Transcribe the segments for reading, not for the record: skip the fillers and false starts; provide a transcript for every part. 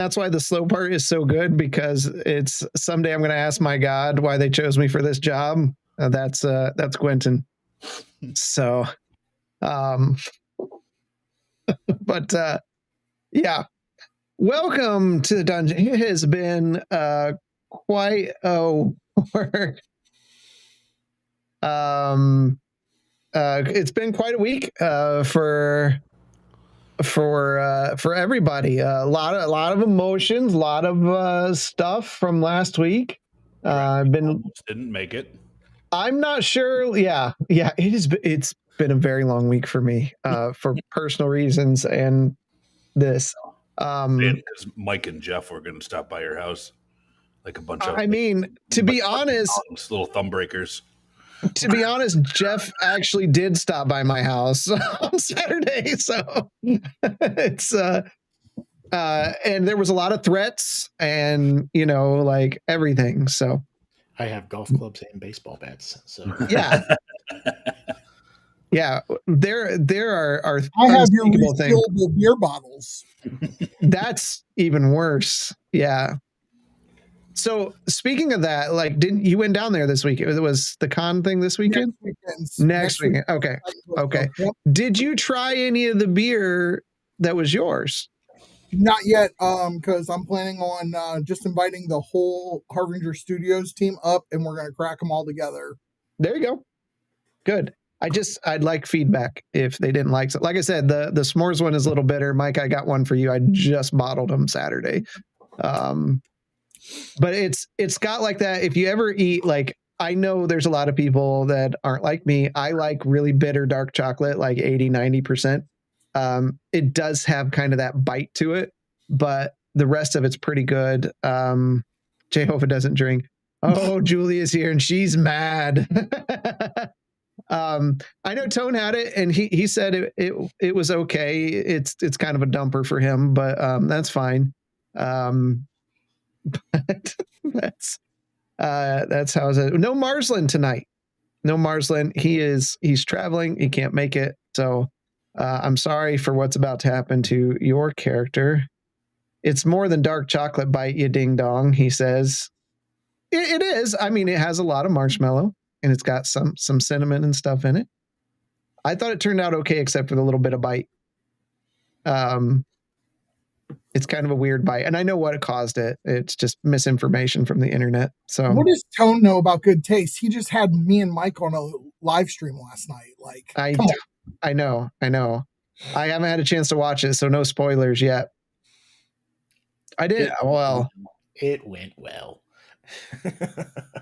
That's why the slow part is so good, because it's someday I'm going to ask my God why they chose me for this job. That's Quentin. So, but yeah, welcome to the dungeon. It has been quite a work. It's been quite a week for everybody. A lot of emotions, a lot of stuff from last week. Didn't make it. I'm not sure. Yeah, it's been a very long week for me, for personal reasons, and this. Because Mike and Jeff were going to stop by your house, like a bunch of. I mean, to be honest, little thumb breakers. To be honest, Jeff actually did stop by my house on Saturday, so it's and there was a lot of threats, and like everything. So I have golf clubs and baseball bats. So yeah, yeah. There are I have your unspeakable things. refillable beer bottles. That's even worse. Yeah. So speaking of that, like, didn't you went down there this week? It was the con thing this weekend? Next weekend. Okay. Yep. Did you try any of the beer that was yours? Not yet, because I'm planning on just inviting the whole Harbinger Studios team up, and we're going to crack them all together. There you go. Good. I'd like feedback if they didn't like it. Like I said, the s'mores one is a little bitter. Mike, I got one for you. I just bottled them Saturday. But it's got like that. If you ever eat, like, I know there's a lot of people that aren't like me. I like really bitter dark chocolate, like 80-90%. It does have kind of that bite to it, but the rest of it's pretty good. Jehovah doesn't drink. Oh, Julia's here and she's mad. I know Tone had it and he said it was okay. It's kind of a dumper for him, but that's fine. But that's how it. No Marsland tonight. No Marsland. He's traveling. He can't make it. So I'm sorry for what's about to happen to your character. It's more than dark chocolate bite, you ding dong, he says. It is. I mean, it has a lot of marshmallow and it's got some cinnamon and stuff in it. I thought it turned out okay, except for the little bit of bite. It's kind of a weird bite, and I know what caused it. It's just misinformation from the internet. So, what does Tone know about good taste? He just had me and Mike on a live stream last night. Like, I know. I haven't had a chance to watch it, so no spoilers yet. I did. It went well.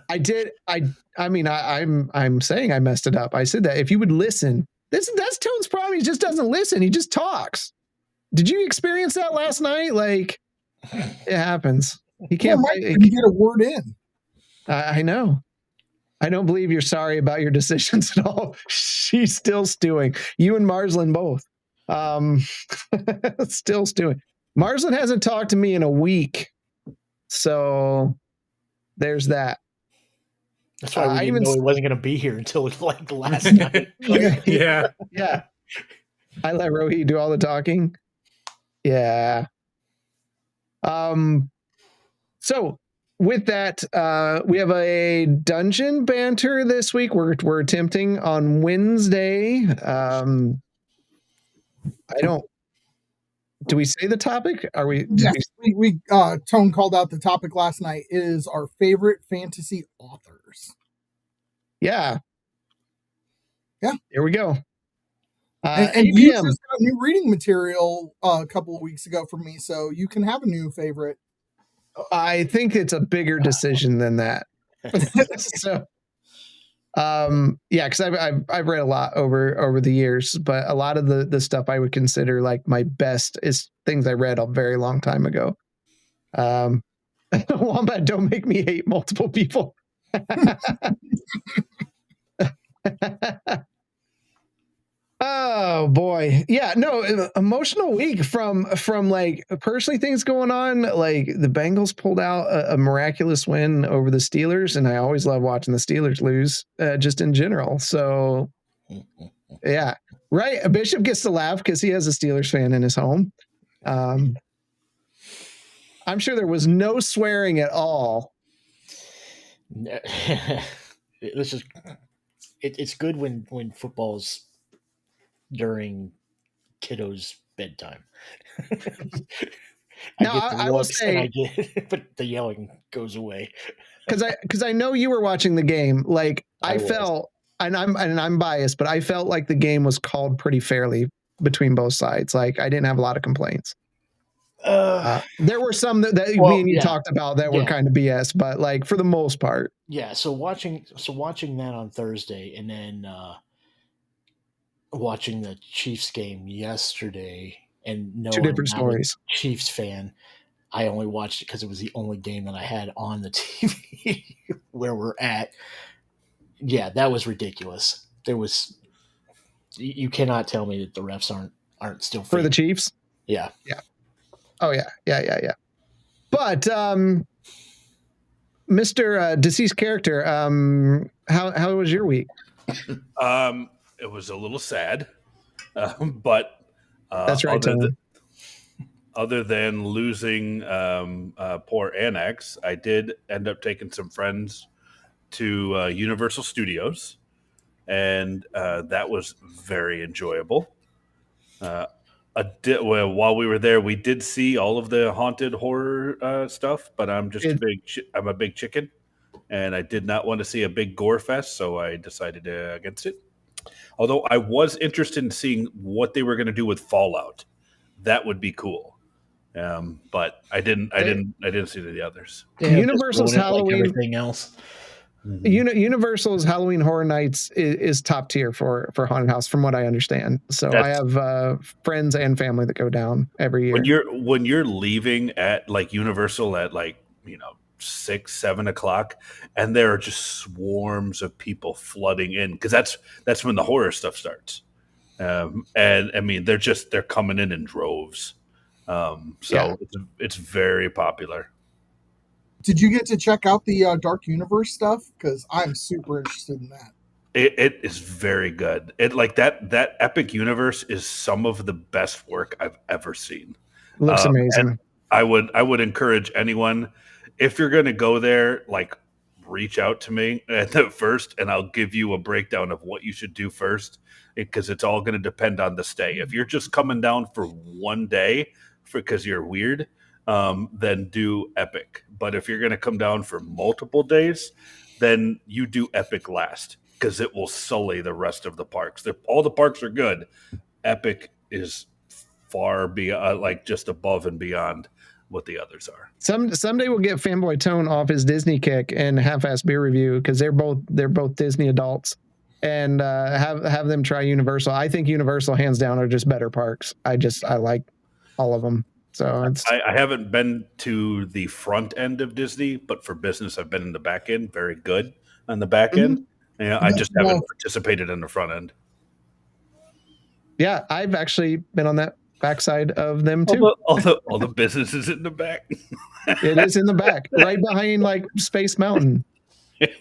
I did. I mean, I'm saying I messed it up. I said that if you would listen, that's Tone's problem. He just doesn't listen. He just talks. Did you experience that last night? Like, it happens. He can't get a word in. I know. I don't believe you're sorry about your decisions at all. She's still stewing. You and Marsland both. Still stewing. Marsland hasn't talked to me in a week. So there's that. That's why we didn't know he wasn't going to be here until like last night. Yeah. I let Rohi do all the talking. Yeah. So with that, we have a dungeon banter this week. We're attempting on Wednesday. Do we say the topic? Yes, we Tone called out the topic last night. It is our favorite fantasy authors. Yeah. Here we go. And you just got new reading material a couple of weeks ago from me, so you can have a new favorite. I think it's a bigger decision than that. So, because I've read a lot over the years, but a lot of the stuff I would consider like my best is things I read a very long time ago. Wombat, don't make me hate multiple people. Oh boy. Yeah, no, emotional week from like personally things going on. Like the Bengals pulled out a miraculous win over the Steelers, and I always love watching the Steelers lose, just in general. So yeah, right. Bishop gets to laugh because he has a Steelers fan in his home. I'm sure there was no swearing at all. It's just it's good when football's during kiddos' bedtime. I will say, but the yelling goes away. Because I know you were watching the game. Like I felt, and I'm biased, but I felt like the game was called pretty fairly between both sides. Like I didn't have a lot of complaints. There were some that me and you talked about that were kind of BS, but like for the most part. Yeah. So watching that on Thursday, and then watching the Chiefs game yesterday, and knowing two different stories. Chiefs fan, I only watched it because it was the only game that I had on the TV where we're at. Yeah, that was ridiculous. You cannot tell me that the refs aren't still for the Chiefs. Yeah. Yeah. Oh yeah. But Mr. Deceased Character, how was your week? It was a little sad, but that's right. Other than losing poor Annex, I did end up taking some friends to Universal Studios, and that was very enjoyable. While we were there, we did see all of the haunted horror stuff, but I'm a big chicken, and I did not want to see a big gore fest, so I decided against it. Although I was interested in seeing what they were going to do with Fallout. That would be cool. But I didn't see the others. Yeah, Universal's Halloween, like everything else. Mm-hmm. Universal's Halloween Horror Nights is top tier for Haunted House, from what I understand. So I have friends and family that go down every year. When you're leaving at like Universal at 6-7 o'clock, and there are just swarms of people flooding in, because that's when the horror stuff starts. And I mean they're coming in droves. It's very popular. Did you get to check out the Dark Universe stuff? Because I'm super interested in that. It is very good. It like that Epic Universe is some of the best work I've ever seen. Looks amazing. I would encourage anyone, if you're going to go there, like reach out to me at the first, and I'll give you a breakdown of what you should do first, because it's all going to depend on the stay. If you're just coming down for one day because you're weird, then do Epic. But if you're going to come down for multiple days, then you do Epic last, because it will sully the rest of the parks. All the parks are good. Epic is far beyond, like just above and beyond what the others are. Someday we'll get Fanboy Tone off his Disney kick and half-ass beer review, because they're both Disney adults, and have them try Universal. I think Universal hands down are just better parks. I like all of them. So I haven't been to the front end of Disney, but for business, I've been in the back end. Very good on the back end. Yeah, I just haven't participated in the front end. Yeah, I've actually been on that backside of them too. All the businesses in the back. It is in the back, right behind like Space Mountain.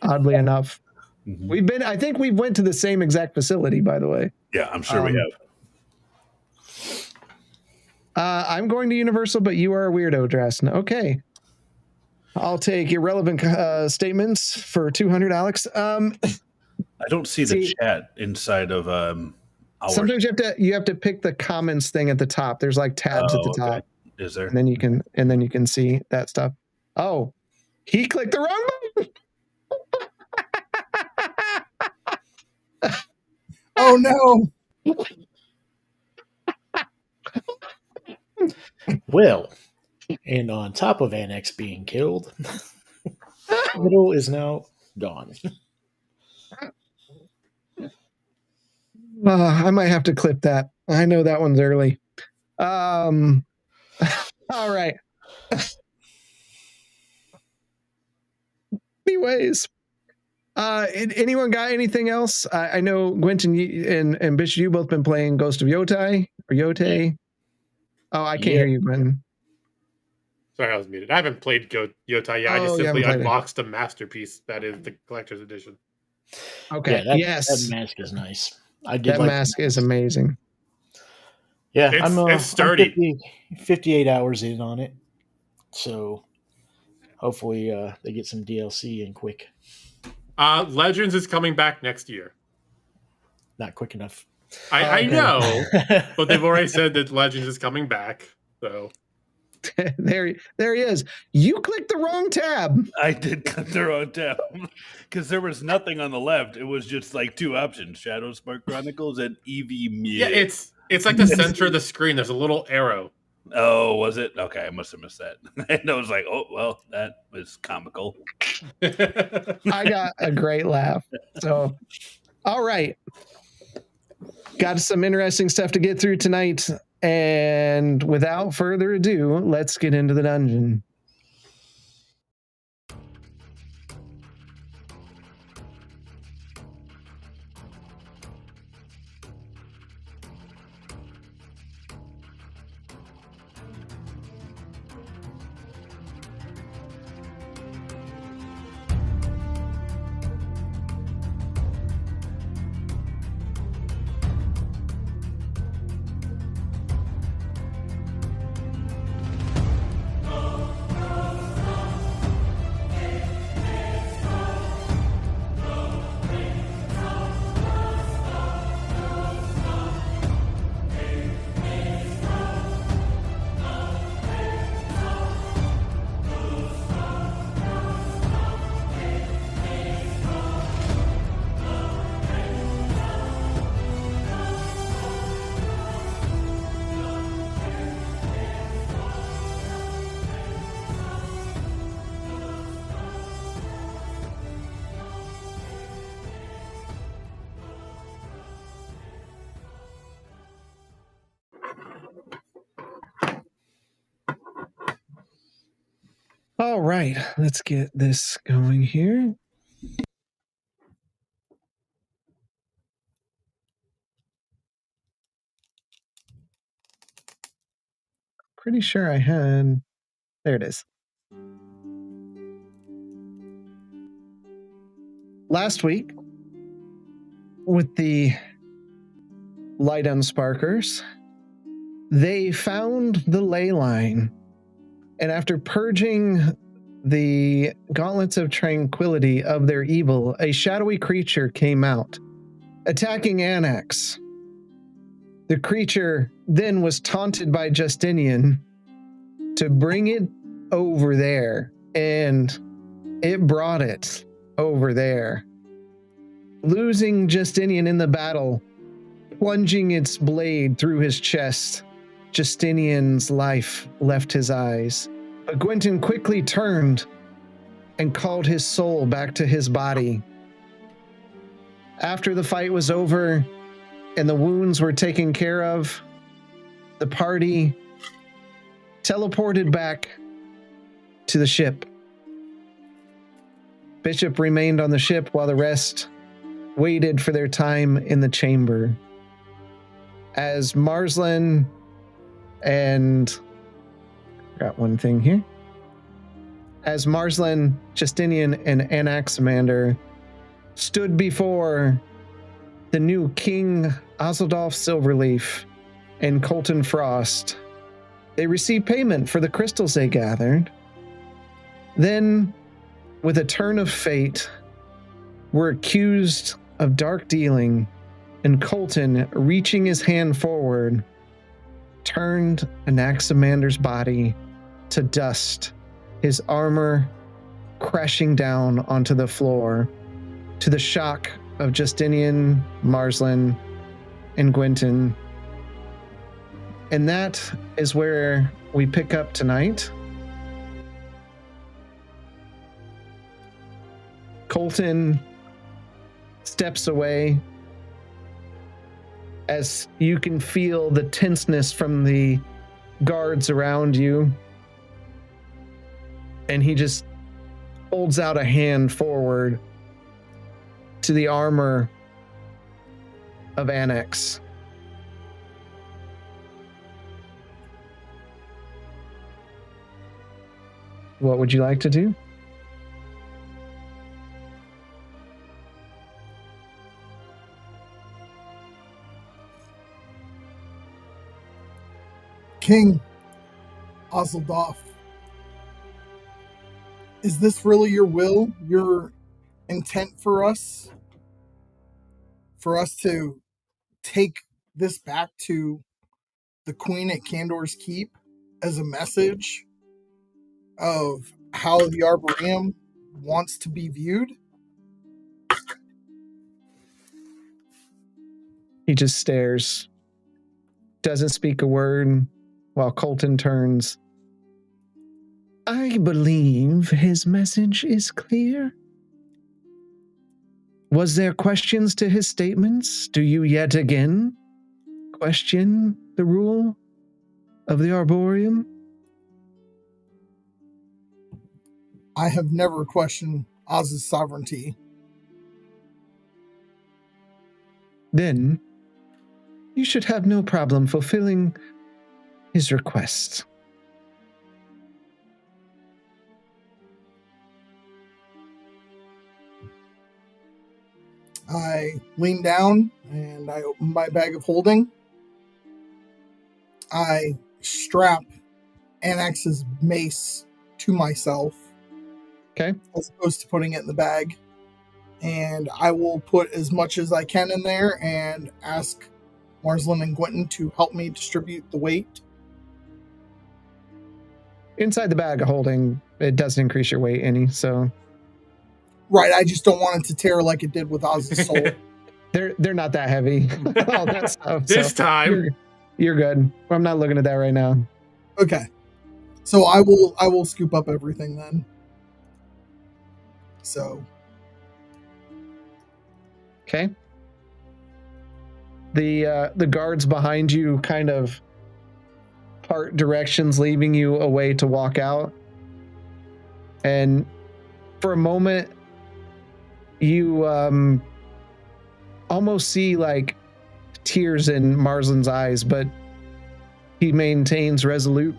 Oddly enough, I think we went to the same exact facility, by the way. Yeah, I'm sure we have. I'm going to Universal, but you are a weirdo, Drastin. Okay. I'll take irrelevant statements for 200, Alex. I don't see the chat inside of sometimes you have to pick the comments thing at the top. There's like tabs at the top. Okay. Is there? And then you can see that stuff. Oh, he clicked the wrong button. Oh no. Well, and on top of Annex being killed, Middle is now gone. I might have to clip that. I know that one's early. All right. Anyways, anyone got anything else? I know Gwenton and Bishop, you both been playing Ghost of Yotai or Yote. Oh, I can't hear you, Gwenton. Sorry, I was muted. I haven't played Yotai yet. I just simply unboxed a masterpiece that is the collector's edition. Okay. Yeah, that mask is nice. That mask is amazing. Yeah, it's sturdy. I'm 58 hours in on it. So hopefully they get some DLC in quick. Legends is coming back next year. Not quick enough. I know, but they've already said that Legends is coming back. So there he is. You clicked the wrong tab. I did click the wrong tab because there was nothing on the left. It was just like two options: Shadow Spark Chronicles and EV Mew. Yeah, it's like the center of the screen. There's a little arrow. Oh, was it? Okay, I must have missed that. And I was like, oh, well, that was comical. I got a great laugh. So, all right. Got some interesting stuff to get through tonight. And without further ado, let's get into the dungeon. All right, let's get this going here. Pretty sure I had. There it is. Last week, with the Light Unsparkers, they found the ley line. And after purging the gauntlets of tranquility of their evil, a shadowy creature came out, attacking Annex. The creature then was taunted by Justinian to bring it over there, and it brought it over there. Losing Justinian in the battle, plunging its blade through his chest, Justinian's life left his eyes. But Gwynton quickly turned and called his soul back to his body. After the fight was over and the wounds were taken care of, the party teleported back to the ship. Bishop remained on the ship while the rest waited for their time in the chamber. As Marsland and... Got one thing here. As Marsland, Justinian, and Anaximander stood before the new King Azaldolf Silverleaf and Colton Frost, they received payment for the crystals they gathered. Then, with a turn of fate, were accused of dark dealing, and Colton, reaching his hand forward, turned Anaximander's body to dust, his armor crashing down onto the floor, to the shock of Justinian, Marsland, and Gwynton. And that is where we pick up tonight. Colton steps away as you can feel the tenseness from the guards around you. And he just holds out a hand forward to the armor of Annex. What would you like to do? King Azaldolf, Is this really your will, your intent for us? For us to take this back to the Queen at Candor's Keep as a message of how the Arboreum wants to be viewed? He just stares, doesn't speak a word, while Colton turns. I believe his message is clear. Was there questions to his statements? Do you yet again question the rule of the Arboreum? I have never questioned Oz's sovereignty. Then you should have no problem fulfilling his request. I lean down and I open my bag of holding. I strap Annex's mace to myself. Okay. As opposed to putting it in the bag. And I will put as much as I can in there and ask Marsland and Quentin to help me distribute the weight. Inside the bag of holding, it doesn't increase your weight any, so... Right, I just don't want it to tear like it did with Oz's soul. They're not that heavy. All that stuff. This time. You're good. I'm not looking at that right now. Okay. So I will scoop up everything then. So. Okay. The guards behind you kind of part directions, leaving you a way to walk out. And for a moment, you almost see like tears in Marsland's eyes, but he maintains resolute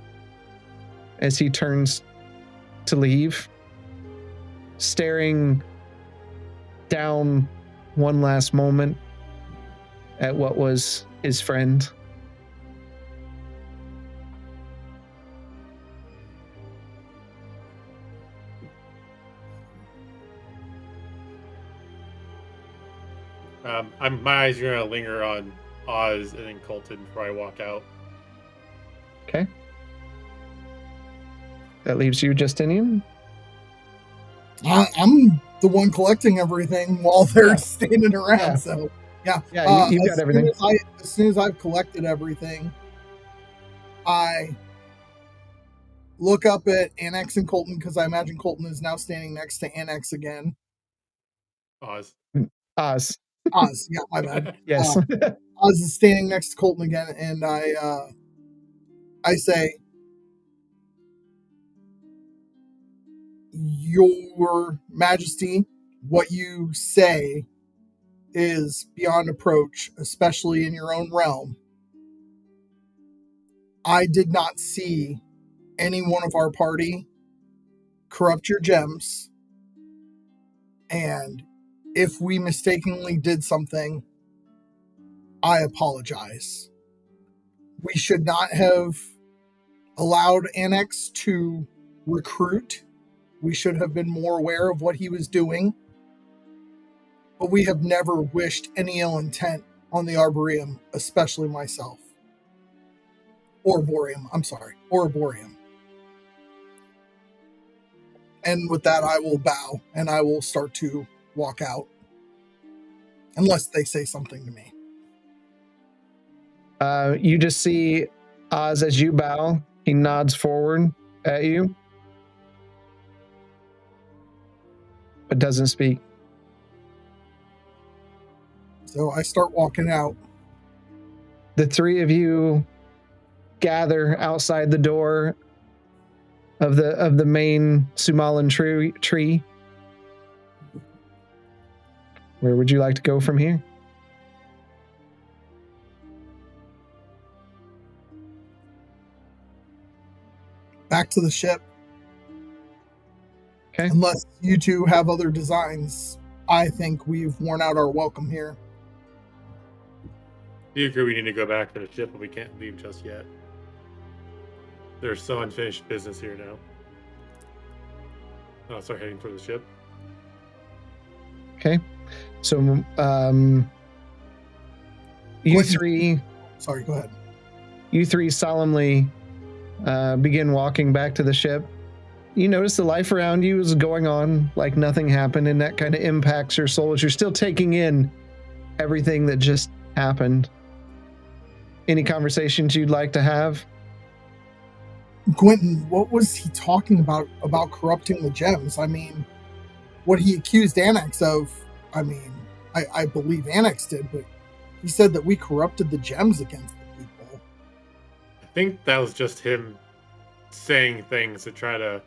as he turns to leave, staring down one last moment at what was his friend. My eyes are gonna linger on Oz and then Colton before I walk out. Okay. That leaves you, Justinian. I'm the one collecting everything while they're standing around. Yeah. So yeah, you got everything. As soon as I've collected everything, I look up at Annex and Colton because I imagine Colton is now standing next to Annex again. Oz, yeah, my bad. Yes. Oz is standing next to Colton again, and I say, Your Majesty, what you say is beyond approach, especially in your own realm. I did not see any one of our party corrupt your gems, and if we mistakenly did something, I apologize. We should not have allowed Annex to recruit. We should have been more aware of what he was doing. But we have never wished any ill intent on the Arboreum, especially myself. Arboreum. And with that, I will bow and I will start to walk out. Unless they say something to me. You just see Oz as you bow. He nods forward at you, but doesn't speak. So I start walking out. The three of you gather outside the door of the main Sumalan tree. Where would you like to go from here? Back to the ship. Okay. Unless you two have other designs, I think we've worn out our welcome here. Do you agree we need to go back to the ship, but we can't leave just yet? There's some unfinished business here now. I'll start heading toward the ship. Okay. So, you three... Sorry, go ahead. You three solemnly begin walking back to the ship. You notice the life around you is going on like nothing happened, and that kind of impacts your soul as you're still taking in everything that just happened. Any conversations you'd like to have? Quentin, what was he talking about corrupting the gems? I mean, what he accused Annex of, I mean, I believe Annex did, but he said that we corrupted the gems against the people. I think that was just him saying things to try to...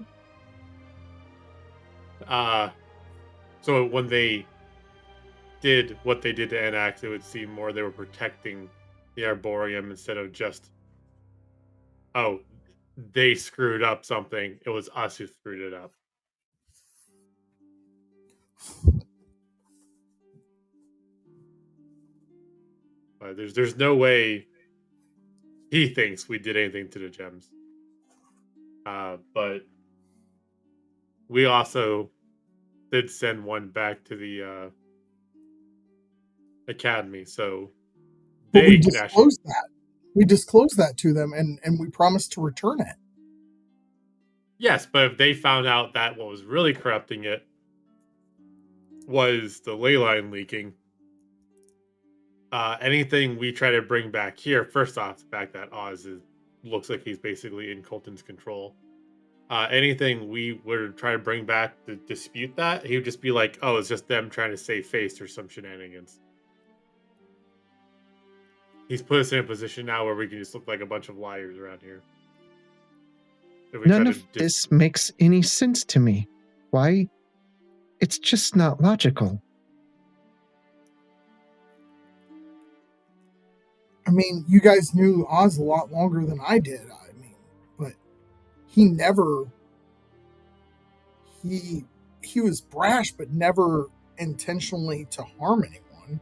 So when they did what they did to Annex, it would seem more they were protecting the Arboreum instead of just, oh, they screwed up something. It was us who screwed it up. But there's no way he thinks we did anything to the gems. But we also did send one back to the academy, so but we disclosed that. We disclosed that to them, and we promised to return it. Yes, but if they found out that what was really corrupting it was the ley line leaking, anything we try to bring back here, first off, the fact that Oz looks like he's basically in Colton's control. Anything we were to try to bring back to dispute that, he would just be like, oh, it's just them trying to save face or some shenanigans. He's put us in a position now where we can just look like a bunch of liars around here. None of this makes any sense to me. Why? It's just not logical. I mean, you guys knew Oz a lot longer than I did. I mean, but he never... He was brash, but never intentionally to harm anyone.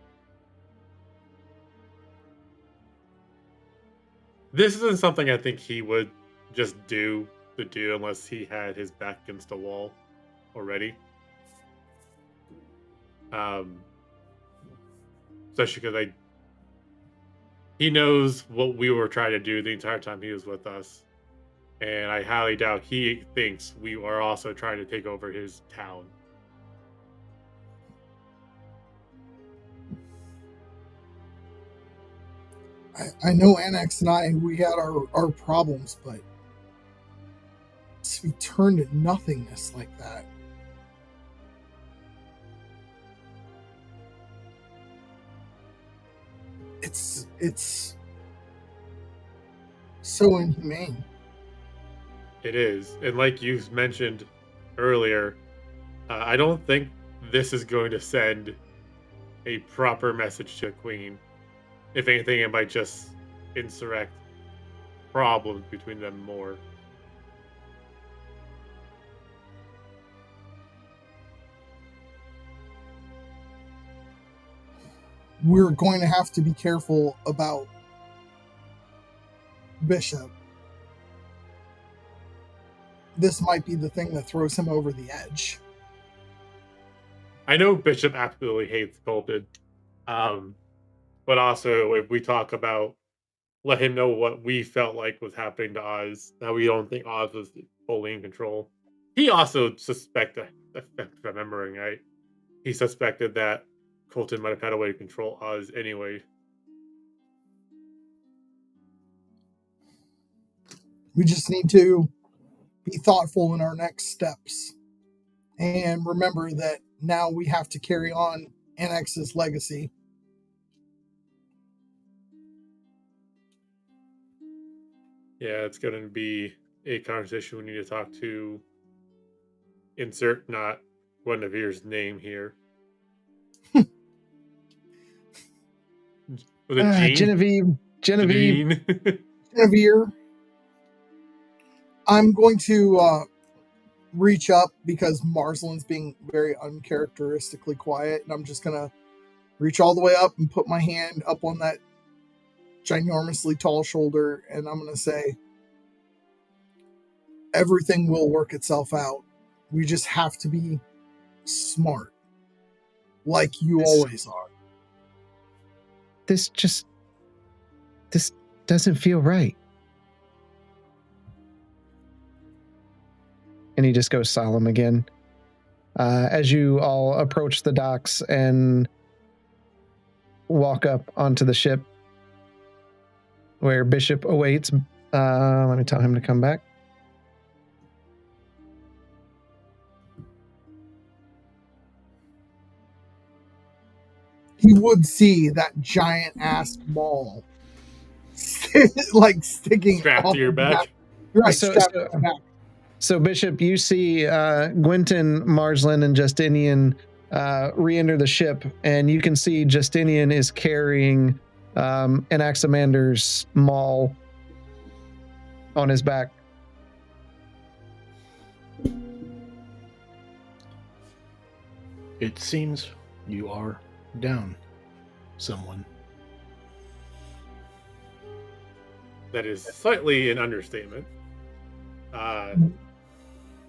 This isn't something I think he would just do unless he had his back against the wall already. Especially because he knows what we were trying to do the entire time he was with us. And I highly doubt he thinks we are also trying to take over his town. I know Annex and we had our problems, but we turned to nothingness like that. It's so inhumane. It is. And like you mentioned earlier, I don't think this is going to send a proper message to Queen. If anything, it might just insurrect problems between them more. We're going to have to be careful about Bishop. This might be the thing that throws him over the edge. I know Bishop absolutely hates Colton. But also, if we talk about, let him know what we felt like was happening to Oz, that we don't think Oz was fully in control. He also suspected, if I'm remembering right, he suspected that Colton might have had a way to control Oz anyway. We just need to be thoughtful in our next steps. And remember that now we have to carry on Annex's legacy. Yeah, it's going to be a conversation we need to talk to. Insert not Guinevere's name here. Was it Genevieve. Guinevere. I'm going to reach up because Marsland's being very uncharacteristically quiet, and I'm just going to reach all the way up and put my hand up on that ginormously tall shoulder, and I'm going to say, everything will work itself out. We just have to be smart, like you always are. This doesn't feel right. And he just goes solemn again. As you all approach the docks and walk up onto the ship where Bishop awaits, let me tell him to come back. He would see that giant ass ball like sticking Strapped off to your the back. Right, So- strapped so- to the back. So, Bishop, you see Gwynton, Marsland, and Justinian re-enter the ship, and you can see Justinian is carrying Anaximander's maul on his back. It seems you are down, someone. That is slightly an understatement.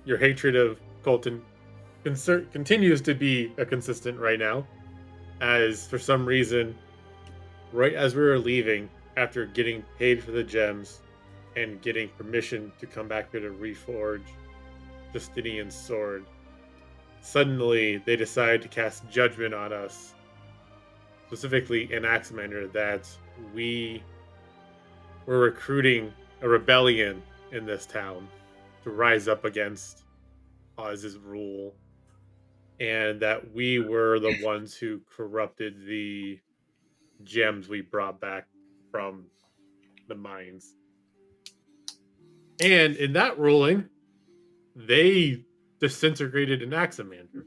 Your hatred of Colton continues to be a consistent right now, as for some reason, right as we were leaving, after getting paid for the gems and getting permission to come back here to reforge Justinian's sword, suddenly they decided to cast judgment on us, specifically Anaximander, that we were recruiting a rebellion in this town to rise up against Oz's rule, and that we were the ones who corrupted the gems we brought back from the mines. And in that ruling, they disintegrated Anaximander.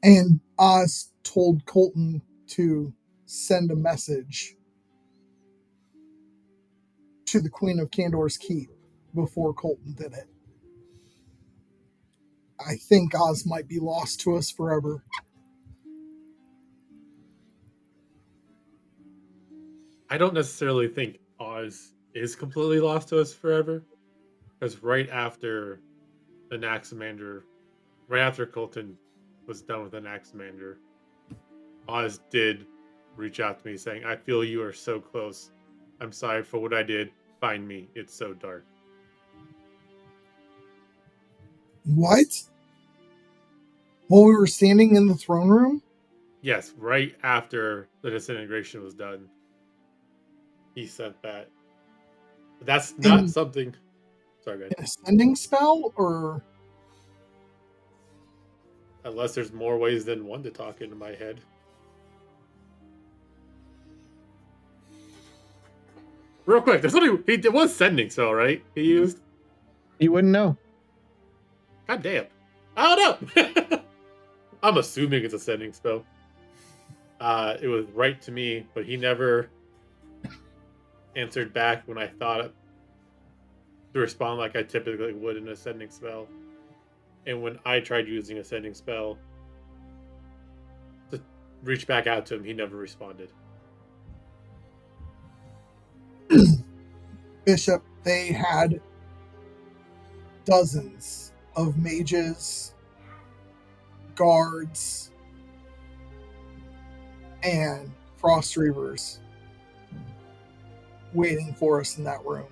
And Oz told Colton to send a message to the Queen of Candor's Keep before Colton did it. I think Oz might be lost to us forever. I don't necessarily think Oz is completely lost to us forever, because right after Colton was done with Anaximander, Oz did reach out to me saying, "I feel you are so close. I'm sorry for what I did. Find me. It's so dark." What? While we were standing in the throne room? Yes, right after the disintegration was done, he sent that. But that's not something. Sorry, go ahead. An ascending spell, or Unless there's more ways than one to talk into my head. Real quick, there's something. It was sending spell, right? He used. You wouldn't know. God damn. I don't know. I'm assuming it's a sending spell. It was right to me, but he never answered back when I thought to respond like I typically would in a sending spell. And when I tried using a sending spell to reach back out to him, he never responded. Bishop, they had dozens of mages, guards, and frost reavers waiting for us in that room.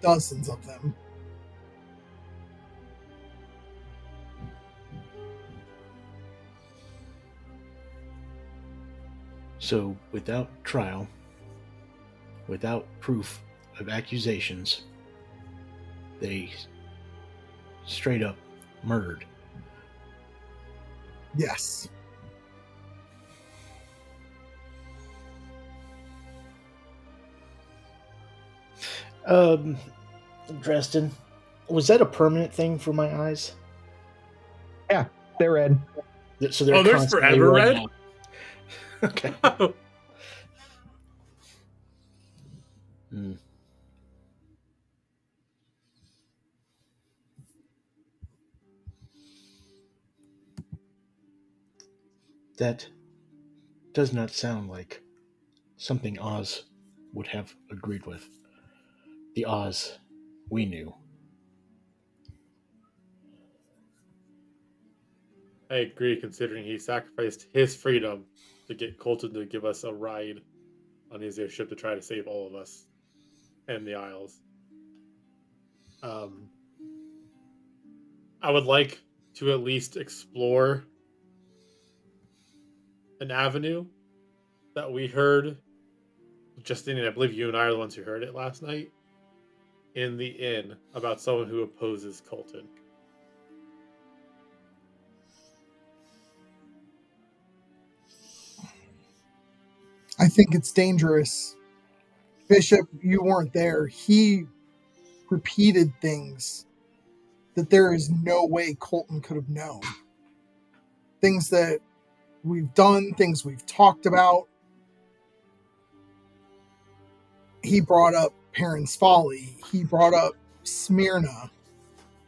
Dozens of them. So, without trial, without proof of accusations, they straight up murdered. Yes. Dresden, was that a permanent thing for my eyes? Yeah, they're red. So they're there's constantly forever red? now. Okay. Hmm. That does not sound like something Oz would have agreed with. The Oz we knew. I agree, considering he sacrificed his freedom to get Colton to give us a ride on his airship to try to save all of us and the Isles. Um, I would like to at least explore an avenue that we heard. Justine, I believe you and I are the ones who heard it last night in the inn about someone who opposes Colton. I think it's dangerous. Bishop, you weren't there. He repeated things that there is no way Colton could have known. Things that we've done, things we've talked about. He brought up Perrin's Folly. He brought up Smyrna.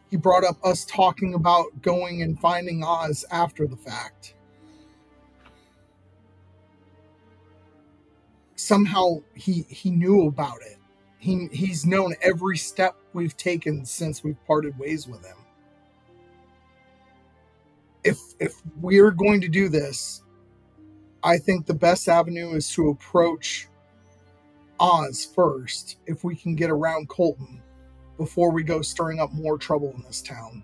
He brought up us talking about going and finding Oz after the fact. Somehow he knew about it. He's known every step we've taken since we've parted ways with him. If we're going to do this, I think the best avenue is to approach Oz first, if we can get around Colton before we go stirring up more trouble in this town.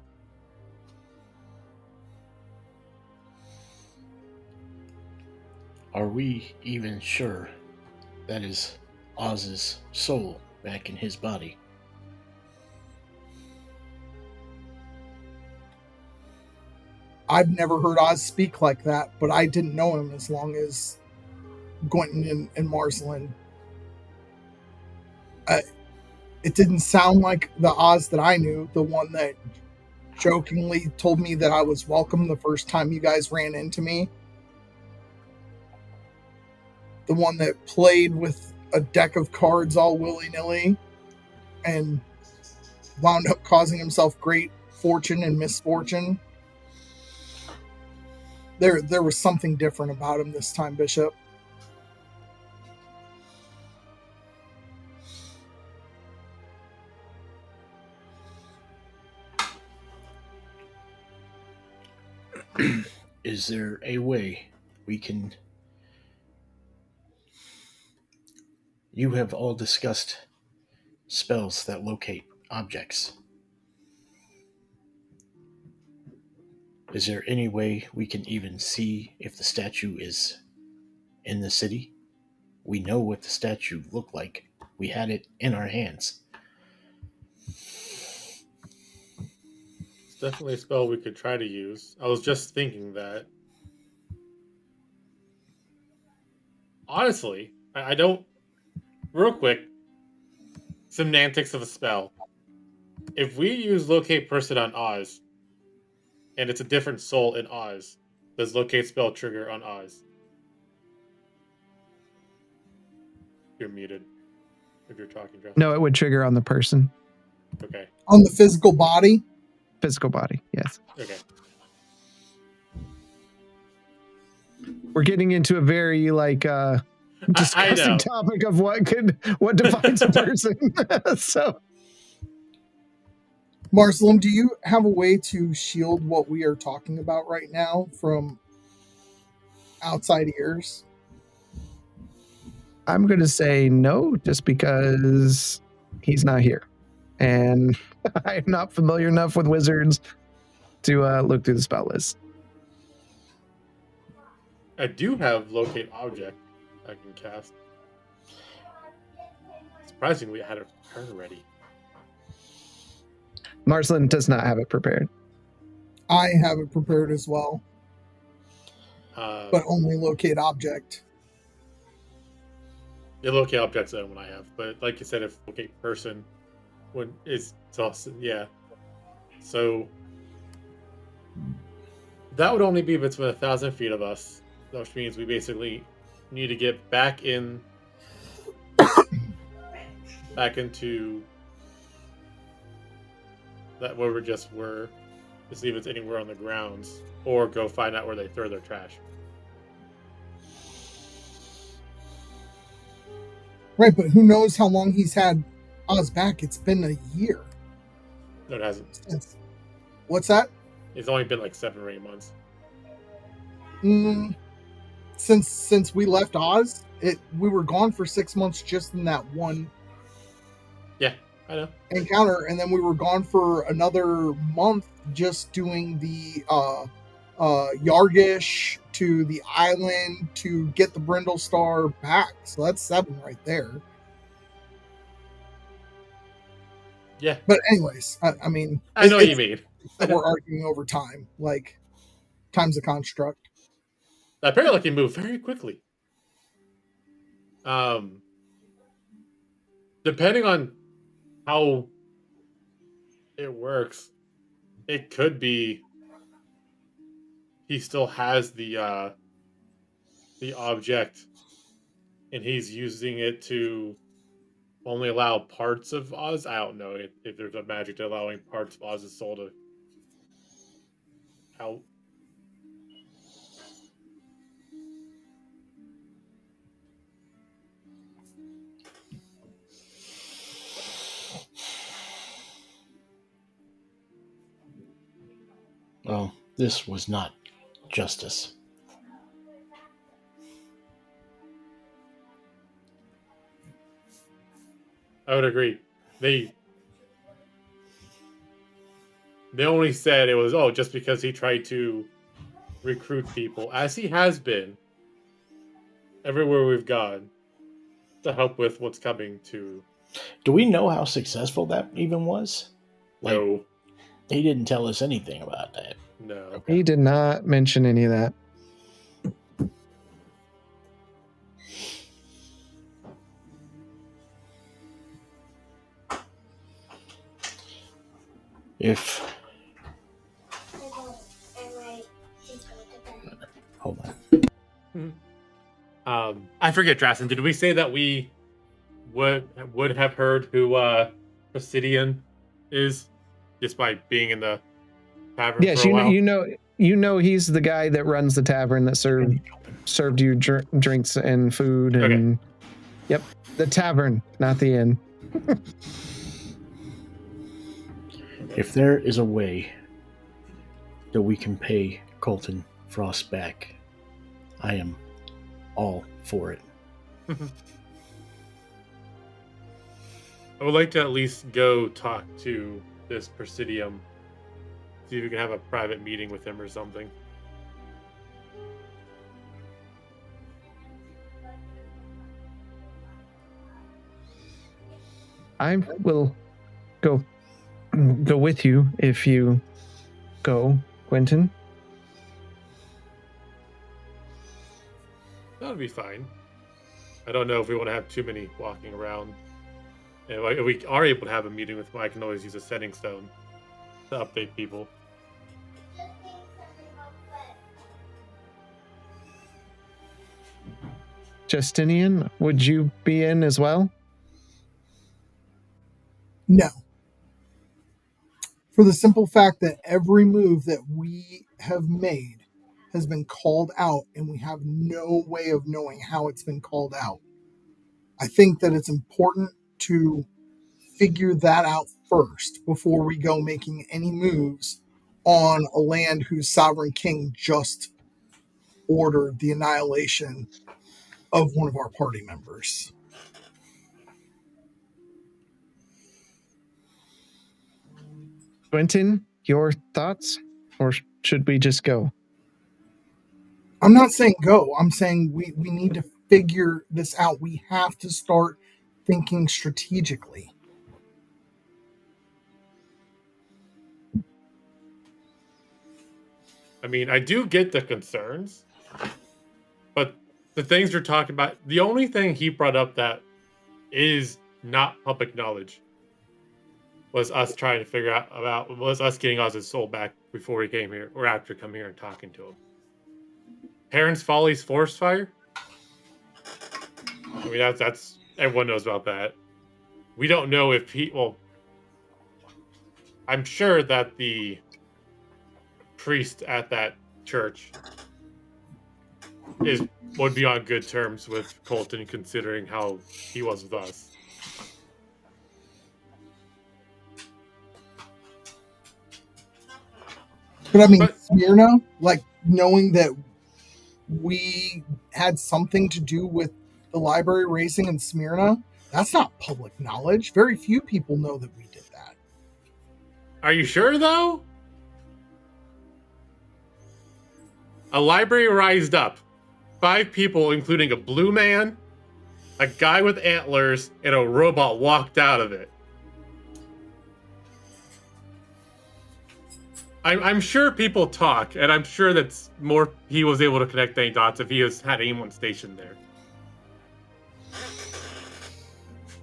Are we even sure that is Oz's soul back in his body? I've never heard Oz speak like that, but I didn't know him as long as Gwenton and Marsland. It didn't sound like the Oz that I knew, the one that jokingly told me that I was welcome the first time you guys ran into me. The one that played with a deck of cards all willy-nilly and wound up causing himself great fortune and misfortune. There was something different about him this time, Bishop. Is there a way we can... You have all discussed spells that locate objects. Is there any way we can even see if the statue is in the city? We know what the statue looked like. We had it in our hands. It's definitely a spell we could try to use. I was just thinking that. Honestly, I don't... Real quick, semantics of a spell. If we use Locate Person on Oz, and it's a different soul in Oz, does Locate spell trigger on Oz? You're muted if you're talking, Jeff. No, it would trigger on the person. Okay. On the physical body? Physical body, yes. Okay. We're getting into a very disgusting topic of what defines a person. So, Marceline, do you have a way to shield what we are talking about right now from outside ears? I'm going to say no, just because he's not here. And I'm not familiar enough with wizards to look through the spell list. I do have Locate Object I can cast. Surprisingly, I had it prepared already. Marsland does not have it prepared. I have it prepared as well, but only Locate Object. Yeah, Locate Object's the one I have, but like you said, if Locate Person, when it's also, yeah. So that would only be if it's within 1,000 feet of us, which means we basically need to get back into that where we just were, to see if it's anywhere on the grounds, or go find out where they throw their trash. Right, but who knows how long he's had Oz back? It's been a year. No, it hasn't. What's that? It's only been like 7 or 8 months. Since we left Oz, we were gone for 6 months just in that one Yeah, I know. encounter, and then we were gone for another month just doing the Yargish to the island to get the Brindle Star back. So that's 7 right there. Yeah. But anyways, I mean, I know what you mean. That we're arguing over time. Like, time's a construct. Apparently, it can move very quickly. Depending on how it works, it could be he still has the object, and he's using it to only allow parts of Oz. I don't know if there's a magic to allowing parts of Oz's soul to out. Well, this was not justice. I would agree. They only said it was just because he tried to recruit people, as he has been everywhere we've gone, to help with what's coming to. Do we know how successful that even was? Like, No. He didn't tell us anything about that. No. Okay. He did not mention any of that. If hold on. I forget, Drassen. Did we say that we would have heard who Presidian is just by being in the tavern? Yes, for a while? you know he's the guy that runs the tavern that served you drinks and food and Yep, the tavern, not the inn. If there is a way that we can pay Colton Frost back, I am all for it. I would like to at least go talk to this Presidium, see if we can have a private meeting with him or something. I will go with you if you go, Quentin. That would be fine. I don't know if we want to have too many walking around. And if we are able to have a meeting with him, I can always use a setting stone to update people. Justinian, would you be in as well? No. For the simple fact that every move that we have made has been called out, and we have no way of knowing how it's been called out. I think that it's important to figure that out first before we go making any moves on a land whose sovereign king just ordered the annihilation of one of our party members. Quentin, your thoughts? Or should we just go? I'm not saying go. I'm saying we need to figure this out. We have to start thinking strategically. I mean, I do get the concerns, but the things you're talking about, the only thing he brought up that is not public knowledge was us trying to figure out was us getting Oz's soul back before he came here or after coming here and talking to him. Parents' Folly's forest fire. I mean, that's everyone knows about that. We don't know if I'm sure that the priest at that church would be on good terms with Colton, considering how he was with us. But I mean, Smyrna, like knowing that we had something to do with the library raising in Smyrna? That's not public knowledge. Very few people know that we did that. Are you sure, though? A library rised up. 5 people, including a blue man, a guy with antlers, and a robot walked out of it. I'm sure people talk, and I'm sure that's more. He was able to connect any dots if he had anyone stationed there.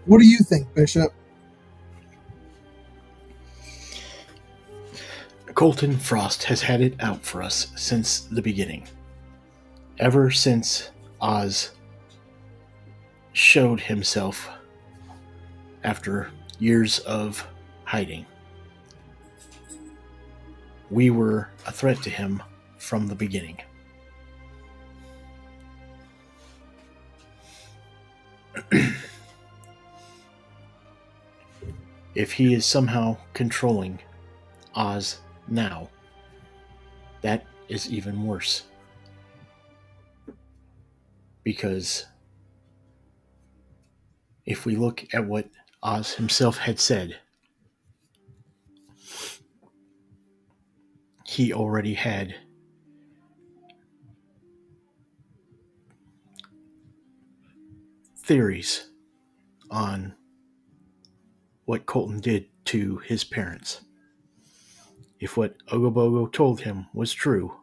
What do you think, Bishop? Colton Frost has had it out for us since the beginning. Ever since Oz showed himself after years of hiding. We were a threat to him from the beginning. If he is somehow controlling Oz now, that is even worse. Because if we look at what Oz himself had said, he already had theories on what Colton did to his parents. If what Ogobogo told him was true,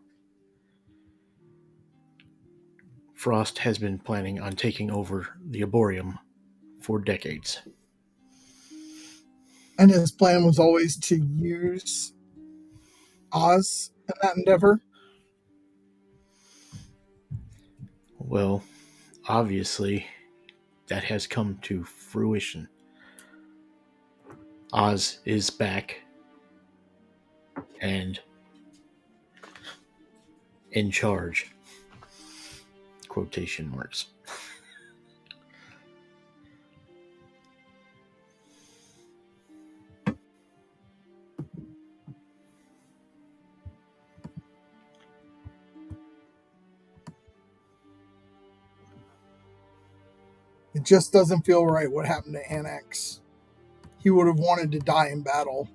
Frost has been planning on taking over the Arboreum for decades. And his plan was always to use Oz in that endeavor? Well, obviously, that has come to fruition. Oz is back and in charge. Quotation marks. It just doesn't feel right what happened to Annex. He would have wanted to die in battle.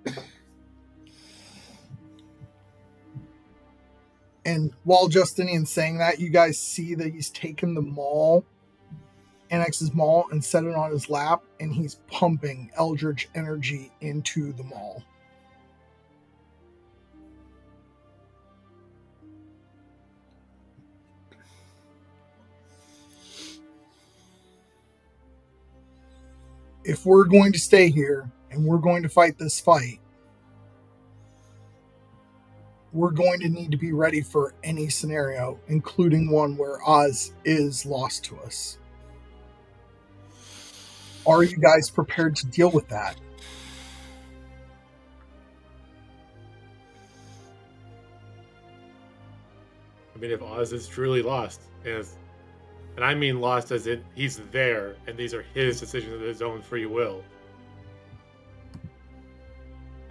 And while Justinian's saying that, you guys see that he's taken the maul, Annex's maul, and set it on his lap, and he's pumping Eldritch energy into the maul. If we're going to stay here and we're going to fight this fight, we're going to need to be ready for any scenario, including one where Oz is lost to us. Are you guys prepared to deal with that? I mean, if Oz is truly lost, and I mean lost as in he's there, and these are his decisions of his own free will.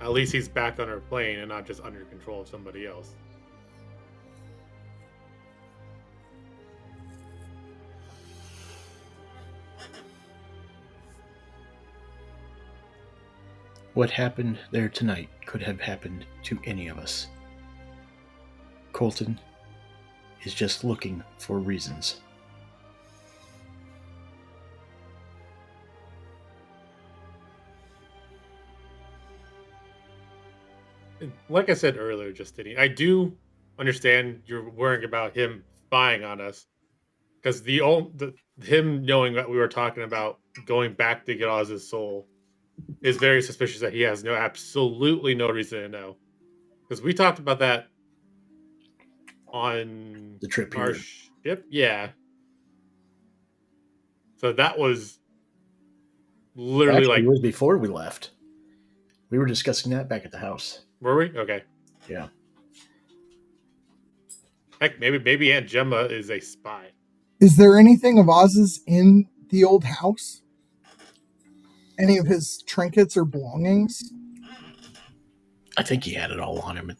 At least he's back on our plane and not just under control of somebody else. What happened there tonight could have happened to any of us. Colton is just looking for reasons. Like I said earlier, Justinian, I do understand you're worrying about him spying on us, because him knowing that we were talking about going back to get Oz's soul is very suspicious that he has absolutely no reason to know. Because we talked about that on The trip our here. ship, yeah. So that was literally Actually, like, it was before we left. We were discussing that back at the house. were we? Okay. Yeah. Heck, maybe Aunt Gemma is a spy. Is there anything of Oz's in the old house? Any of his trinkets or belongings? I think he had it all on him.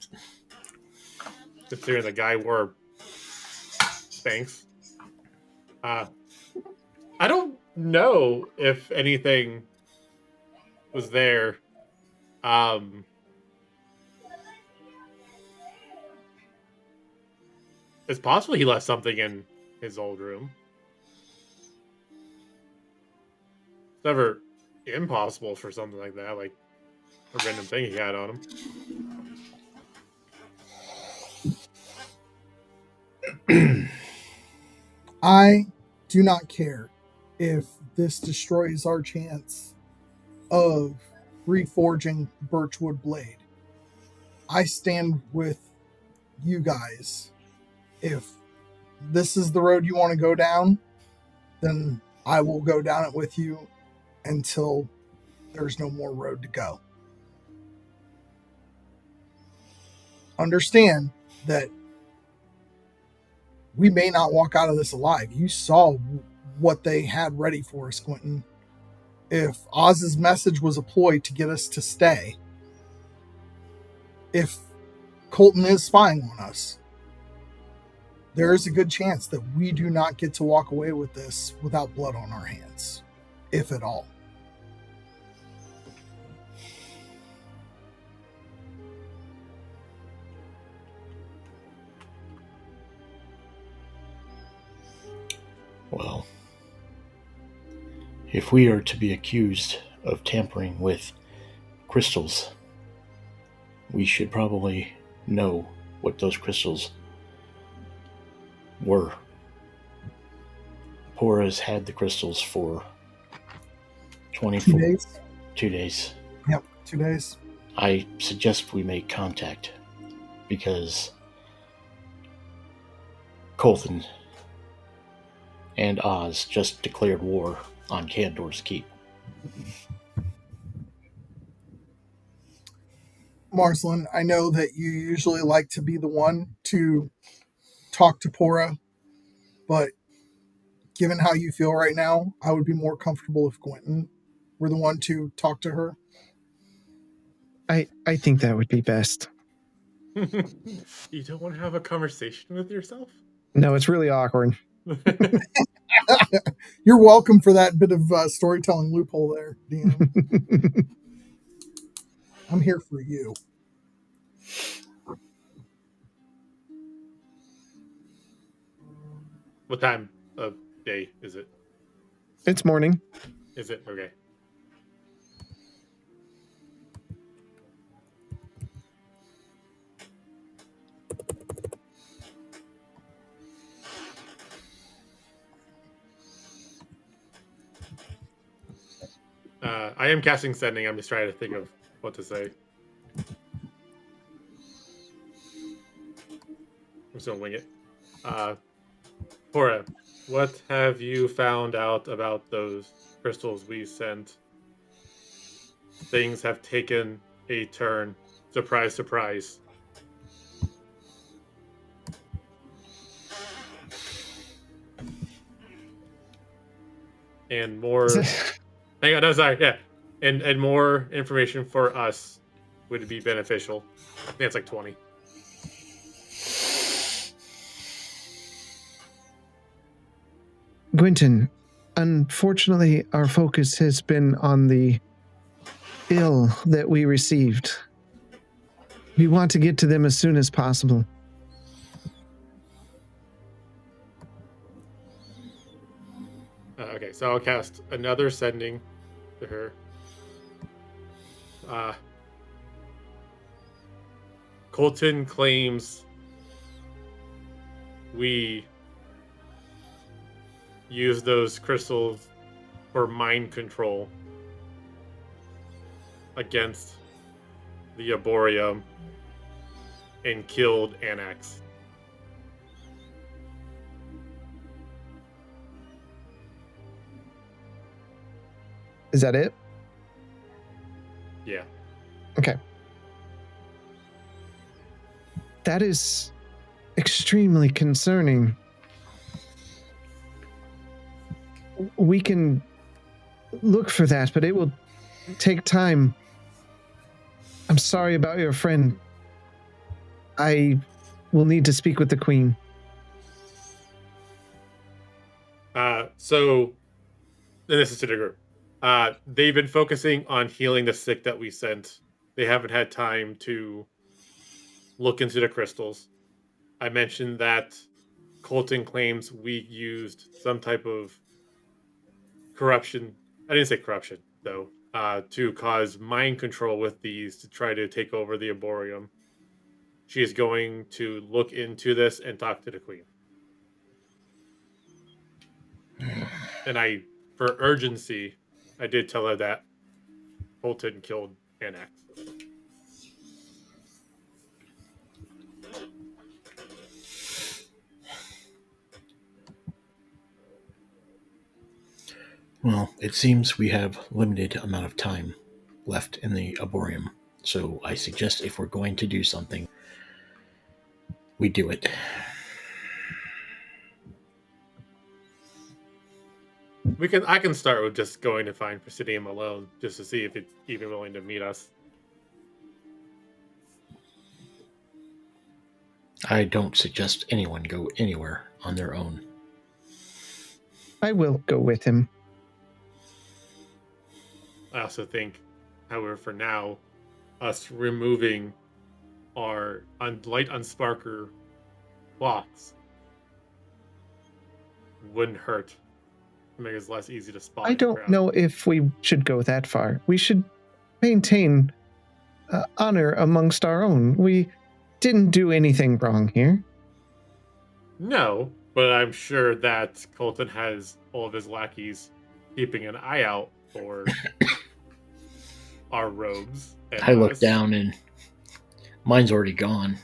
Considering the guy wore Thanks. I don't know if anything was there. It's possible he left something in his old room. It's never impossible for something like that, like a random thing he had on him. I do not care if this destroys our chance of reforging Birchwood Blade. I stand with you guys. If this is the road you want to go down, then I will go down it with you until there's no more road to go. Understand that we may not walk out of this alive. You saw what they had ready for us, Quentin. If Oz's message was a ploy to get us to stay, if Colton is spying on us, there is a good chance that we do not get to walk away with this without blood on our hands, if at all. Well, if we are to be accused of tampering with crystals, we should probably know what those crystals were. Pora's had the crystals for 24 2 days? 2 days. Yep, 2 days. I suggest we make contact because Colton and Oz just declared war on Candor's Keep. Marcelin, I know that you usually like to be the one to talk to Pora, but given how you feel right now, I would be more comfortable if Quentin were the one to talk to her. I think that would be best. You don't want to have a conversation with yourself? No, it's really awkward. You're welcome for that bit of storytelling loophole there, DM. I'm here for you. What time of day is it? It's morning. Is it? Okay. I am casting sending. I'm just trying to think of what to say. I'm just gonna wing it. Pora, what have you found out about those crystals we sent? Things have taken a turn. Surprise, surprise. And more... Hang on, no, sorry, yeah. And more information for us would be beneficial. I think it's like 20. Gwynton, unfortunately, our focus has been on the ill that we received. We want to get to them as soon as possible. Okay, so I'll cast another sending to her. Colton claims we use those crystals for mind control against the Arboreum and killed Annax. Is that it? Yeah. Okay. That is extremely concerning. We can look for that, but it will take time. I'm sorry about your friend. I will need to speak with the Queen. So, and this is to the group. They've been focusing on healing the sick that we sent. They haven't had time to look into the crystals. I mentioned that Colton claims we used some type of corruption. I didn't say corruption, though, to cause mind control with these to try to take over the Arboreum. She is going to look into this and talk to the Queen. And for urgency, I did tell her that Colton killed Annex. Well, it seems we have limited amount of time left in the Arboreum, so I suggest if we're going to do something, we do it. I can start with just going to find Presidium alone, just to see if it's even willing to meet us. I don't suggest anyone go anywhere on their own. I will go with him. I also think, however, for now, us removing our light unsparker blocks wouldn't hurt. Make it less easy to spot. I don't know if we should go that far. We should maintain honor amongst our own. We didn't do anything wrong here. No, but I'm sure that Colton has all of his lackeys keeping an eye out for our robes. I look down and mine's already gone.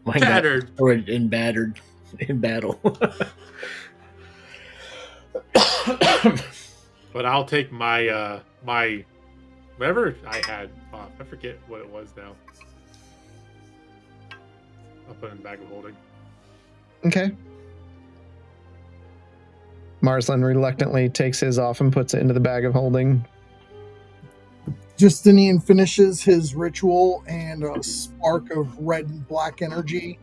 Mine Tattered. got and battered in battle. But I'll take my my whatever I had off. I forget what it was now. I'll put it in the bag of holding. Okay. Marsland reluctantly takes his off and puts it into the bag of holding. Justinian finishes his ritual, and a spark of red and black energy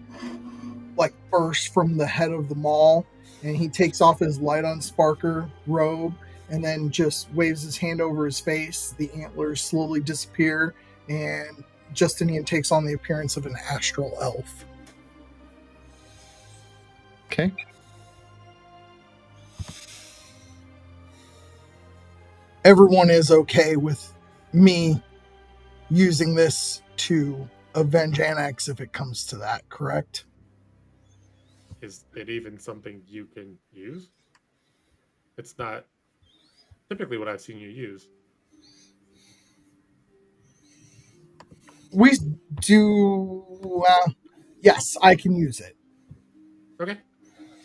bursts from the head of the maul, and he takes off his light on sparker robe and then just waves his hand over his face. The antlers slowly disappear, and Justinian takes on the appearance of an astral elf. Okay. Everyone is okay with me using this to avenge Annex if it comes to that, correct? Is it even something you can use? It's not typically what I've seen you use. We do... yes, I can use it. Okay.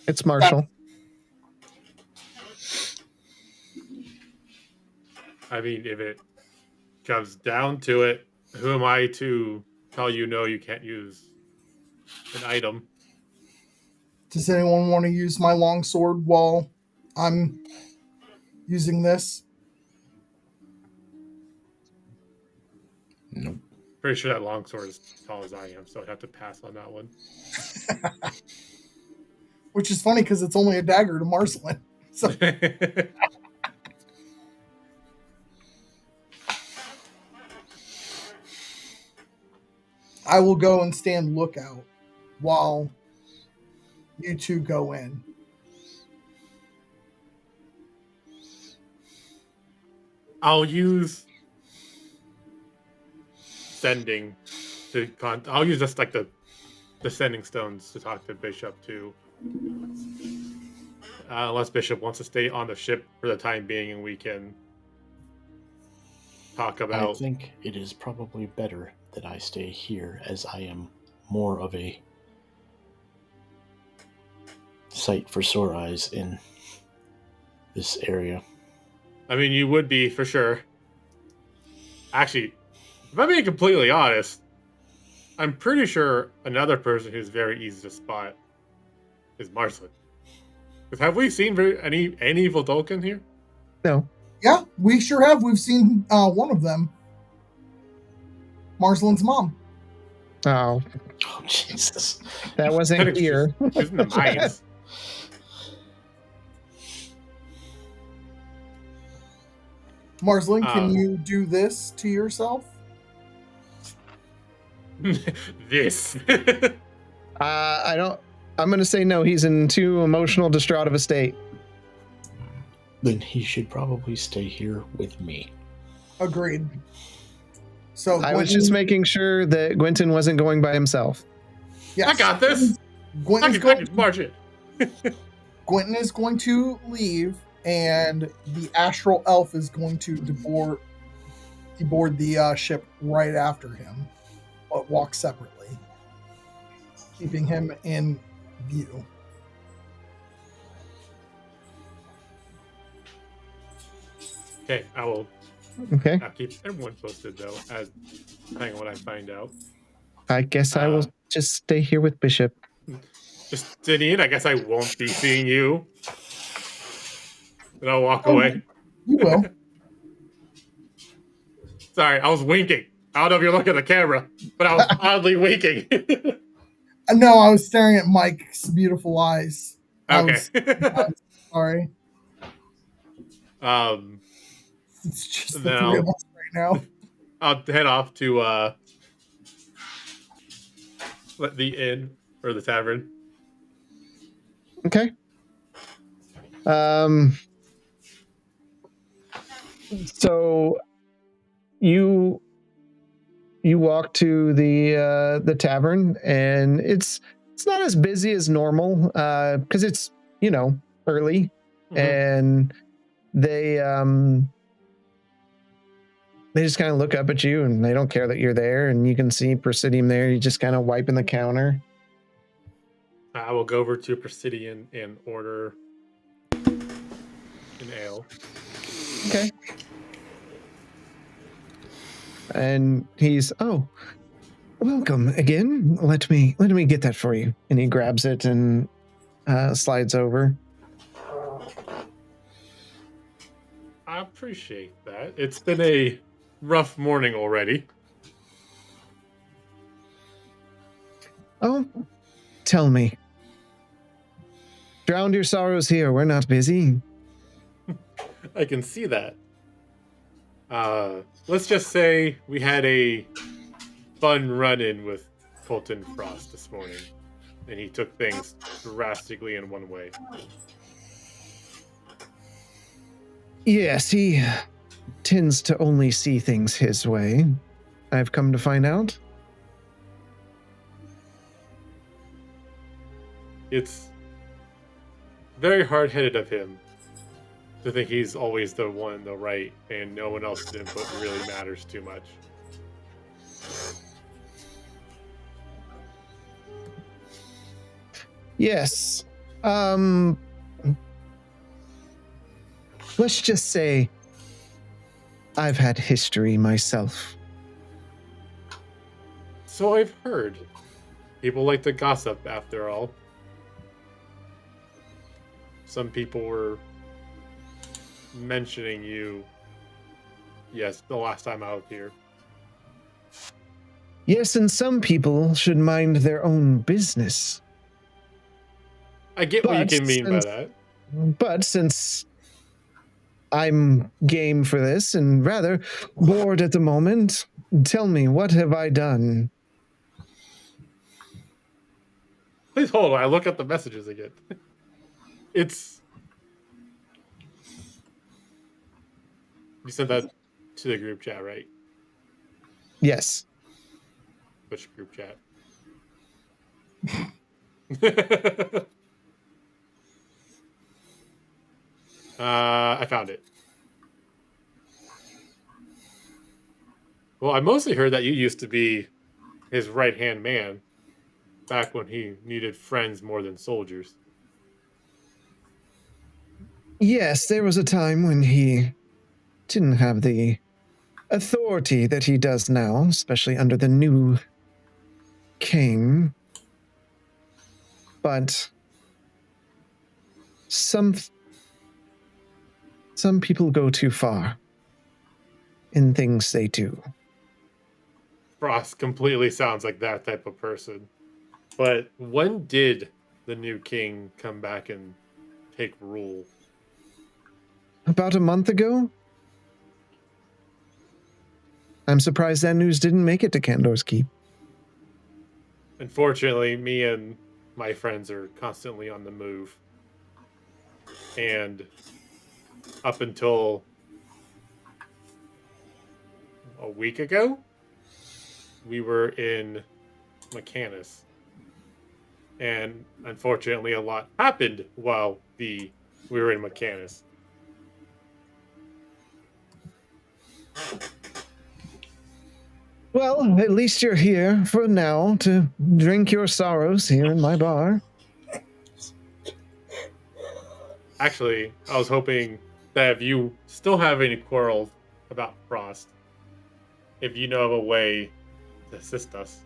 It's Marshall. I mean, if it comes down to it, who am I to tell you no, you can't use an item? Does anyone want to use my longsword while I'm using this? Nope. Pretty sure that longsword is as tall as I am, so I'd have to pass on that one. Which is funny because it's only a dagger to Marsland. So. I will go and stand lookout while you two go in. I'll use sending to I'll use just like the sending stones to talk to Bishop too. Unless Bishop wants to stay on the ship for the time being, and we can talk about. I think it is probably better that I stay here, as I am more of a sight for sore eyes in this area. I mean, you would be for sure. Actually, if I'm being completely honest, I'm pretty sure another person who's very easy to spot is Marsland. Because have we seen any Voldolkin here? No. Yeah, we sure have. We've seen one of them. Marsland's mom. Oh, Jesus. that wasn't here. She's in the mines. Marslin, can you do this to yourself? This. I don't. I'm going to say no. He's in too emotional, distraught of a state. Then he should probably stay here with me. Agreed. So I was just making sure that Gwenton wasn't going by himself. Yes, I got this. I can march it. Gwenton is going to leave, and the astral elf is going to deboard the ship right after him, but walk separately, keeping him in view. Okay, I will. Okay. I'll keep everyone posted though, as depending on what I find out. I guess I will just stay here with Bishop. Justinian, I guess I won't be seeing you. Then I'll walk away. You will. Sorry, I was winking. I don't know if you're looking at the camera, but I was oddly winking. No, I was staring at Mike's beautiful eyes. Okay. I'm sorry. It's just the three of us right now. I'll head off to the inn or the tavern. Okay. So you walk to the tavern, and it's not as busy as normal because it's early, and they just kind of look up at you, and they don't care that you're there, and you can see Presidium there. You just kind of wiping the counter. I will go over to Presidium and order an ale. Okay. And he's, welcome again. Let me get that for you. And he grabs it and slides over. I appreciate that. It's been a rough morning already. Oh, tell me. Drowned your sorrows here. We're not busy. I can see that. Let's just say we had a fun run-in with Colton Frost this morning, and he took things drastically in one way. Yes, he tends to only see things his way. I've come to find out. It's very hard-headed of him to think he's always the one in the right and no one else's input really matters too much. Yes. Let's just say I've had history myself. So I've heard. People like to gossip after all. Some people were mentioning you, yes, the last time I was here. Yes, and some people should mind their own business. I get what you can mean by that. But since I'm game for this and rather bored at the moment, tell me, what have I done? Please hold on, I look at the messages again. It's... You sent that to the group chat, right? Yes. Which group chat? I found it. Well, I mostly heard that you used to be his right-hand man back when he needed friends more than soldiers. Yes, there was a time when he didn't have the authority that he does now, especially under the new king. But some people go too far in things they do. Frost completely sounds like that type of person. But when did the new king come back and take rule? About a month ago? I'm surprised that news didn't make it to Kandor's Keep. Unfortunately, me and my friends are constantly on the move. And up until a week ago, we were in Mechanus. And unfortunately, a lot happened while we were in Mechanus. Well, at least you're here for now to drink your sorrows here in my bar. Actually, I was hoping that if you still have any quarrels about Frost, if you know of a way to assist us.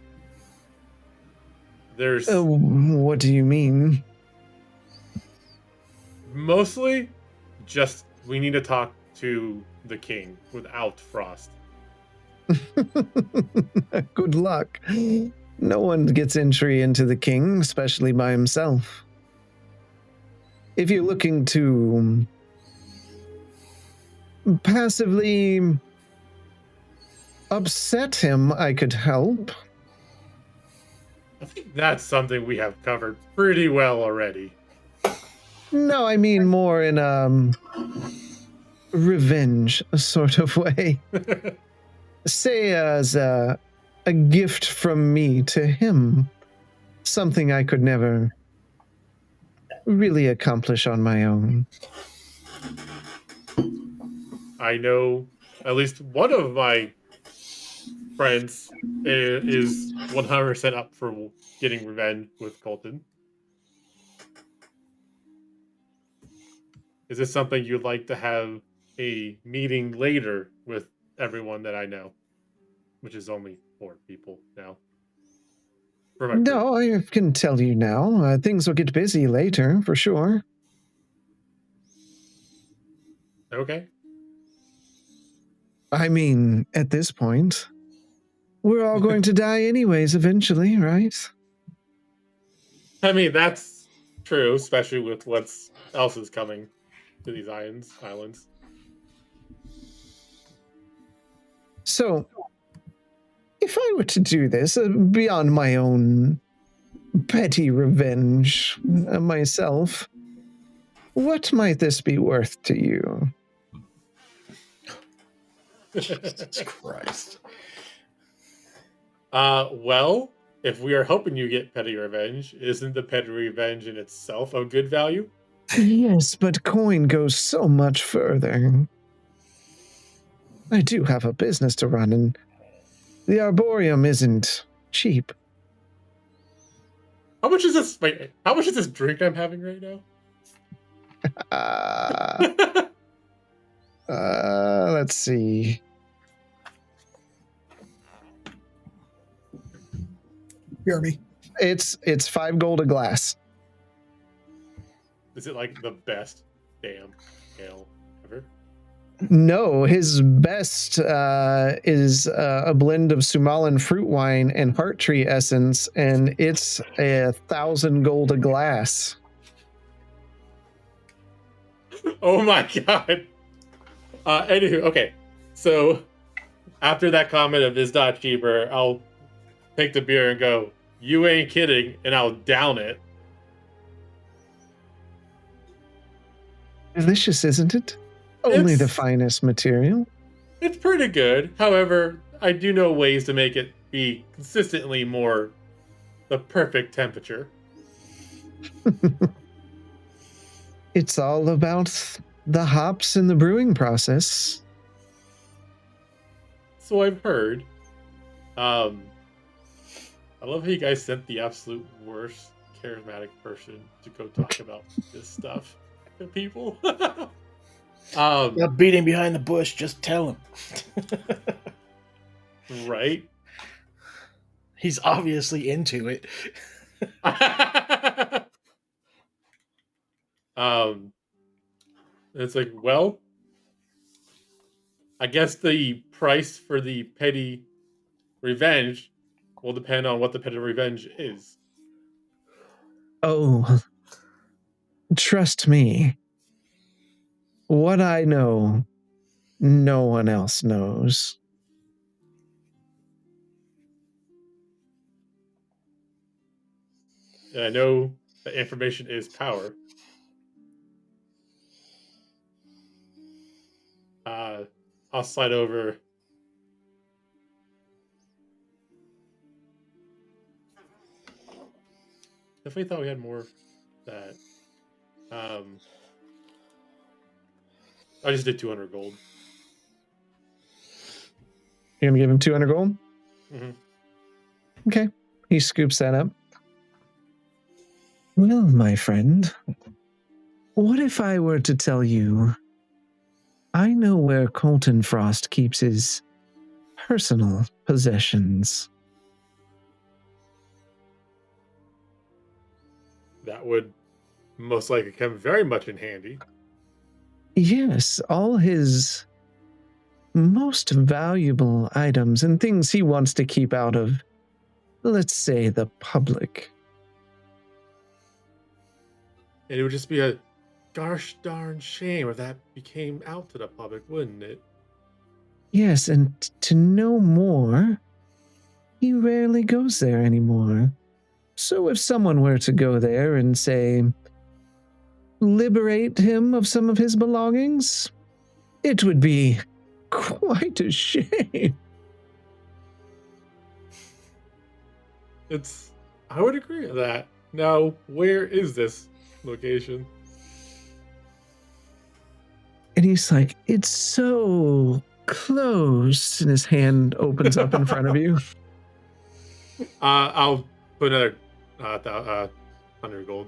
There's What do you mean? mostly just we need to talk to the king without Frost. Good luck. No one gets entry into the king, especially by himself. If you're looking to passively upset him, I could help. I think that's something we have covered pretty well already. No, I mean more in a revenge sort of way. Say as a gift from me to him. Something I could never really accomplish on my own. I know at least one of my friends is 100% up for getting revenge with Colton. Is this something you'd like to have a meeting later with everyone that I know? Which is only 4 people now. No, I can tell you now. Things will get busy later, for sure. Okay. I mean, at this point, we're all going to die anyways eventually, right? I mean, that's true, especially with what else is coming to these islands. So, if I were to do this, beyond my own petty revenge myself, what might this be worth to you? Jesus Christ. Well, if we are hoping you get petty revenge, isn't the petty revenge in itself of good value? Yes, but coin goes so much further. I do have a business to run, and the Arboreum isn't cheap. How much is this? Wait, how much is this drink I'm having right now? Let's see. BRB. It's 5 gold a glass. Is it like the best damn ale ever? No, his best is a blend of Sumalan fruit wine and heart tree essence, and it's 1,000 gold a glass. Oh my god. Anywho, okay. So after that comment of is not cheaper, I'll take the beer and go, you ain't kidding, and I'll down it. Delicious, isn't it? Only the finest material. It's pretty good. However, I do know ways to make it be consistently more the perfect temperature. It's all about the hops in the brewing process. So I've heard. I love how you guys sent the absolute worst charismatic person to go talk about this stuff to people. Not beating behind the bush, just tell him. Right? He's obviously into it. It's like, well, I guess the price for the petty revenge will depend on what the petty revenge is. Oh, trust me. What I know, no one else knows. And I know that information is power. I'll slide over. Definitely thought we had more of that. I just did 200 gold. You're gonna give him 200 gold? Mm-hmm. Okay. He scoops that up. Well, my friend, what if I were to tell you I know where Colton Frost keeps his personal possessions? That would most likely come very much in handy. Yes, all his most valuable items and things he wants to keep out of, let's say, the public. And it would just be a gosh darn shame if that became out to the public, wouldn't it? Yes, and to know more, he rarely goes there anymore. So if someone were to go there and say, liberate him of some of his belongings, it would be quite a shame. I would agree with that. Now, where is this location? And he's like, it's so close. And his hand opens up in front of you. I'll put another 100 gold.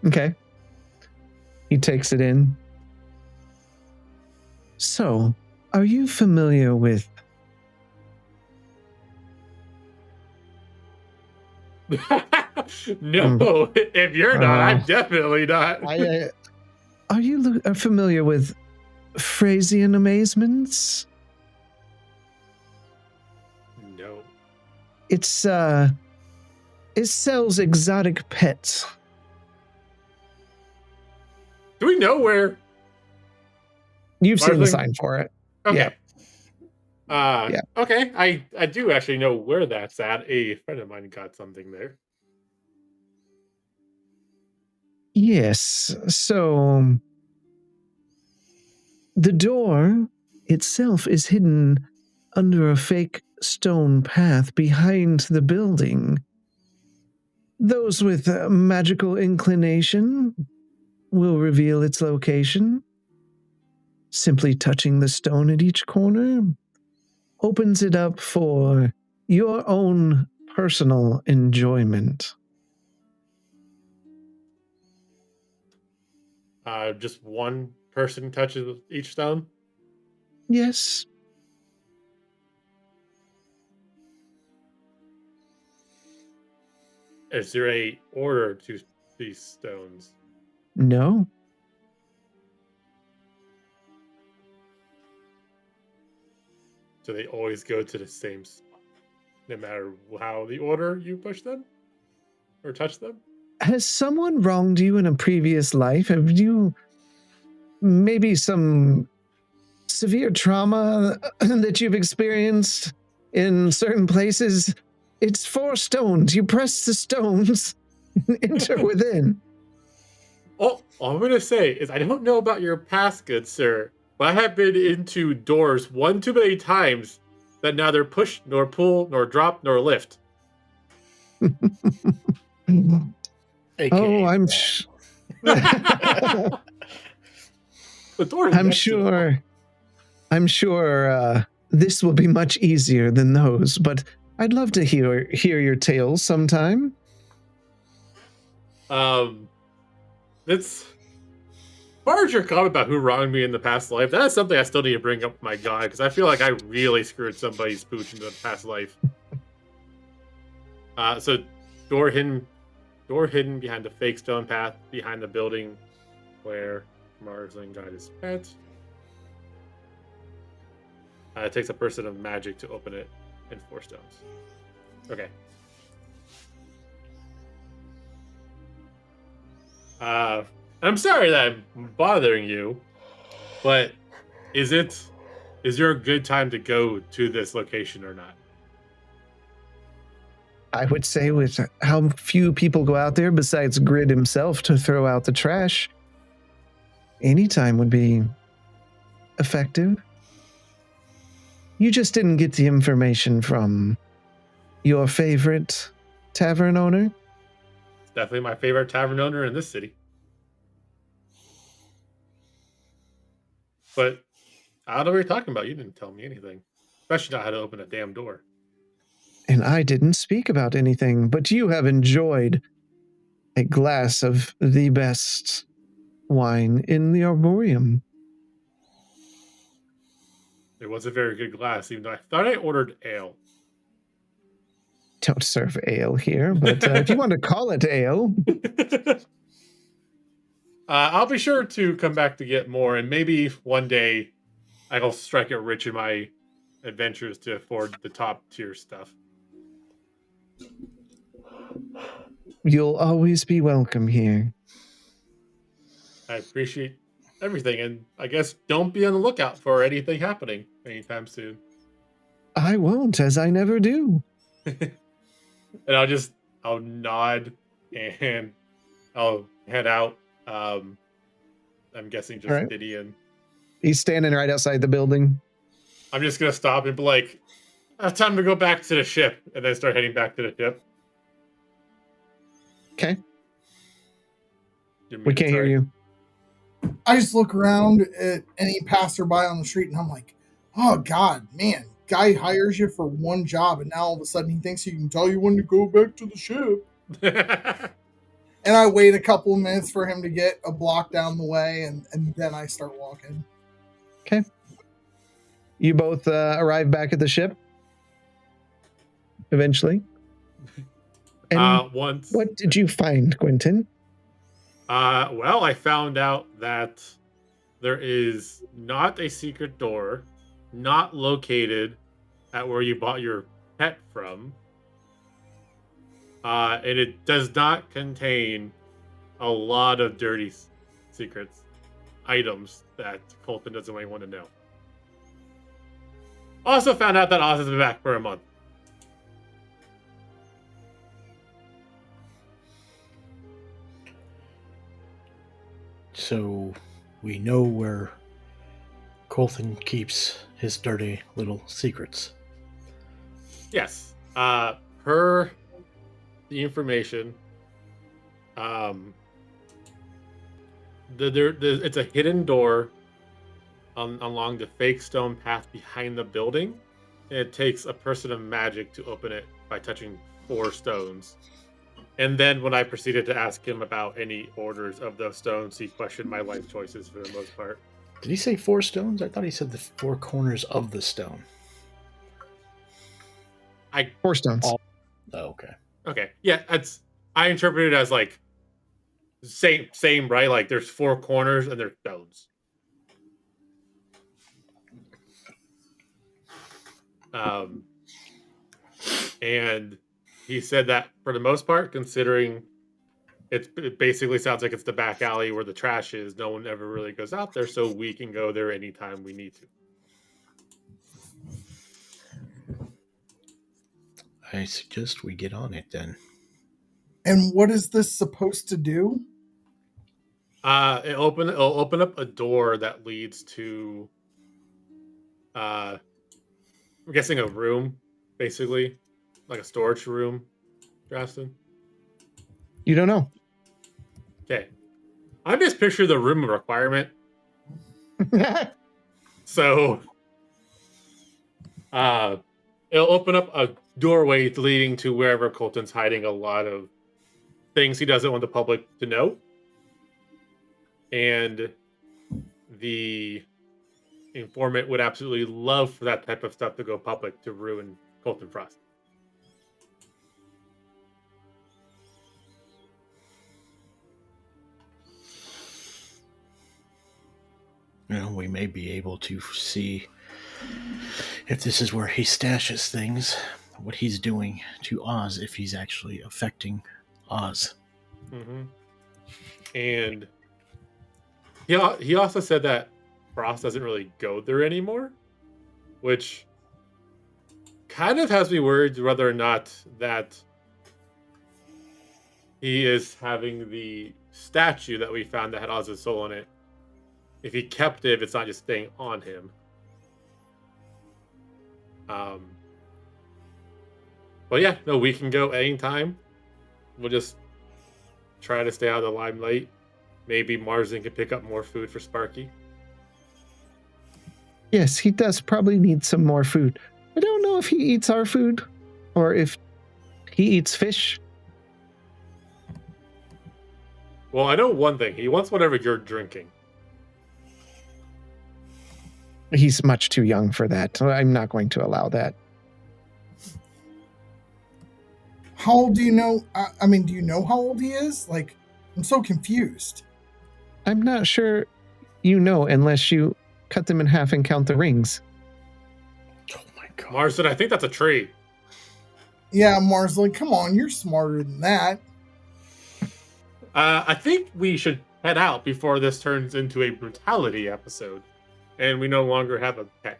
Okay. He takes it in. So, are you familiar with... No, if you're not, I'm definitely not. Are you familiar with Frasian Amazements? No. It sells exotic pets. Do we know where? You've seen the Marthling? sign for it. Okay. Yeah. Okay, I do actually know where that's at. A friend of mine got something there. Yes, so the door itself is hidden under a fake stone path behind the building. Those with magical inclination will reveal its location. Simply touching the stone at each corner opens it up for your own personal enjoyment. Just one person touches each stone? Yes. Is there a order to these stones? No. Do they always go to the same spot, no matter how the order you push them or touch them? Has someone wronged you in a previous life? Have you maybe some severe trauma that you've experienced in certain places? It's 4 stones. You press the stones and enter within. All I'm going to say is I don't know about your past, good sir, but I have been into doors one too many times that neither push, nor pull, nor drop, nor lift. Oh, I'm The door I'm sure this will be much easier than those, but I'd love to hear your tales sometime. It's as far as your comment about who wronged me in the past life, that is something I still need to bring up with my god, because I feel like I really screwed somebody's pooch in the past life. So door hidden behind the fake stone path behind the building where Marsling got his pet. It takes a person of magic to open it in 4 stones. Okay. I'm sorry that I'm bothering you, but is there a good time to go to this location or not? I would say with how few people go out there besides Grid himself to throw out the trash, any time would be effective. You just didn't get the information from your favorite tavern owner? It's definitely my favorite tavern owner in this city. But I don't know what you're talking about. You didn't tell me anything. Especially not how to open a damn door. And I didn't speak about anything, but you have enjoyed a glass of the best wine in the Arboreum. It was a very good glass, even though I thought I ordered ale. Don't serve ale here, but if you want to call it ale. I'll be sure to come back to get more, and maybe one day I'll strike it rich in my adventures to afford the top tier stuff. You'll always be welcome here. I appreciate everything, and I guess don't be on the lookout for anything happening anytime soon. I won't, as I never do. And I'll nod and I'll head out. I'm guessing just right. Gideon. He's standing right outside the building. I'm just gonna stop and be like, "It's time to go back to the ship," and then start heading back to the ship. Okay. We can't hear you. I just look around at any passerby on the street and I'm like, oh God, man, guy hires you for one job and now all of a sudden he thinks he can tell you when to go back to the ship. And I wait a couple of minutes for him to get a block down the way and then I start walking. Okay. You both arrive back at the ship eventually. And once. What did you find, Quentin? Well, I found out that there is not a secret door, not located at where you bought your pet from, and it does not contain a lot of dirty secrets, items that Colton doesn't really want to know. Also found out that Oz has been back for a month. So we know where Colton keeps his dirty little secrets. Yes. Per the information, it's a hidden door along the fake stone path behind the building. And it takes a person of magic to open it by touching 4 stones. And then when I proceeded to ask him about any orders of those stones, he questioned my life choices for the most part. Did he say 4 stones? I thought he said the 4 corners of the stone. 4 stones. Oh, okay. Okay. Yeah, I interpret it as like same, right? Like there's 4 corners and there's stones. And he said that for the most part, considering it basically sounds like it's the back alley where the trash is, no one ever really goes out there, so we can go there anytime we need to. I suggest we get on it then. And what is this supposed to do? It'll open up a door that leads to I'm guessing a room, basically. Like a storage room, Drastin? You don't know. Okay. I just picture the room of requirement. So it'll open up a doorway leading to wherever Colton's hiding a lot of things he doesn't want the public to know. And the informant would absolutely love for that type of stuff to go public to ruin Colton Frost. Well, we may be able to see if this is where he stashes things, what he's doing to Oz, if he's actually affecting Oz. Mm-hmm. And he also said that Frost doesn't really go there anymore, which kind of has me worried whether or not that he is having the statue that we found that had Oz's soul on it. If he kept it, if it's not just staying on him. But yeah, no, we can go anytime. We'll just try to stay out of the limelight. Maybe Marsden can pick up more food for Sparky. Yes, he does probably need some more food. I don't know if he eats our food or if he eats fish. Well, I know one thing. He wants whatever you're drinking. He's much too young for that. I'm not going to allow that. How old do you know? I mean, do you know how old he is? Like, I'm so confused. I'm not sure you know unless you cut them in half and count the rings. Oh my god. Marsden, I think that's a tree. Yeah, Marsden, come on, you're smarter than that. I think we should head out before this turns into a brutality episode, and we no longer have a pet.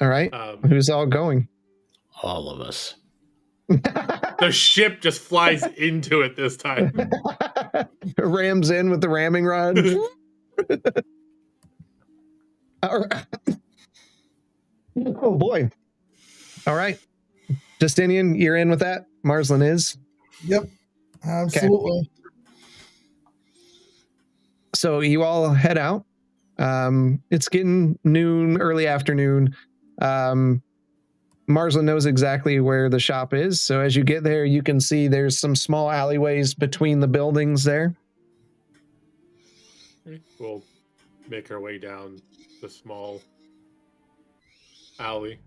All right. Who's all going? All of us. The ship just flies into it this time. Rams in with the ramming rod. All right. Oh boy. All right. Justinian, you're in with that? Marsden is? Yep, absolutely. Okay. So you all head out. It's getting noon, early afternoon. Marsden knows exactly where the shop is. So as you get there, you can see there's some small alleyways between the buildings there. We'll make our way down the small alley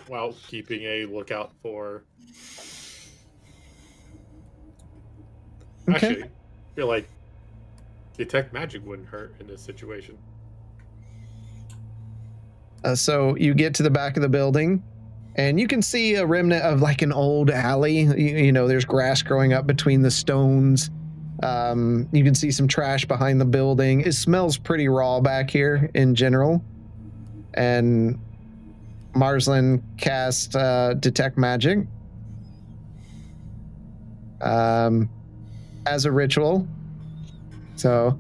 while keeping a lookout for... Okay. Actually, I feel like detect magic wouldn't hurt in this situation. So you get to the back of the building, and you can see a remnant of like an old alley. You know, there's grass growing up between the stones. You can see some trash behind the building. It smells pretty raw back here in general. And Marsden cast detect magic as a ritual. So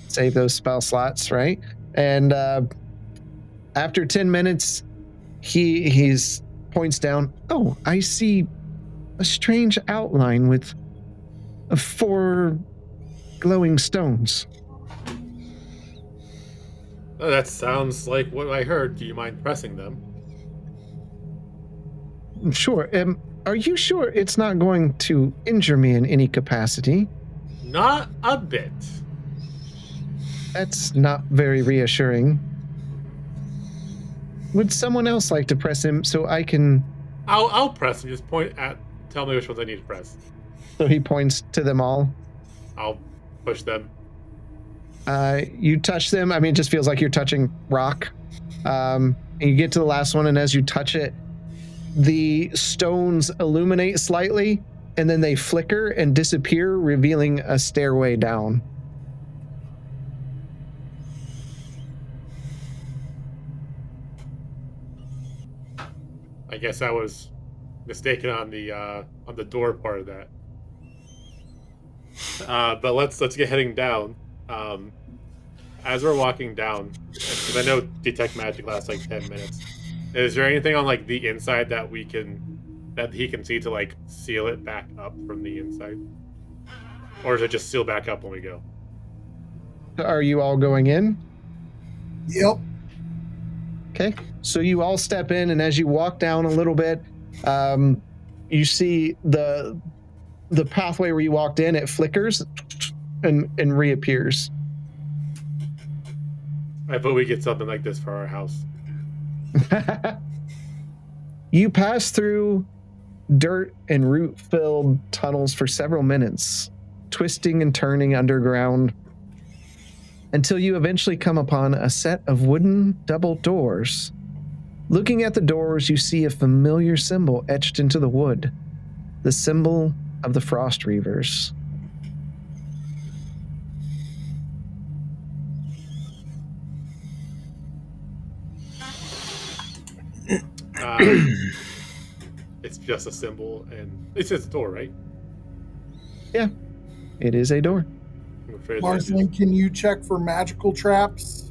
save those spell slots, right? And after 10 minutes, he's points down. Oh, I see a strange outline with 4 glowing stones. Oh, that sounds like what I heard. Do you mind pressing them? Sure. Are you sure it's not going to injure me in any capacity? Not a bit. That's not very reassuring. Would someone else like to press him so I can... I'll press him. Just point at... Tell me which ones I need to press. So he points to them all. I'll push them. You touch them. I mean, it just feels like you're touching rock. And you get to the last one, and as you touch it, the stones illuminate slightly, and then they flicker and disappear, revealing a stairway down. I guess I was mistaken on the door part of that. But let's get heading down. As we're walking down, because I know detect magic lasts like 10 minutes. Is there anything on like the inside that he can see to like seal it back up from the inside, or is it just seal back up when we go? Are you all going in? Yep. Okay, so you all step in, and as you walk down a little bit, you see the pathway where you walked in. It flickers and reappears. I bet we get something like this for our house. You pass through dirt and root-filled tunnels for several minutes, twisting and turning underground, until you eventually come upon a set of wooden double doors. Looking at the doors, you see a familiar symbol etched into the wood, the symbol of the Frost Reavers. It's just a symbol, and it's just a door, right? Yeah, it is a door. I'm afraid that Marceline, is- can you check for magical traps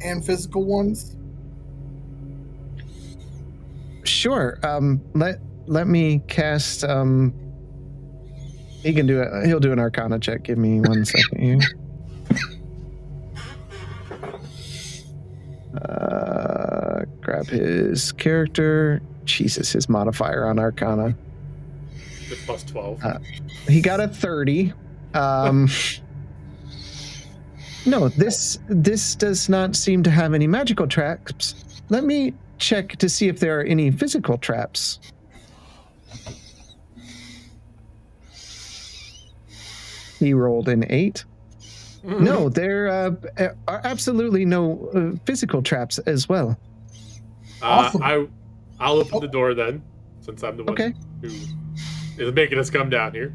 and physical ones? Sure. Let me cast. He can do it. He'll do an Arcana check. Give me 1 second here. Grab his character. Jesus, his modifier on Arcana. It's plus 12. He got a 30. No, this does not seem to have any magical traps. Let me check to see if there are any physical traps. He rolled an 8. No, there are absolutely no physical traps as well. Awesome. I'll open the door then, since I'm the one who is making us come down here.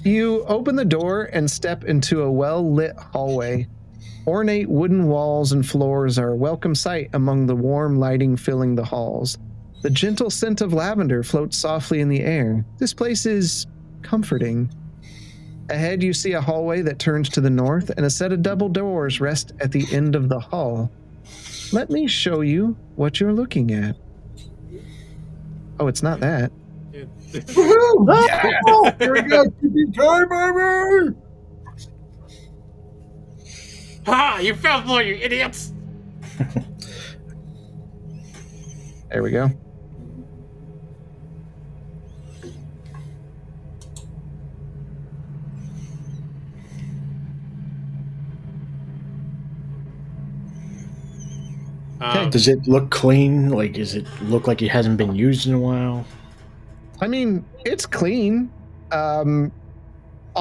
You open the door and step into a well-lit hallway. Ornate wooden walls and floors are a welcome sight among the warm lighting filling the halls. The gentle scent of lavender floats softly in the air. This place is comforting. Ahead, you see a hallway that turns to the north, and a set of double doors rest at the end of the hall. Let me show you what you're looking at. Oh, it's not that. Woohoo! Yeah! Here we go. TPK, baby! Ha! You fell for you idiots! There we go. Does it look clean? Like, does it look like it hasn't been used in a while? I mean, it's clean. On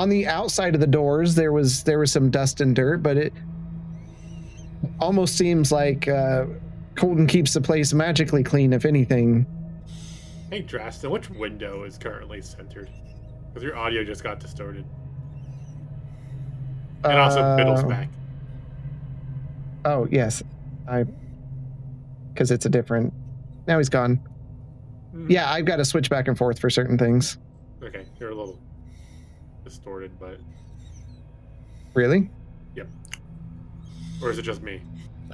the outside of the doors, there was some dust and dirt, but it almost seems like Colton keeps the place magically clean, if anything. Hey, Drastin, which window is currently centered? Because your audio just got distorted. And also Biddlesback. Oh, yes. Because it's a different... Now he's gone. Mm-hmm. Yeah, I've got to switch back and forth for certain things. Okay, you're a little distorted, but... Really? Yep. Or is it just me?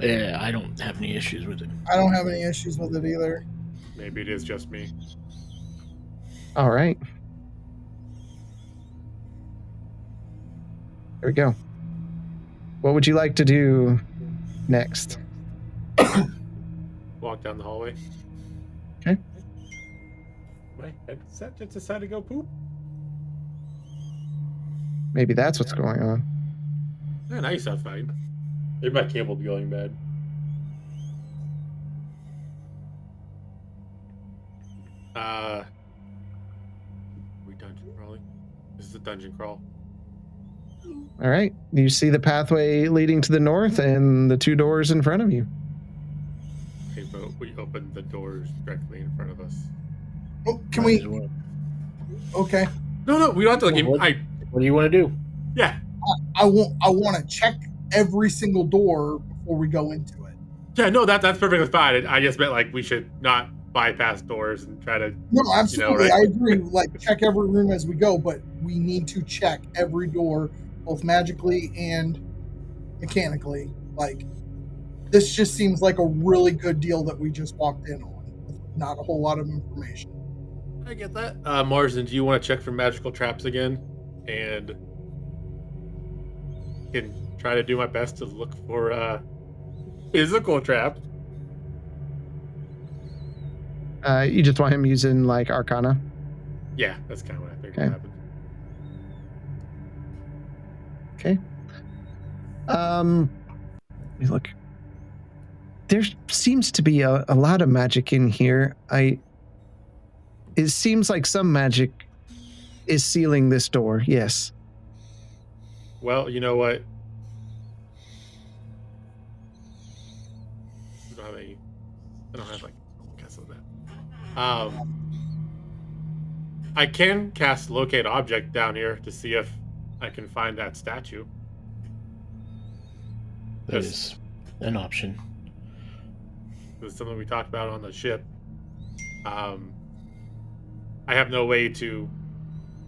Yeah, I don't have any issues with it. I don't have any issues with it either. Maybe it is just me. All right. There we go. What would you like to do next? Walk down the hallway. Okay. My headset just decided to go poop. Maybe that's what's going on. Yeah, now you sound fine. Maybe my cable's going bad. We dungeon crawling? This is a dungeon crawl. All right. You see the pathway leading to the north and the two doors in front of you. Okay, but we opened the doors directly in front of us. Oh, can Might we? as well. Okay. No, we don't have to. Like, What do you want to do? Yeah, I want to check every single door before we go into it. yeah. No, that's perfectly fine. I just meant like we should not bypass doors and try to. No, absolutely. right? I agree. Like, check every room as we go, but we need to check every door, both magically and mechanically. Like, this just seems like a really good deal that we just walked in on. Not a whole lot of information. I get that. Marsden, do you want to check for magical traps again? And can try to do my best to look for physical traps. You just want him using like Arcana? Yeah, that's kind of what I think Okay. will happen. Okay. Let me look. There seems to be a lot of magic in here. It seems like some magic is sealing this door. Yes. Well, you know what? I don't have like guess of that. I can cast locate object down here to see if I can find that statue. That is an option. It was something we talked about on the ship. I have no way to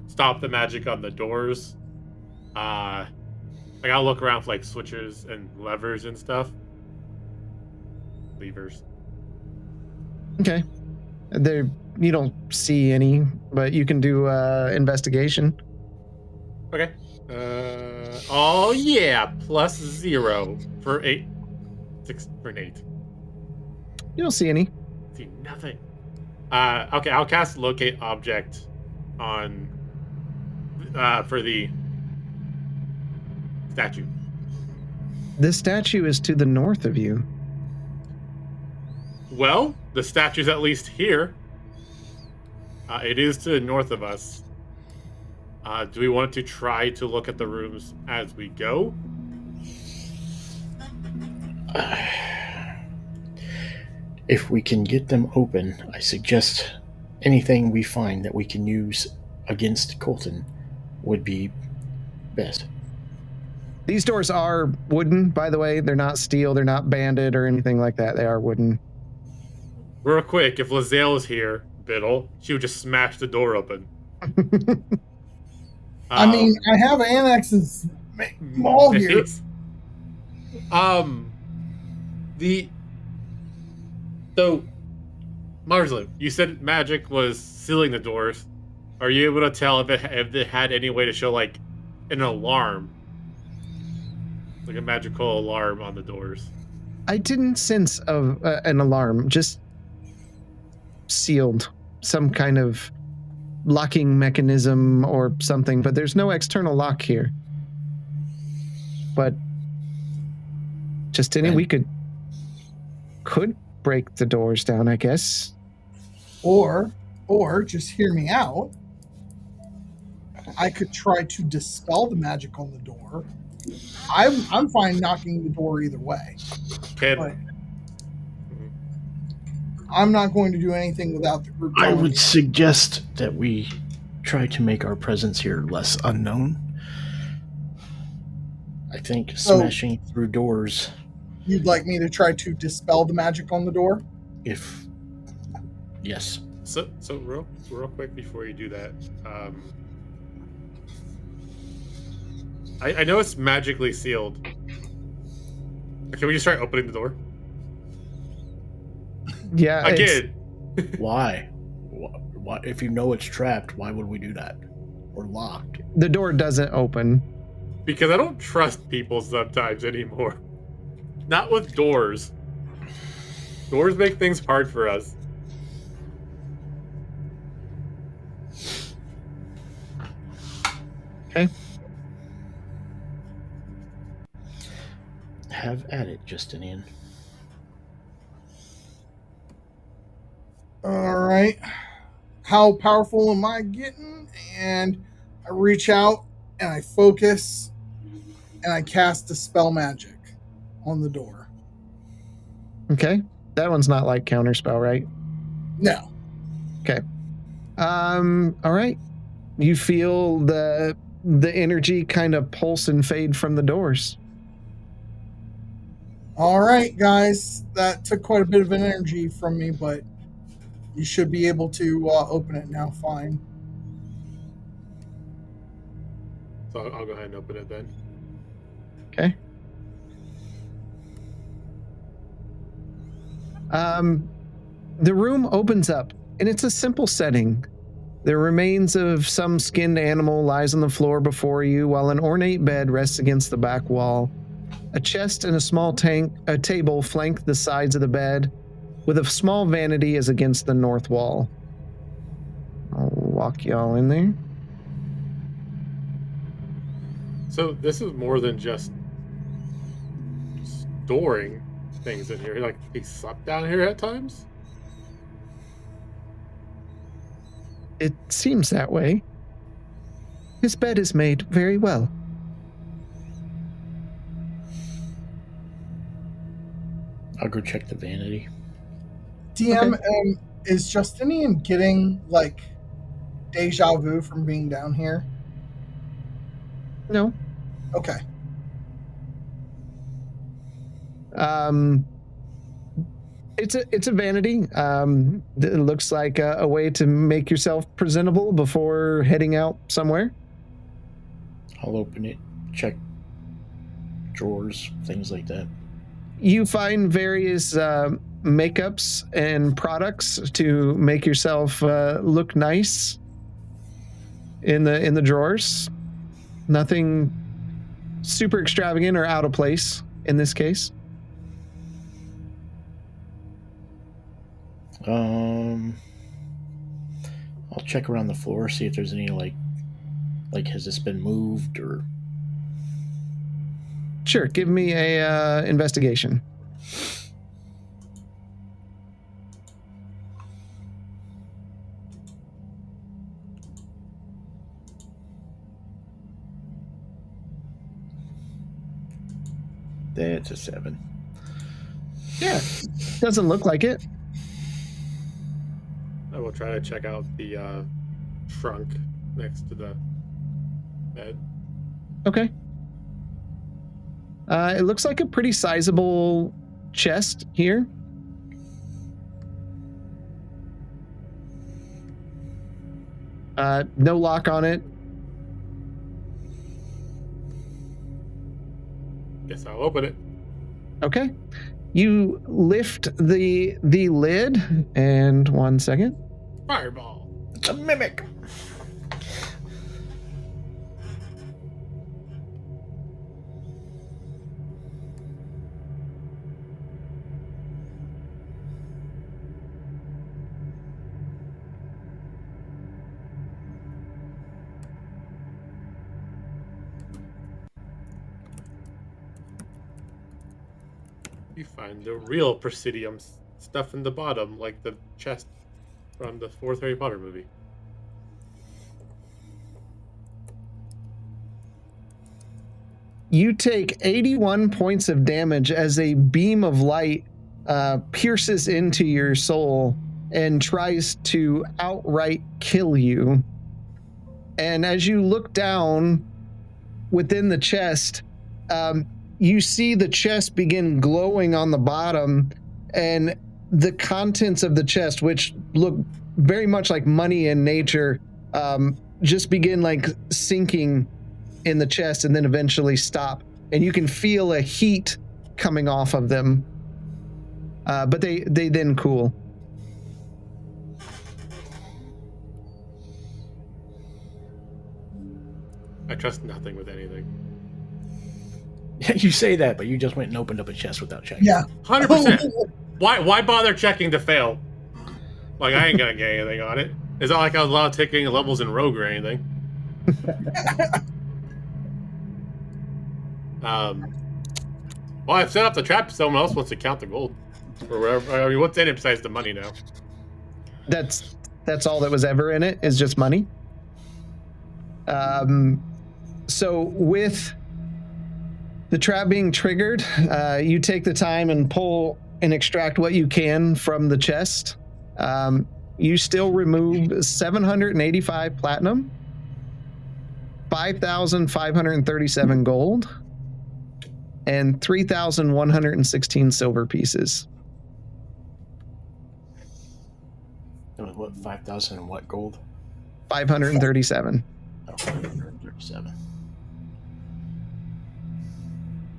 stop the magic on the doors. I gotta look around for like switches and levers and stuff. Levers. Okay. There, you don't see any, but you can do investigation. Okay. Oh yeah, +0 for 8. 6 for an 8. You don't see any. See nothing. Okay, I'll cast locate object on for the statue. The statue is to the north of you. Well, the statue's at least here. It is to the north of us. Do we want to try to look at the rooms as we go? If we can get them open, I suggest anything we find that we can use against Colton would be best. These doors are wooden, by the way. They're not steel. They're not banded or anything like that. They are wooden. Real quick, if Lazelle is here, Biddle, she would just smash the door open. I mean, I have Annex's mall here. So, Marsland, you said magic was sealing the doors. Are you able to tell if it had any way to show like an alarm, like a magical alarm on the doors? I didn't sense of an alarm, just sealed, some kind of locking mechanism or something, but there's no external lock here. But just we could break the doors down, I guess. Or just hear me out. I could try to dispel the magic on the door. I'm fine knocking the door either way. But I'm not going to do anything without the group. I would suggest that we try to make our presence here less unknown. I think smashing through doors. You'd like me to try to dispel the magic on the door? Yes. So real quick before you do that, I know it's magically sealed. Can we just try opening the door? Yeah. Again. Why? Why? If you know it's trapped, why would we do that? Or locked? The door doesn't open. Because I don't trust people sometimes anymore. Not with doors. Doors make things hard for us. Okay. Have at it, Justinian. All right. How powerful am I getting? And I reach out and I focus and I cast Dispel Magic on the door. Okay. That one's not like counterspell, right? No. Okay. All right. You feel the energy kind of pulse and fade from the doors. All right, guys. That took quite a bit of energy from me, but you should be able to open it now fine. So I'll go ahead and open it then. Okay. The room opens up, and it's a simple setting. The remains of some skinned animal lies on the floor before you, while an ornate bed rests against the back wall. A chest and a small table flank the sides of the bed, with a small vanity as against the north wall. I'll walk y'all in there. So this is more than just storing things in here. Like, he slept down here at times? It seems that way. His bed is made very well. I'll go check the vanity. DM, is Justinian getting, like, deja vu from being down here? No. Okay. It's a vanity. It looks like a way to make yourself presentable before heading out somewhere. I'll open it, check drawers, things like that. You find various makeups and products to make yourself look nice in the drawers. Nothing super extravagant or out of place in this case. I'll check around the floor, see if there's any like has this been moved or? Sure, give me a investigation. That's a 7. Yeah, doesn't look like it. I will try to check out the trunk next to the bed. Okay. It looks like a pretty sizable chest here. No lock on it. Guess I'll open it. Okay. You lift the lid, and 1 second. Fireball. It's a mimic. You find the real Presidium stuff in the bottom, like the chest from the fourth Harry Potter movie. You take 81 points of damage as a beam of light pierces into your soul and tries to outright kill you. And as you look down within the chest, you see the chest begin glowing on the bottom, and the contents of the chest, which look very much like money in nature, just begin like sinking in the chest and then eventually stop. And you can feel a heat coming off of them, but they then cool. I trust nothing with anything. You say that, but you just went and opened up a chest without checking. Yeah. 100%. Why bother checking to fail? Like, I ain't gonna get anything on it. It's not like I was allowed taking levels in Rogue or anything. Well, I've set up the trap. Someone else wants to count the gold or whatever. I mean, what's in it besides the money now? That's all that was ever in it, is just money. So with the trap being triggered, you take the time and pull and extract what you can from the chest. You still remove 785 platinum, 5,537 gold, and 3,116 silver pieces. What, 5,000 and what gold? 537. Oh, 537.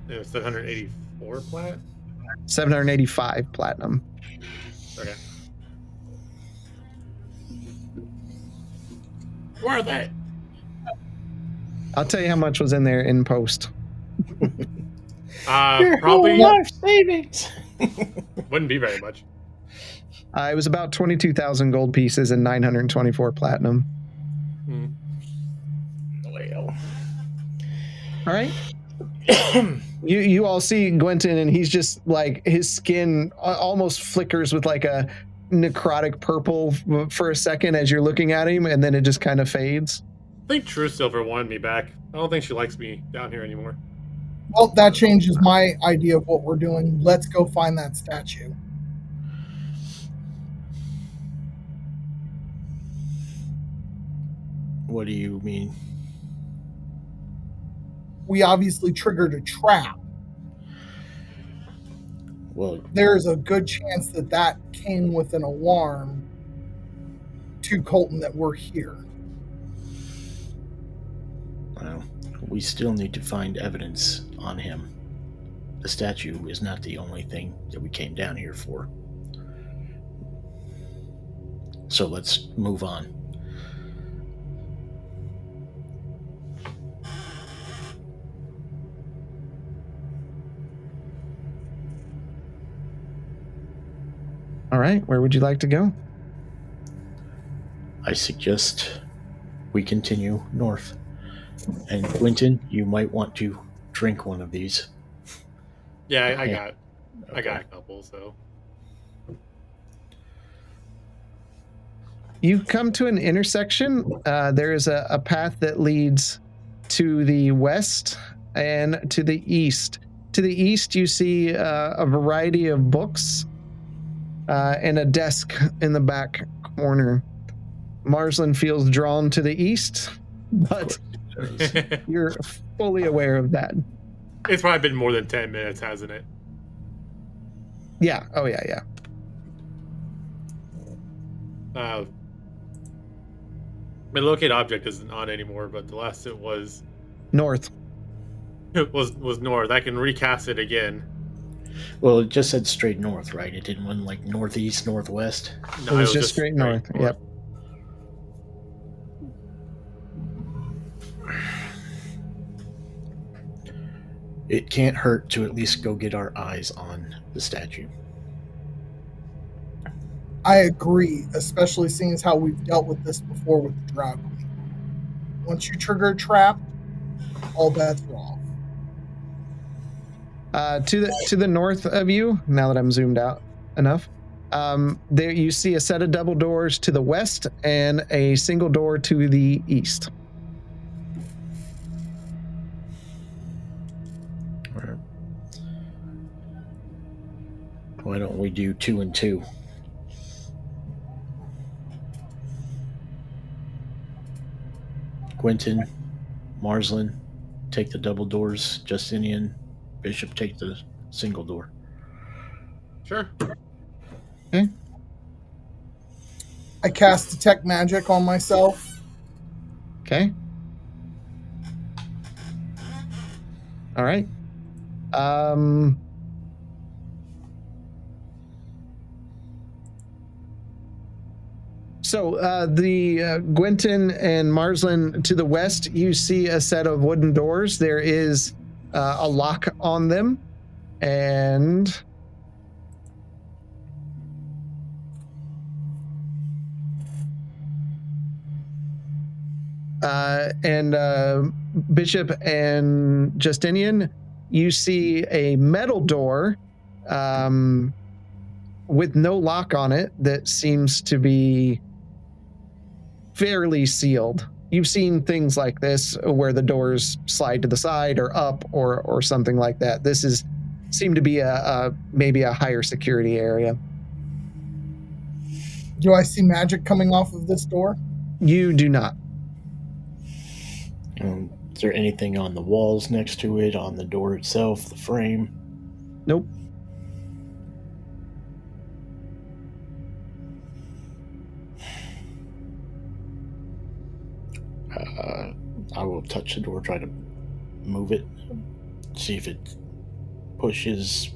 It was 784 plat? 785 platinum. Okay. Where are they? I'll tell you how much was in there in post. Probably life savings. wouldn't be very much. It was about 22,000 gold pieces and 924 platinum. Well. All right. You all see Gwenton, and he's just like, his skin almost flickers with like a necrotic purple for a second as you're looking at him, and then it just kind of fades. I think True Silver wanted me back. I don't think she likes me down here anymore. Well, that changes my idea of what we're doing. Let's go find that statue. What do you mean? We obviously triggered a trap. Well, there's a good chance that came with an alarm to Colton that we're here. well, we still need to find evidence on him. The statue is not the only thing that we came down here for. So let's move on. All right, where would you like to go? I suggest we continue north. And Quentin, you might want to drink one of these. Yeah, I Yeah. got I got a couple, so You come to an intersection. There is a path that leads to the west and to the east. To the east, you see a variety of books and a desk in the back corner. Marsland feels drawn to the east, but you're fully aware of that. it's probably been more than 10 minutes, hasn't it? Yeah. Oh, yeah. My locate object isn't on anymore, but the last it was North. was north. I can recast it again. Well, it just said straight north, right? It didn't win like northeast, northwest. No, it was just straight north. Yep. It can't hurt to at least go get our eyes on the statue. I agree, especially seeing as how we've dealt with this before with the drug. Once you trigger a trap, all bets are off. To the north of you, now that I'm zoomed out enough, there you see a set of double doors to the west and a single door to the east. All right. Why don't we do 2 and 2? Quentin, Marsland, take the double doors. Justinian, Bishop, take the single door. Sure. Okay. I cast Detect Magic on myself. Okay. All right. So the Gwenton and Marsland to the west, you see a set of wooden doors. There is a lock on them, and Bishop and Justinian, you see a metal door with no lock on it that seems to be fairly sealed. You've seen things like this where the doors slide to the side or up or something like that. This seemed to be maybe a higher security area. Do I see magic coming off of this door? You do not. Is there anything on the walls next to it, on the door itself, the frame? Nope. I will touch the door, try to move it, see if it pushes.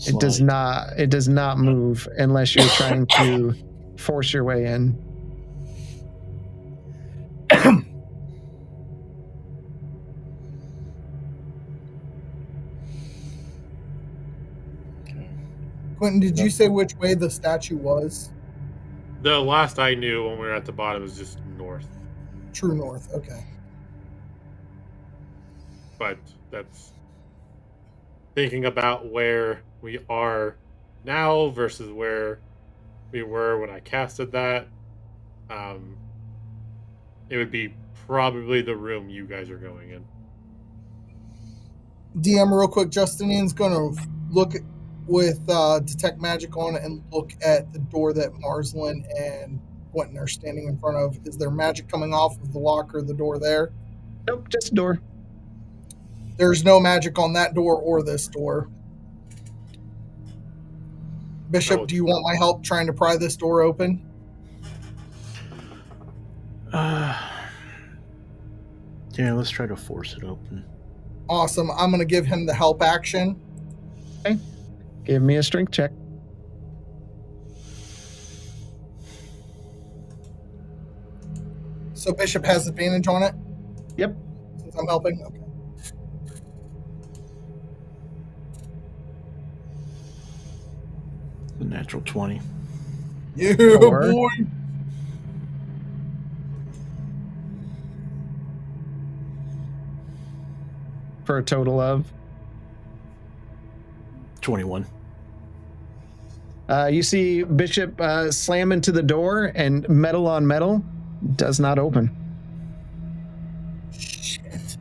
It does not. It does not move unless you're trying to force your way in. Quentin, did you say which way the statue was? The last I knew when we were at the bottom was just north. True north, okay. But that's thinking about where we are now versus where we were when I casted that. It would be probably the room you guys are going in. DM, real quick, Justinian's going to look with Detect Magic on it and look at the door that Marsland and Quentin are standing in front of. Is there magic coming off of the lock or the door there? Nope, just a door. There's no magic on that door or this door. Bishop, do you want my help trying to pry this door open? Yeah, let's try to force it open. Awesome. I'm going to give him the help action. Okay. Give me a strength check. So Bishop has advantage on it? Yep. Since I'm helping? Okay. The natural 20. Yeah, Four. boy. For a total of? 21. You see Bishop slam into the door, and metal on metal does not open. Shit.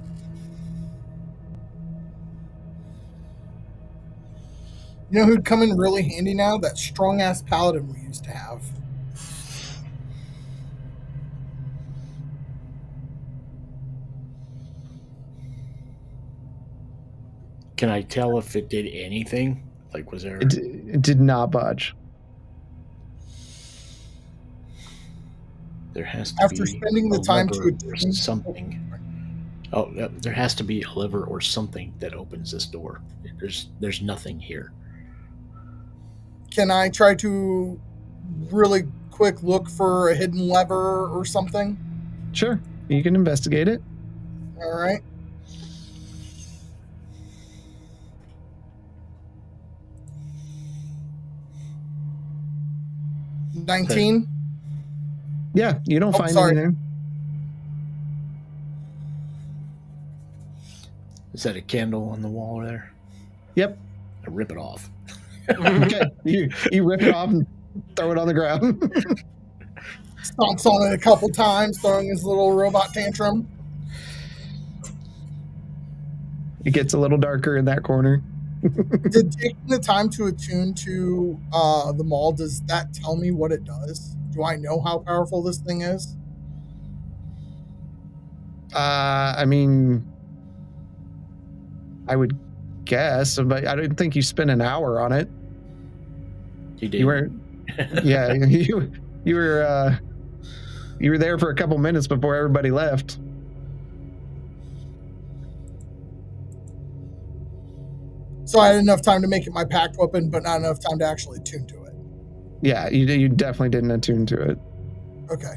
You know who'd come in really handy now? That strong-ass paladin we used to have. Can I tell if it did anything? Like, was there... It did not budge. There has to After be spending the a time lever to or attune... something. Oh, there has to be a lever or something that opens this door. There's nothing here. Can I try to really quick look for a hidden lever or something? Sure. You can investigate it. All right. $19. Yeah, you don't find sorry. anything. Is that a candle on the wall there? Yep. I rip it off. Okay. You rip it off and throw it on the ground. Stomps on it a couple times, throwing his little robot tantrum. It gets a little darker in that corner. Did taking the time to attune to the mall, does that tell me what it does? Do I know how powerful this thing is? I mean, I would guess, but I don't think you spent an hour on it. You did. You were, yeah, you were there for a couple minutes before everybody left. So I had enough time to make it my packed weapon, but not enough time to actually attune to it. Yeah, you definitely didn't attune to it. Okay.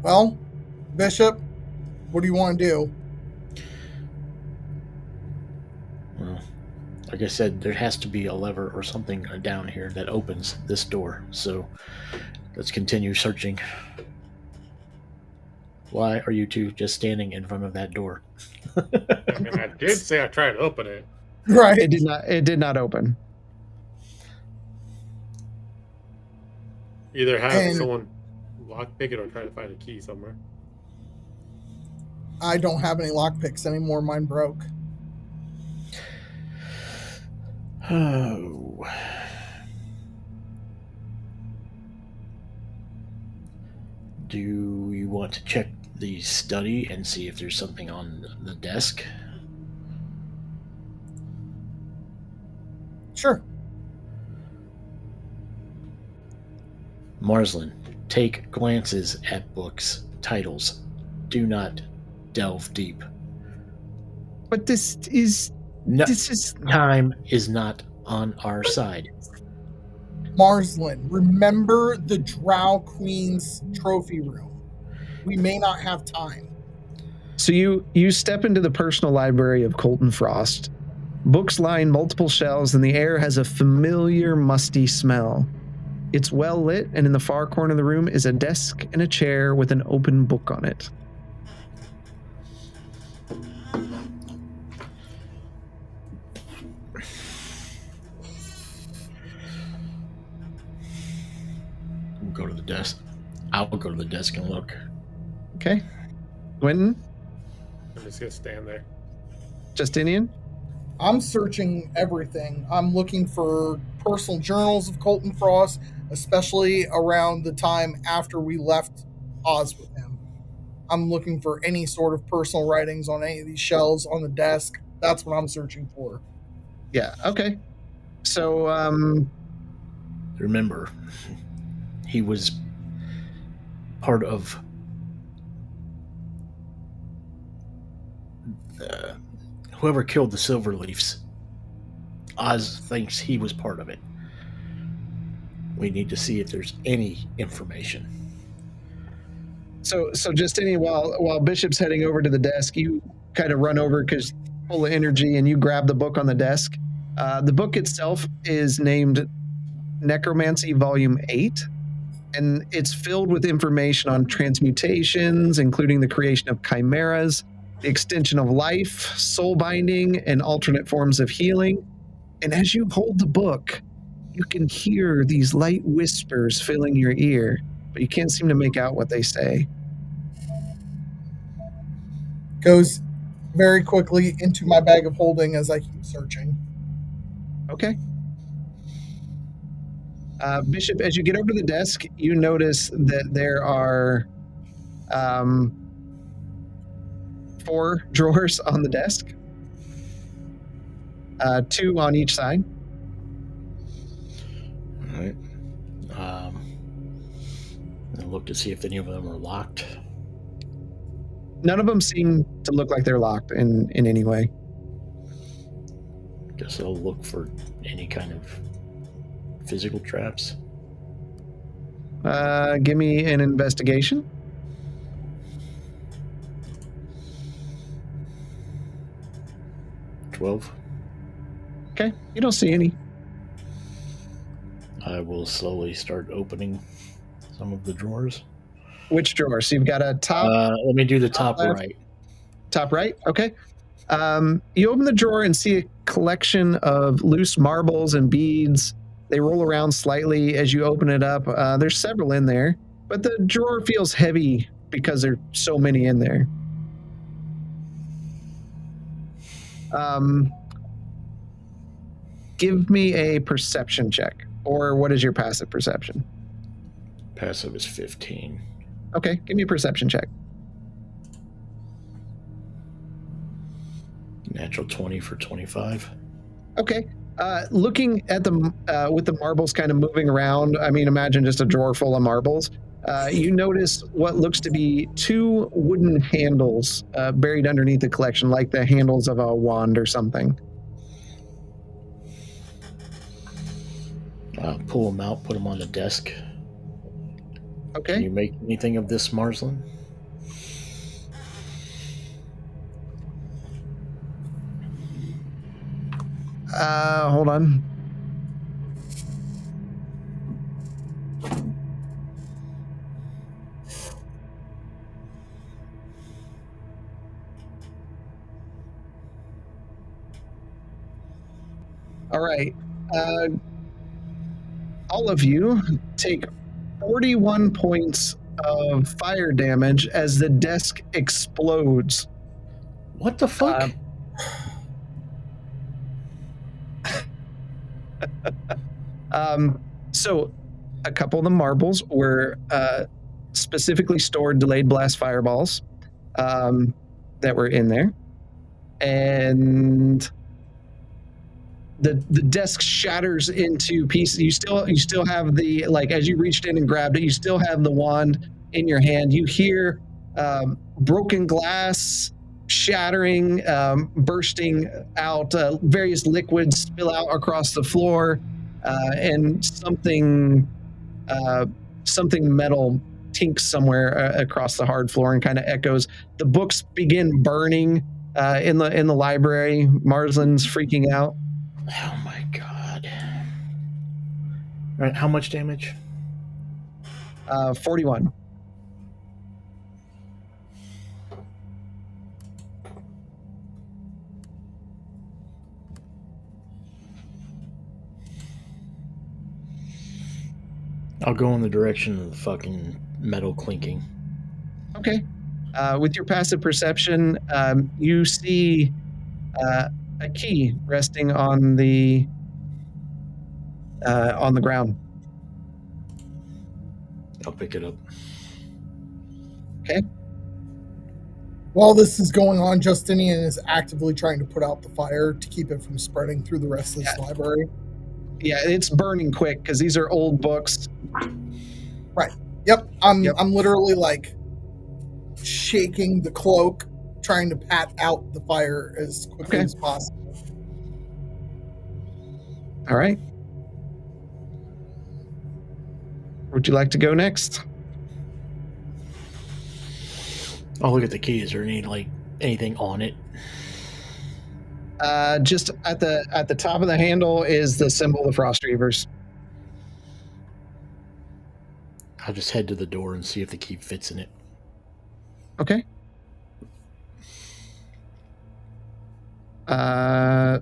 Well, Bishop, what do you want to do? Well, like I said, there has to be a lever or something down here that opens this door. So let's continue searching. Why are you two just standing in front of that door? I mean, I did say I tried to open it. Right. It did not open. Either have someone lockpick it or try to find a key somewhere. I don't have any lockpicks anymore. Mine broke. Oh. Do you want to check the study and see if there's something on the desk? Sure. Marsland, take glances at books, titles. Do not delve deep. But this is Time is not on our side. Marsland, remember the Drow Queen's trophy room. We may not have time. So you step into the personal library of Colton Frost. Books line multiple shelves, and the air has a familiar, musty smell. It's well lit, and in the far corner of the room is a desk and a chair with an open book on it. We'll go to the desk. I'll go to the desk and look. Okay. Quentin? I'm just gonna stand there. Justinian? I'm searching everything. I'm looking for personal journals of Colton Frost, especially around the time after we left Oz with him. I'm looking for any sort of personal writings on any of these shelves on the desk. That's what I'm searching for. Yeah. Okay. So, Remember, he was part of whoever killed the Silverleafs. Oz thinks he was part of it. We need to see if there's any information. so just while Bishop's heading over to the desk, you kind of run over because full of energy, and you grab the book on the desk. The book itself is named Necromancy Volume 8, and it's filled with information on transmutations, including the creation of chimeras, the extension of life, soul binding, and alternate forms of healing. And as you hold the book, you can hear these light whispers filling your ear, but you can't seem to make out what they say. Goes very quickly into my bag of holding as I keep searching. Okay. Bishop, as you get over to the desk, you notice that there are 4 drawers on the desk, 2 on each side. All right. I'll look to see if any of them are locked. None of them seem to look like they're locked in any way. Guess I'll look for any kind of physical traps. Give me an investigation. $12. Okay, you don't see any. I will slowly start opening some of the drawers. Which drawer? So you've got a top. Let me do the top left. right. Top right? Okay. You open the drawer and see a collection of loose marbles and beads. They roll around slightly as you open it up. There's several in there, but the drawer feels heavy because there's so many in there. Give me a perception check. Or what is your passive perception? Passive is 15. Okay, give me a perception check. Natural 20 for 25. Okay. Looking at the with the marbles kind of moving around, I mean, imagine just a drawer full of marbles. You notice what looks to be 2 wooden handles buried underneath the collection, like the handles of a wand or something. Pull them out, put them on the desk. Okay. Can you make anything of this, Marsland? Hold on. All right. All of you take 41 points of fire damage as the desk explodes. What the fuck? So a couple of the marbles were specifically stored delayed blast fireballs that were in there. And the desk shatters into pieces. You still have the, like, as you reached in and grabbed it, you still have the wand in your hand. You hear broken glass shattering, bursting out, various liquids spill out across the floor, and something metal tinks somewhere across the hard floor and kind of echoes. The books begin burning in the library. Marsland's freaking out. Oh my god. All right, how much damage? 41. I'll go in the direction of the fucking metal clinking. Okay. With your passive perception, you see a key resting on the ground. I'll pick it up. Okay. While this is going on, Justinian is actively trying to put out the fire to keep it from spreading through the rest of this library. Yeah, it's burning quick because these are old books. Right. Yep. I'm literally like shaking the cloak, trying to pat out the fire as quickly as possible. All right. Would you like to go next? I'll look at the key. Is there anything on it? Just at the top of the handle is the symbol of Frost Reavers. I'll just head to the door and see if the key fits in it. Okay.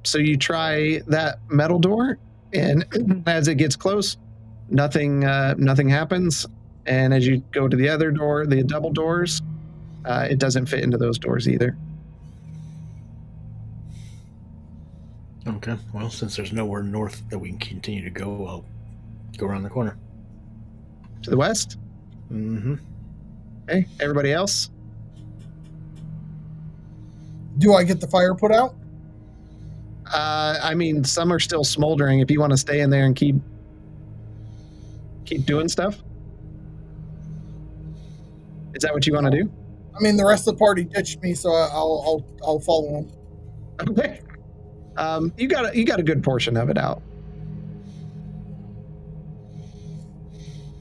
So you try that metal door, and as it gets close, nothing happens. And as you go to the other door, the double doors, it doesn't fit into those doors either. Okay. Well, since there's nowhere north that we can continue to go, I'll go around the corner. To the west? Mm-hmm. Okay. Everybody else? Do I get the fire put out? I mean, some are still smoldering. If you want to stay in there and keep doing stuff, is that what you want to do? I mean, the rest of the party ditched me, so I'll follow them. Okay. You got a good portion of it out.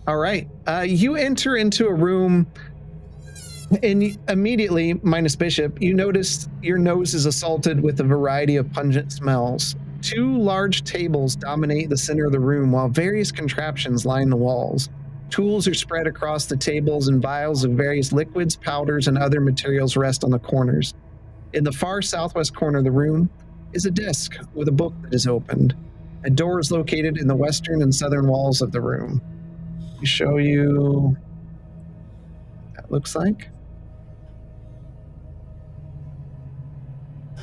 All right. You enter into a room, and immediately, minus Bishop, you notice your nose is assaulted with a variety of pungent smells. 2 large tables dominate the center of the room, while various contraptions line the walls. Tools are spread across the tables, and vials of various liquids, powders, and other materials rest on the corners. In the far southwest corner of the room is a desk with a book that is opened. A door is located in the western and southern walls of the room. We show you what that looks like.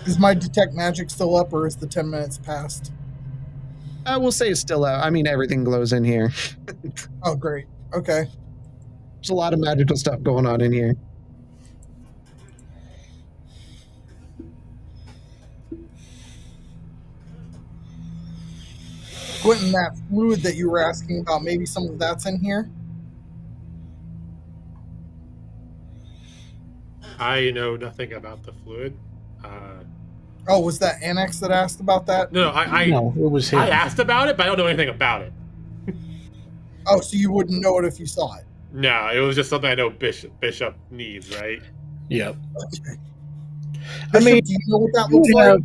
Is my detect magic still up, or is the 10 minutes past? We'll say it's still out. I mean, everything glows in here. Oh, great. Okay. There's a lot of magical stuff going on in here. Quentin, that fluid that you were asking about, maybe some of that's in here? I know nothing about the fluid. Oh, was that Annex that asked about that? No, it was him. I asked about it, but I don't know anything about it. Oh, so you wouldn't know it if you saw it? No, it was just something I know Bishop needs, right? Yep. Okay. I mean, do you know what that looks like?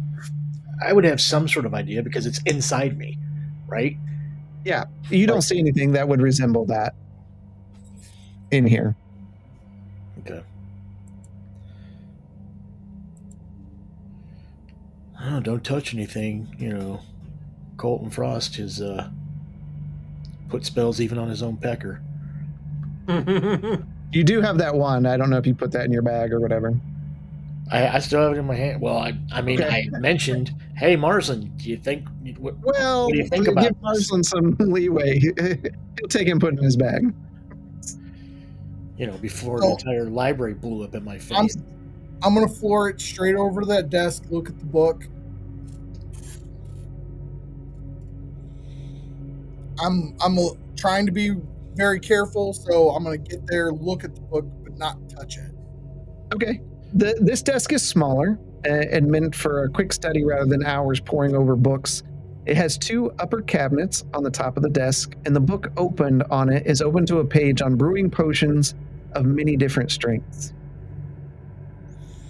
I would have some sort of idea because it's inside me, right? Yeah, you don't see anything that would resemble that in here. Okay. Oh, don't touch anything. You know, Colton Frost has put spells even on his own pecker. You do have that one. I don't know if you put that in your bag or whatever. I still have it in my hand. Well, I mean, okay. I mentioned, hey, Marsland, do you think? What do you think about give Marsland some leeway. He'll take him, put it in his bag. You know, before the entire library blew up in my face. I'm going to floor it straight over to that desk, look at the book. I'm trying to be very careful, so I'm going to get there, look at the book, but not touch it. Okay. This desk is smaller and meant for a quick study rather than hours poring over books. It has 2 upper cabinets on the top of the desk, and the book opened on it is open to a page on brewing potions of many different strengths.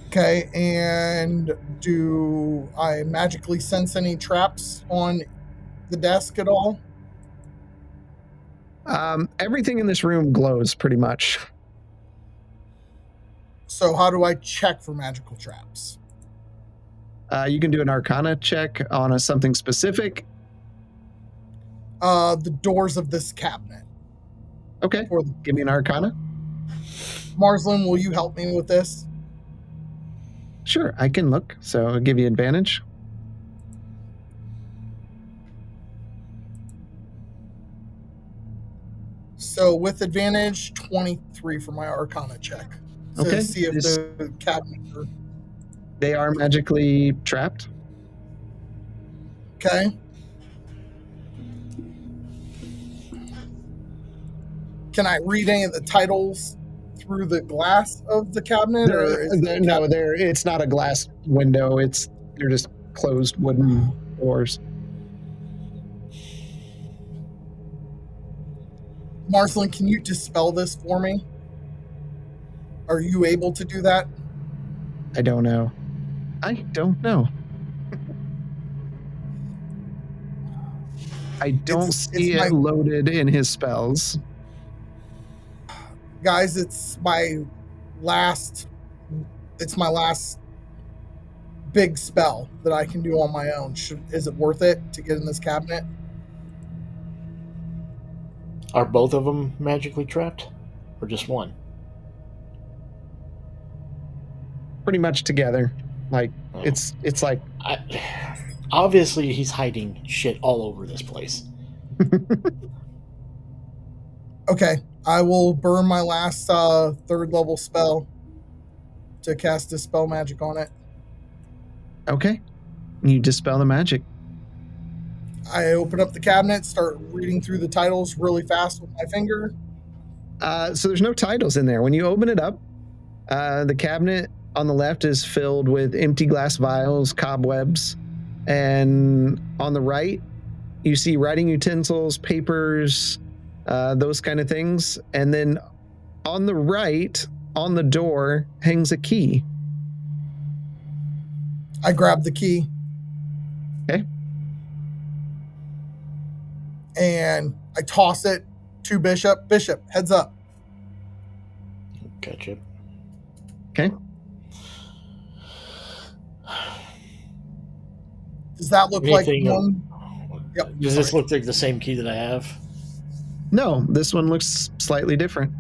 Okay, and do I magically sense any traps on the desk at all? Everything in this room glows pretty much. So how do I check for magical traps? You can do an Arcana check on something specific. The doors of this cabinet. Okay, give me an Arcana. Marsland, will you help me with this? Sure, I can look, so I'll give you advantage. So with advantage, 23 for my Arcana check. to Okay. see if the cabinets are They are magically trapped. okay. Can I read any of the titles through the glass of the cabinet, or is the No, cabinet... it's not a glass window. They're just closed wooden doors. Marcelin, can you dispel this for me? Are you able to do that? I don't know. I don't see it loaded in his spells. Guys, it's my last big spell that I can do on my own. Is it worth it to get in this cabinet? Are both of them magically trapped, or just one? Pretty much together. Like it's like obviously he's hiding shit all over this place. Okay, I will burn my last third level spell to cast Dispel Magic on it. Okay. You dispel the magic. I open up the cabinet, start reading through the titles really fast with my finger. So there's no titles in there. When you open it up, the cabinet on the left is filled with empty glass vials, cobwebs, and on the right, you see writing utensils, papers, those kind of things. And then on the right, on the door, hangs a key. I grab the key. Okay. And I toss it to Bishop. Bishop, heads up. Catch it. Okay. Does that look Anything like one? Yep. Does this look like the same key that I have? No, this one looks slightly different.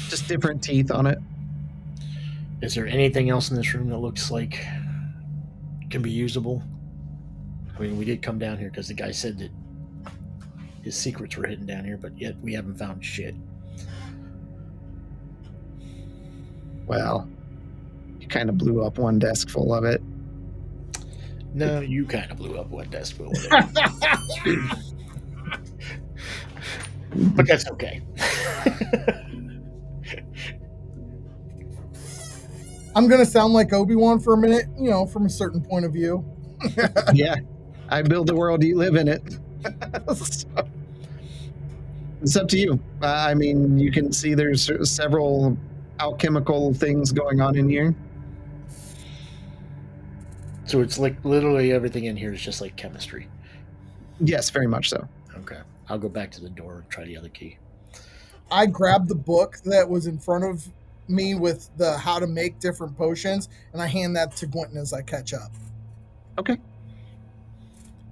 Just different teeth on it. Is there anything else in this room that looks like can be usable? I mean, we did come down here because the guy said that his secrets were hidden down here, but yet we haven't found shit. Well, you kind of blew up one desk full of it. No, you kind of blew up one desk full of it. But that's okay. I'm going to sound like Obi-Wan for a minute, from a certain point of view. Yeah, I build the world, you live in it. So, it's up to you. I mean, you can see there's several alchemical things going on in here. So it's like literally everything in here is just like chemistry. Yes, very much so. Okay. I'll go back to the door and try the other key. I grabbed the book that was in front of me with the how to make different potions, and I hand that to Gwenton as I catch up. Okay.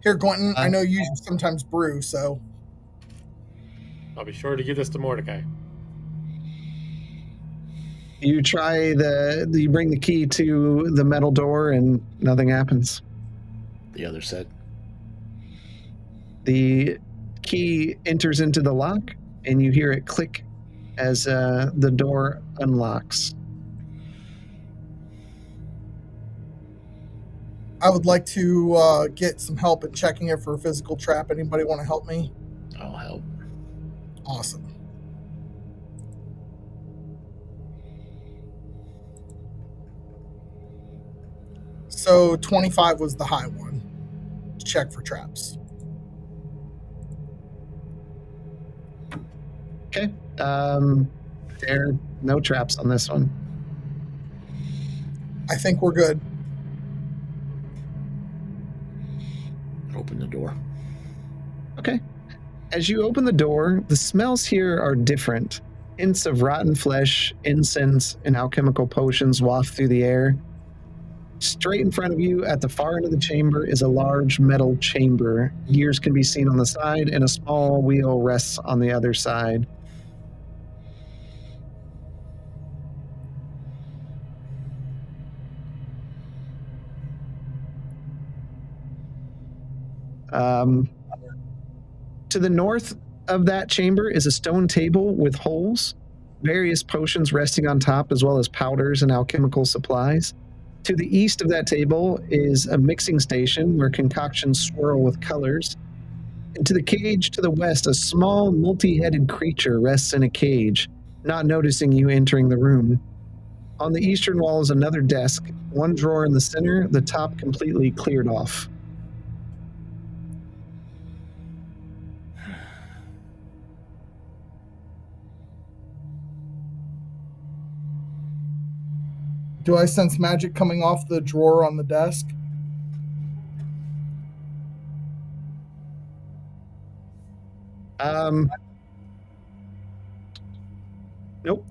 Here, Gwenton, I know you sometimes brew, so... I'll be sure to give this to Mordecai. You you bring the key to the metal door and nothing happens. The other said. The key enters into the lock and you hear it click as the door unlocks. I would like to get some help in checking it for a physical trap. Anybody want to help me? I'll help. Awesome. So 25 was the high one. Check for traps. Okay. There are no traps on this one. I think we're good. Open the door. Okay. As you open the door, the smells here are different. Hints of rotten flesh, incense, and alchemical potions waft through the air. Straight in front of you, at the far end of the chamber, is a large metal chamber. Gears can be seen on the side, and a small wheel rests on the other side. To the north of that chamber is a stone table with holes. various potions resting on top, as well as powders and alchemical supplies. To the east of that table is a mixing station where concoctions swirl with colors. And to the cage to the west, a small multi-headed creature rests in a cage, not noticing you entering the room. On the eastern wall is another desk, one drawer in the center, the top completely cleared off. Do I sense magic coming off the drawer on the desk? Nope.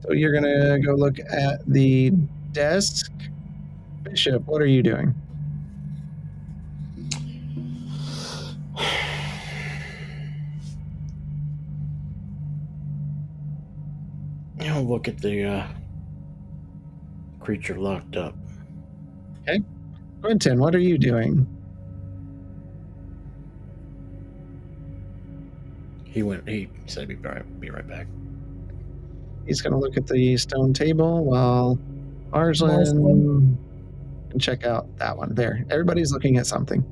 So you're gonna go look at the desk. Bishop, what are you doing? I'll look at the creature locked up. Okay. Quentin, what are you doing? He said he'd be right back. He's going to look at the stone table while Arslan can check out that one. There. Everybody's looking at something.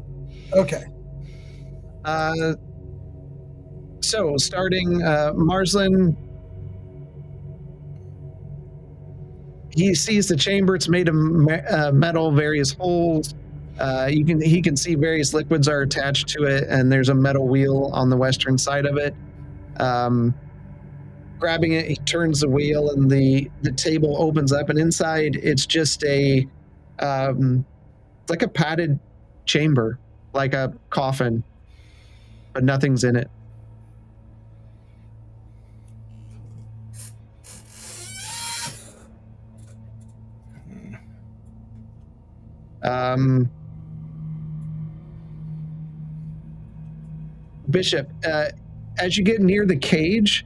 Okay. So, starting Marslan, he sees the chamber. It's made of metal, various holes. He can see various liquids are attached to it, and there's a metal wheel on the western side of it. Grabbing it, he turns the wheel, and the table opens up, and inside it's just like a padded chamber, like a coffin, but nothing's in it. Bishop, as you get near the cage,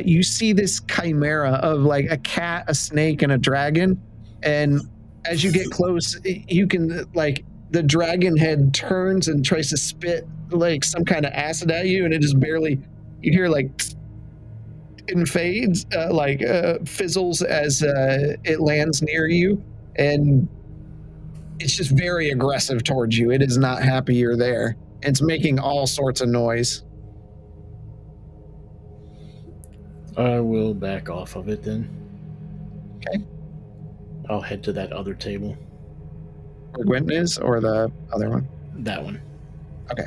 you see this chimera of like a cat, a snake, and a dragon. And as you get close, you can, like, the dragon head turns and tries to spit like some kind of acid at you, and it just barely, you hear like, and fades, fizzles as it lands near you. And it's just very aggressive towards you. It is not happy you're there. It's making all sorts of noise. I will back off of it then. Okay. I'll head to that other table. Where Gwenton is, or the other one? That one. Okay.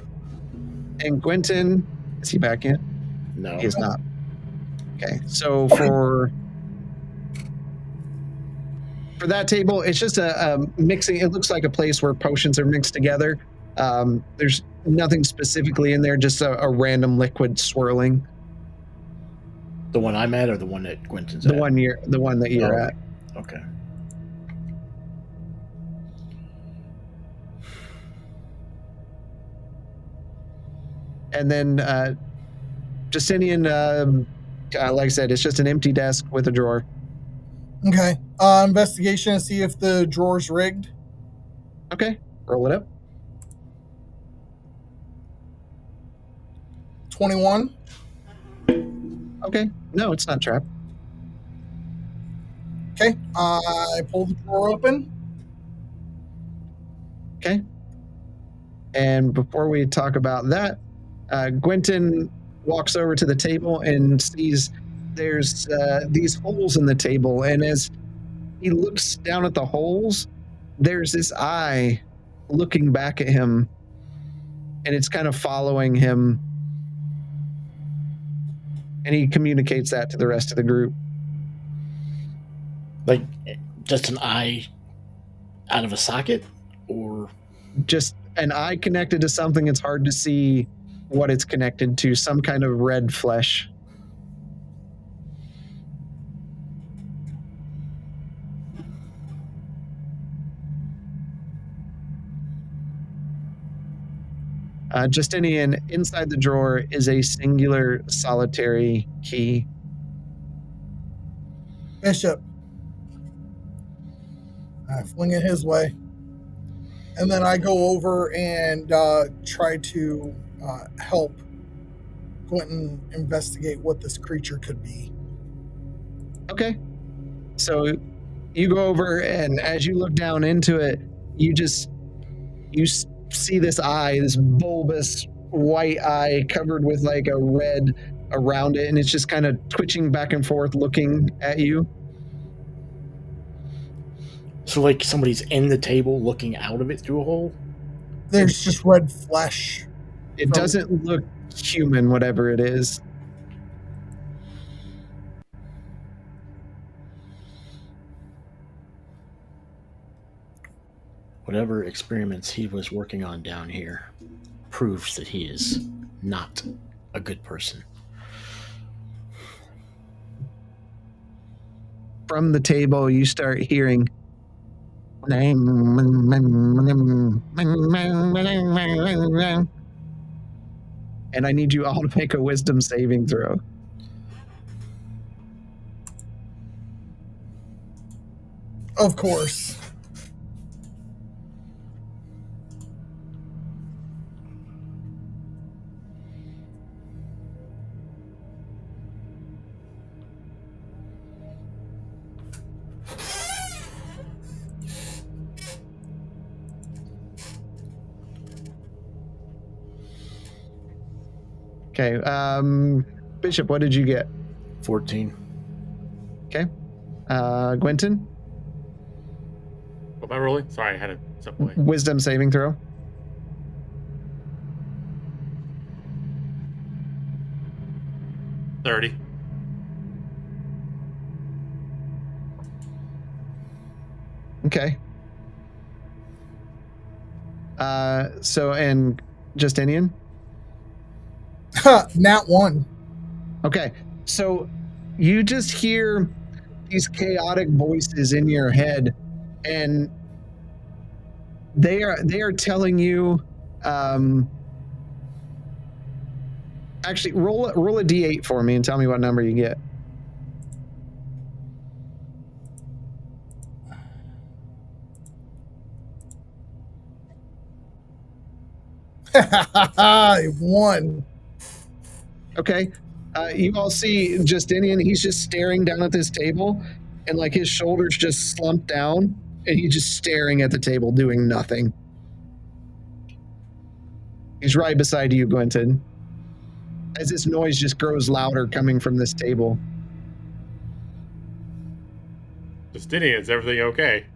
And Gwenton, is he back in? No. He is not. Okay. So for that table, it's just a mixing. It looks like a place where potions are mixed together. There's nothing specifically in there, just a random liquid swirling. The one I'm at, or the one that Quentin's at? The one that you're at. Okay. And then Justinian, like I said, it's just an empty desk with a drawer. Okay. Investigation to see if the drawer's rigged. Okay. Roll it up. 21. Okay. No, it's not trapped. Okay. I pull the drawer open. Okay. And before we talk about that, Gwenton walks over to the table and sees there's these holes in the table. And as he looks down at the holes, there's this eye looking back at him, and it's kind of following him. And he communicates that to the rest of the group. Like, just an eye out of a socket? Or just an eye connected to something. It's hard to see what it's connected to. Some kind of red flesh. Justinian, inside the drawer is a singular solitary key. Bishop. I fling it his way. And then I go over and try to help Quentin investigate what this creature could be. Okay. So you go over, and as you look down into it, you see this eye, this bulbous white eye covered with like a red around it, and it's just kind of twitching back and forth looking at you. So, like somebody's in the table looking out of it through a hole? There's just red flesh. It doesn't look human, whatever it is. Whatever experiments he was working on down here proves that he is not a good person. From the table, you start hearing. And I need you all to make a wisdom saving throw. Of course. Okay, Bishop, what did you get? 14. Okay. Gwenton? What am I rolling? Sorry, I had to step away. Wisdom saving throw. $30. Okay. And Justinian? Nat 1. Okay, so you just hear these chaotic voices in your head, and they are telling you. Actually, roll a d8 for me and tell me what number you get. One. Okay. You all see Justinian. He's just staring down at this table, and like his shoulders just slumped down, and he's just staring at the table, doing nothing. He's right beside you, Gwenton, as this noise just grows louder coming from this table. Justinian, is everything okay?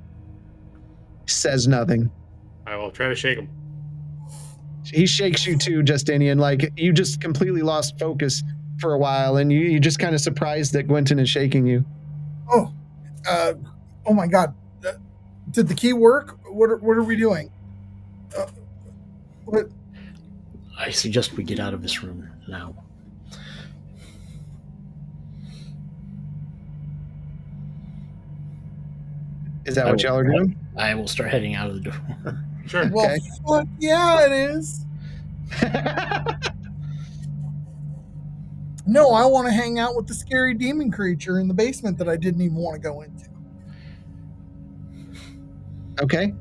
Says nothing. I will try to shake him. He shakes you too, Justinian. Like, you just completely lost focus for a while, and you're just kind of surprised that Gwenton is shaking you. Oh my God. Did the key work? What are we doing? What? I suggest we get out of this room now. Is that what y'all are doing? I will start heading out of the door. Sure. Well, Okay. fuck yeah, it is. No, I want to hang out with the scary demon creature in the basement that I didn't even want to go into. Okay.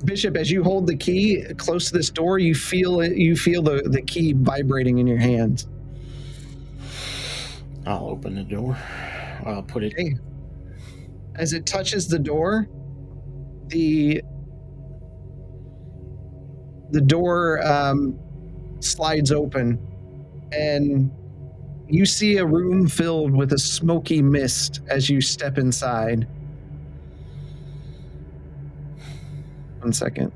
Bishop, as you hold the key close to this door, you feel it. You feel the key vibrating in your hands. I'll open the door. I'll put it. Okay. As it touches the door, the door slides open, and you see a room filled with a smoky mist as you step inside. 1 second.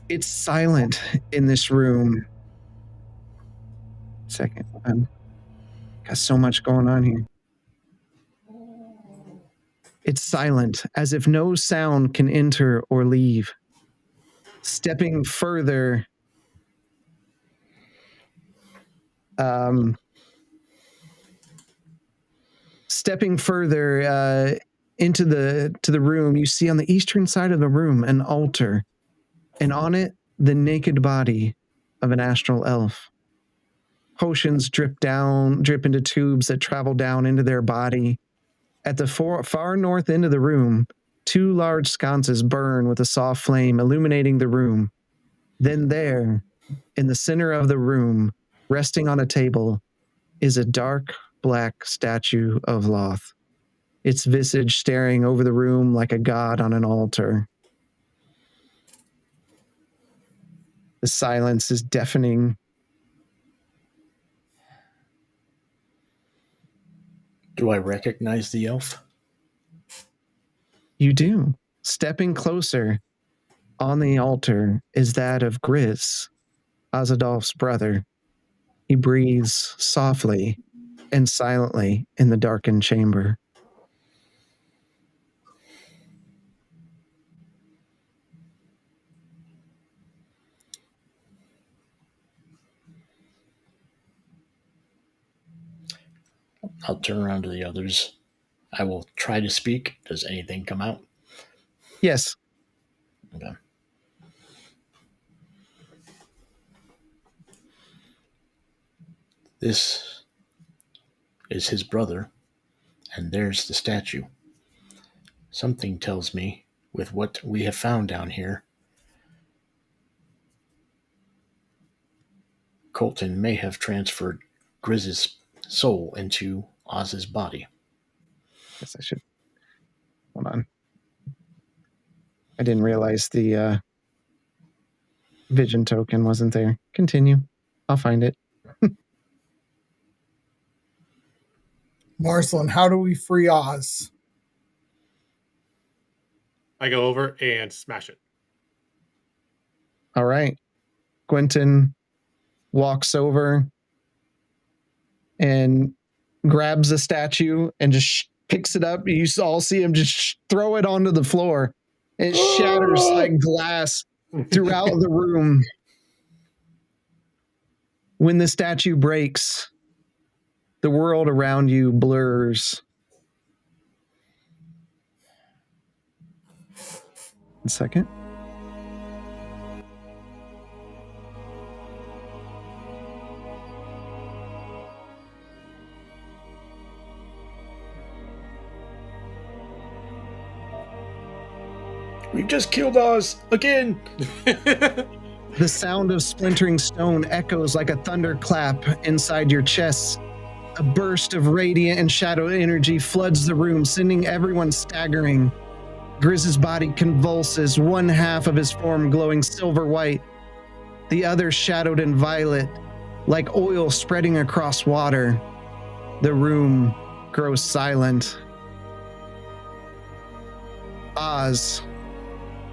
It's silent in this room. Second. Got so much going on here. It's silent, as if no sound can enter or leave. Stepping further, into the room, you see on the eastern side of the room an altar, and on it the naked body of an astral elf. Potions drip into tubes that travel down into their body. At the far north end of the room, 2 large sconces burn with a soft flame, illuminating the room. Then there, in the center of the room, resting on a table, is a dark black statue of Loth, its visage staring over the room like a god on an altar. The silence is deafening. Do I recognize the elf? You do. Stepping closer, on the altar is that of Grizz, Azadolf's brother. He breathes softly and silently in the darkened chamber. I'll turn around to the others. I will try to speak. Does anything come out? Yes. Okay. This is his brother, and there's the statue. Something tells me, with what we have found down here, Colton may have transferred Grizz's soul into Oz's body. Guess I should. Hold on. I didn't realize the vision token wasn't there. Continue. I'll find it. Marcelin, how do we free Oz? I go over and smash it. All right. Quentin walks over and grabs the statue and just picks it up. You all see him just throw it onto the floor. It shatters like glass throughout the room. When the statue breaks, the world around you blurs. 1 second. We've just killed Oz again. The sound of splintering stone echoes like a thunderclap inside your chest. A burst of radiant and shadow energy floods the room, sending everyone staggering. Grizz's body convulses, one half of his form glowing silver white, the other shadowed in violet, like oil spreading across water. The room grows silent. Oz,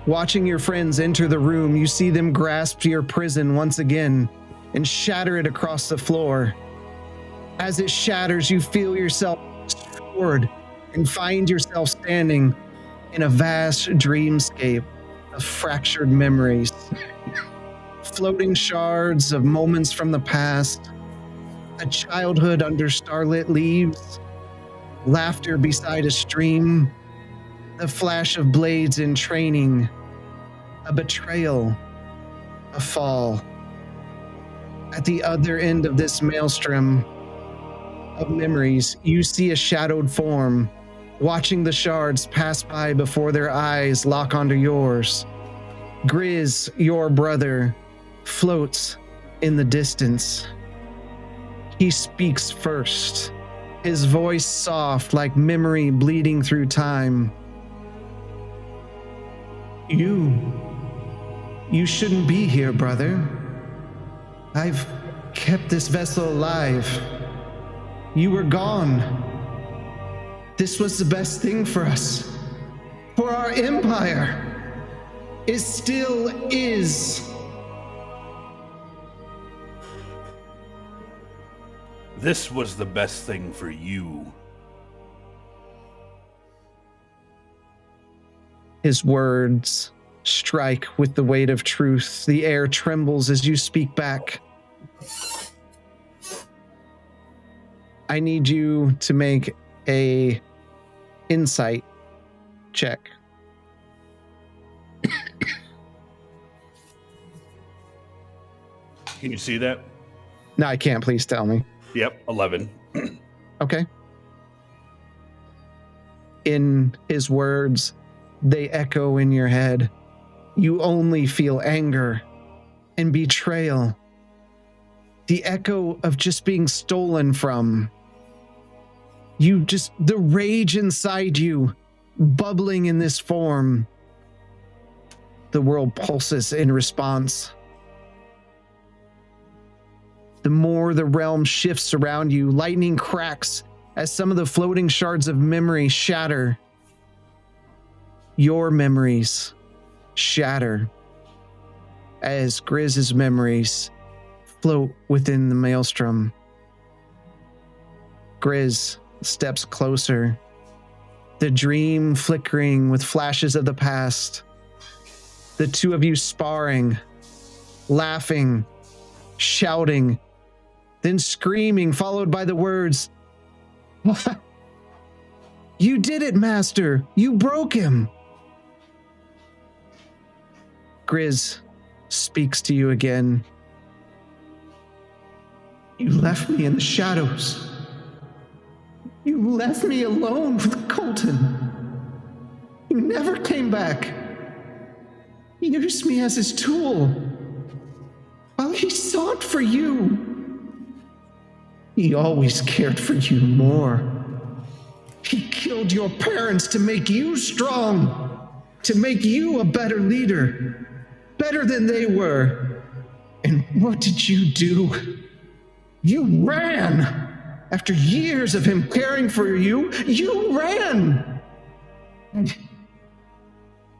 watching your friends enter the room, you see them grasp your prison once again and shatter it across the floor. As it shatters, you feel yourself forward and find yourself standing in a vast dreamscape of fractured memories. Floating shards of moments from the past, a childhood under starlit leaves, laughter beside a stream, the flash of blades in training, a betrayal, a fall. At the other end of this maelstrom of memories, you see a shadowed form, watching the shards pass by before their eyes lock onto yours. Grizz, your brother, floats in the distance. He speaks first, his voice soft like memory bleeding through time. You shouldn't be here, brother. I've kept this vessel alive. You were gone. This was the best thing for us, for our empire. It still is. This was the best thing for you. His words strike with the weight of truth. The air trembles as you speak back. I need you to make a insight check. Can you see that? No, I can't. Please tell me. Yep, 11. Okay. In his words, they echo in your head. You only feel anger and betrayal. The echo of just being stolen from. The rage inside you, bubbling in this form. The world pulses in response. The more the realm shifts around you, lightning cracks as some of the floating shards of memory shatter. Your memories shatter as Grizz's memories float within the maelstrom. Grizz steps closer, the dream flickering with flashes of the past. The two of you sparring, laughing, shouting, then screaming, followed by the words, "You did it, Master! You broke him!" Grizz speaks to you again. "You left me in the shadows. You left me alone with Colton. You never came back. He used me as his tool. While he sought for you, he always cared for you more. He killed your parents to make you strong, to make you a better leader, better than they were. And what did you do? You ran. After years of him caring for you, you ran.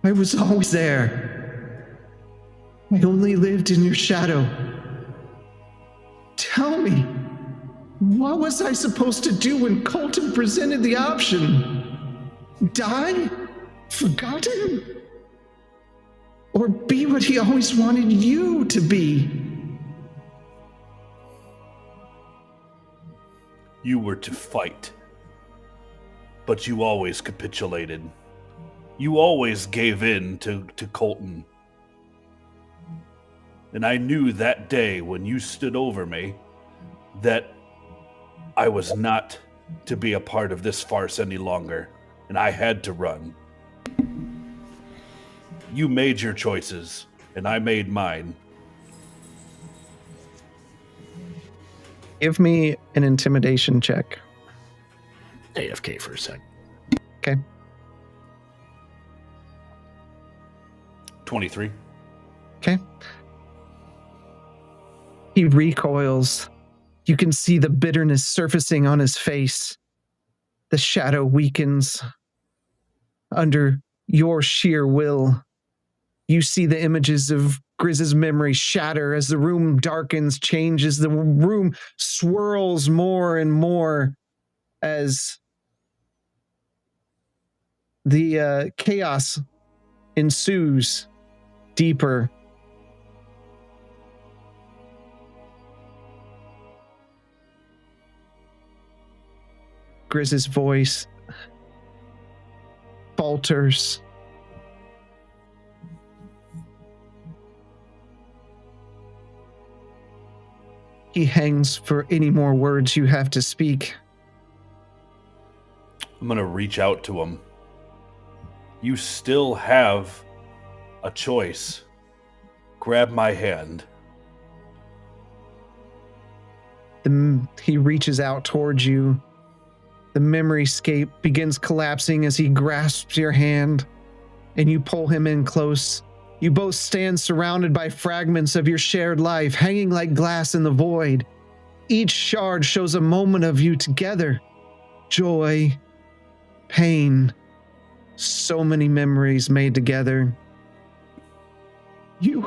I was always there. I only lived in your shadow. Tell me, what was I supposed to do when Colton presented the option? Die? Forgotten? Or be what he always wanted you to be?" You were to fight, but you always capitulated. You always gave in to Colton. And I knew that day when you stood over me that I was not to be a part of this farce any longer, and I had to run. You made your choices, and I made mine. Give me an intimidation check. AFK for a sec. Okay. 23. Okay. He recoils. You can see the bitterness surfacing on his face. The shadow weakens under your sheer will. You see the images of Grizz's memory shatter as the room darkens, changes. The room swirls more and more as the chaos ensues deeper. Grizz's voice falters. He hangs for any more words you have to speak. I'm going to reach out to him. You still have a choice. Grab my hand. He reaches out towards you. The memoryscape begins collapsing as he grasps your hand, and you pull him in close. You both stand surrounded by fragments of your shared life, hanging like glass in the void. Each shard shows a moment of you together. Joy, pain, so many memories made together. You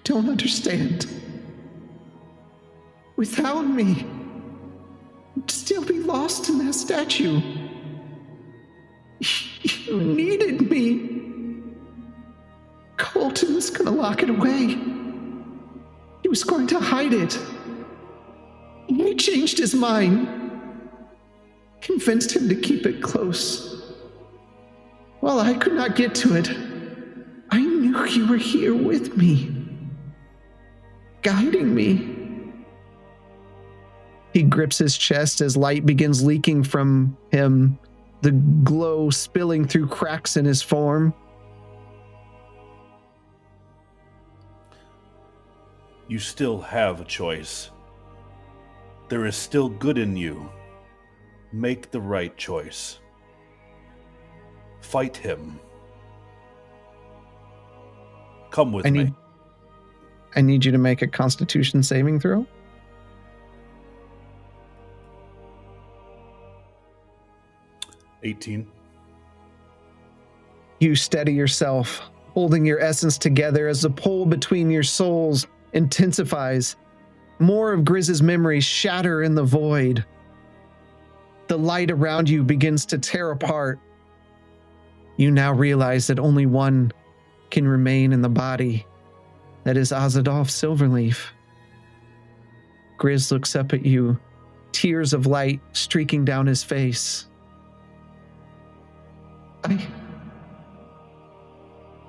don't understand. Without me, you'd still be lost in that statue. You needed me. Colton was going to lock it away. He was going to hide it. He changed his mind. Convinced him to keep it close. While I could not get to it, I knew you were here with me. guiding me. He grips his chest as light begins leaking from him, the glow spilling through cracks in his form. You still have a choice. There is still good in you. Make the right choice. Fight him. Come with me. I need you to make a Constitution saving throw. $18. You steady yourself, holding your essence together as the pull between your souls intensifies. More of Grizz's memories shatter in the void. The light around you begins to tear apart. You now realize that only one can remain in the body. That is Azadolf Silverleaf. Grizz looks up at you, tears of light streaking down his face.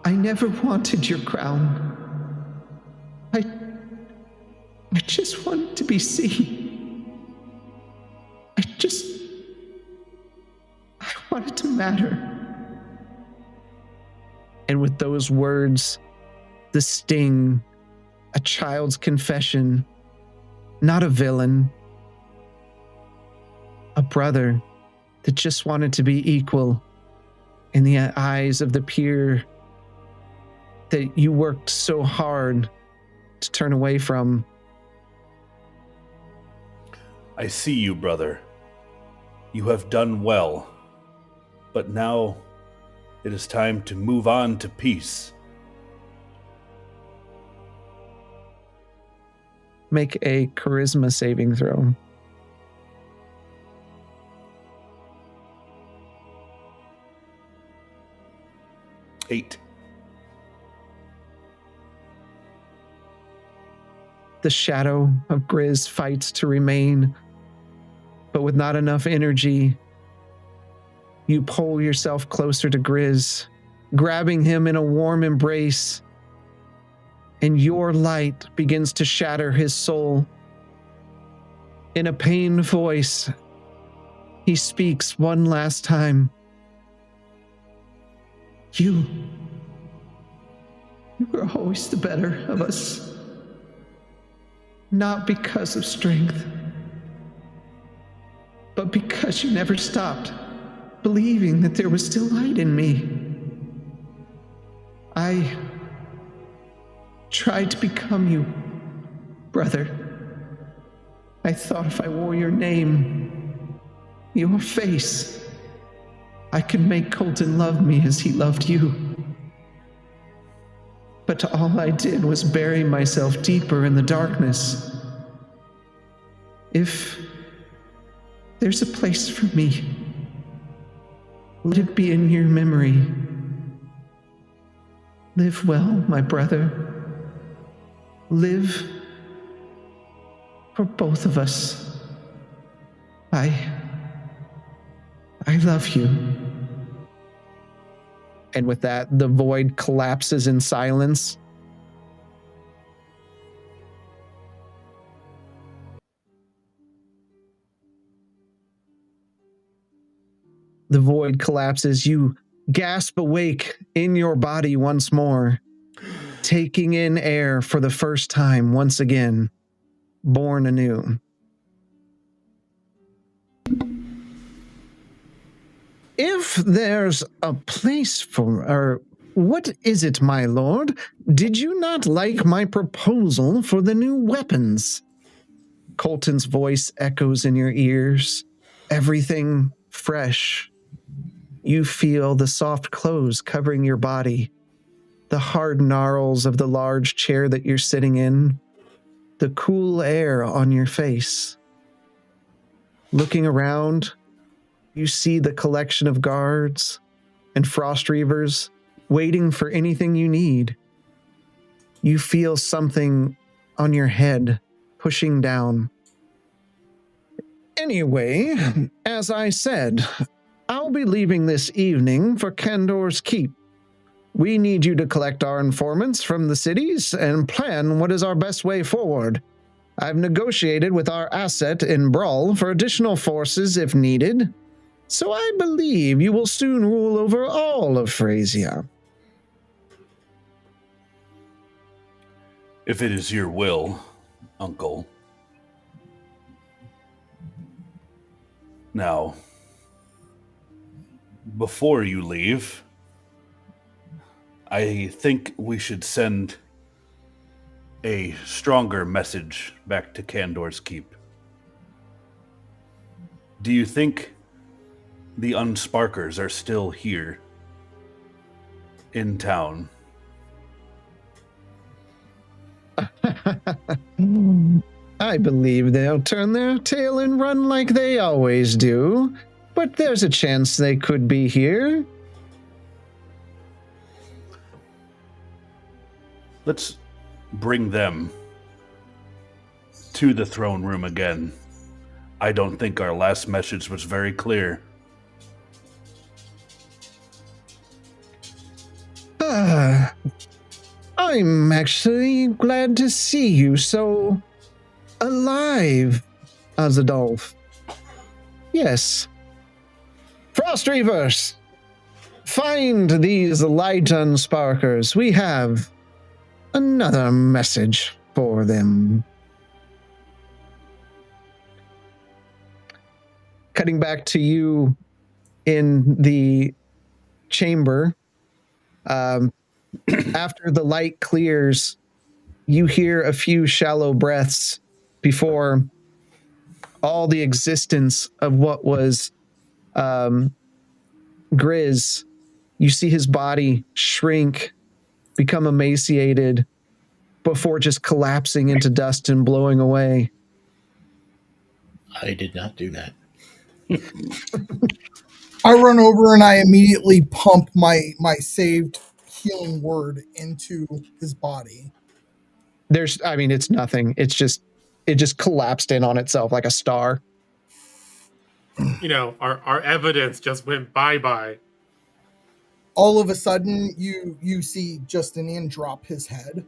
I never wanted your crown. I just wanted to be seen. I wanted to matter. And with those words, the sting, a child's confession, not a villain, a brother that just wanted to be equal in the eyes of the peer that you worked so hard to turn away from. I see you, brother. You have done well. But now it is time to move on to peace. Make a charisma saving throw. $8. The shadow of Grizz fights to remain, but with not enough energy, you pull yourself closer to Grizz, grabbing him in a warm embrace, and your light begins to shatter his soul. In a pained voice, he speaks one last time. You were always the better of us. Not because of strength, but because you never stopped believing that there was still light in me. I tried to become you, brother. I thought if I wore your name, your face, I could make Colton love me as he loved you. But all I did was bury myself deeper in the darkness. If there's a place for me, let it be in your memory. Live well, my brother. Live for both of us. I love you. And with that, the void collapses in silence. The void collapses. You gasp awake in your body once more, taking in air for the first time once again, born anew. If there's a place for, what is it, my lord? Did you not like my proposal for the new weapons? Colton's voice echoes in your ears, everything fresh. You feel the soft clothes covering your body, the hard gnarls of the large chair that you're sitting in, the cool air on your face. Looking around, you see the collection of guards and frost reavers waiting for anything you need. You feel something on your head pushing down. Anyway, as I said, I'll be leaving this evening for Kandor's Keep. We need you to collect our informants from the cities and plan what is our best way forward. I've negotiated with our asset in Brawl for additional forces if needed, so I believe you will soon rule over all of Phrasia. If it is your will, Uncle. Now, before you leave, I think we should send a stronger message back to Kandor's Keep. Do you think the Unsparkers are still here in town? I believe they'll turn their tail and run like they always do, but there's a chance they could be here. Let's bring them to the throne room again. I don't think our last message was very clear. I'm actually glad to see you so alive, Azadolf. Yes. Frost Reavers, find these light unsparkers. We have another message for them. Cutting back to you in the chamber, after the light clears, you hear a few shallow breaths before all the existence of what was Grizz. You see his body shrink, become emaciated, before just collapsing into dust and blowing away. I did not do that. I run over and I immediately pump my saved healing word into his body. It's nothing. It just collapsed in on itself like a star. You know, our evidence just went bye-bye. All of a sudden, you see Justinian drop his head,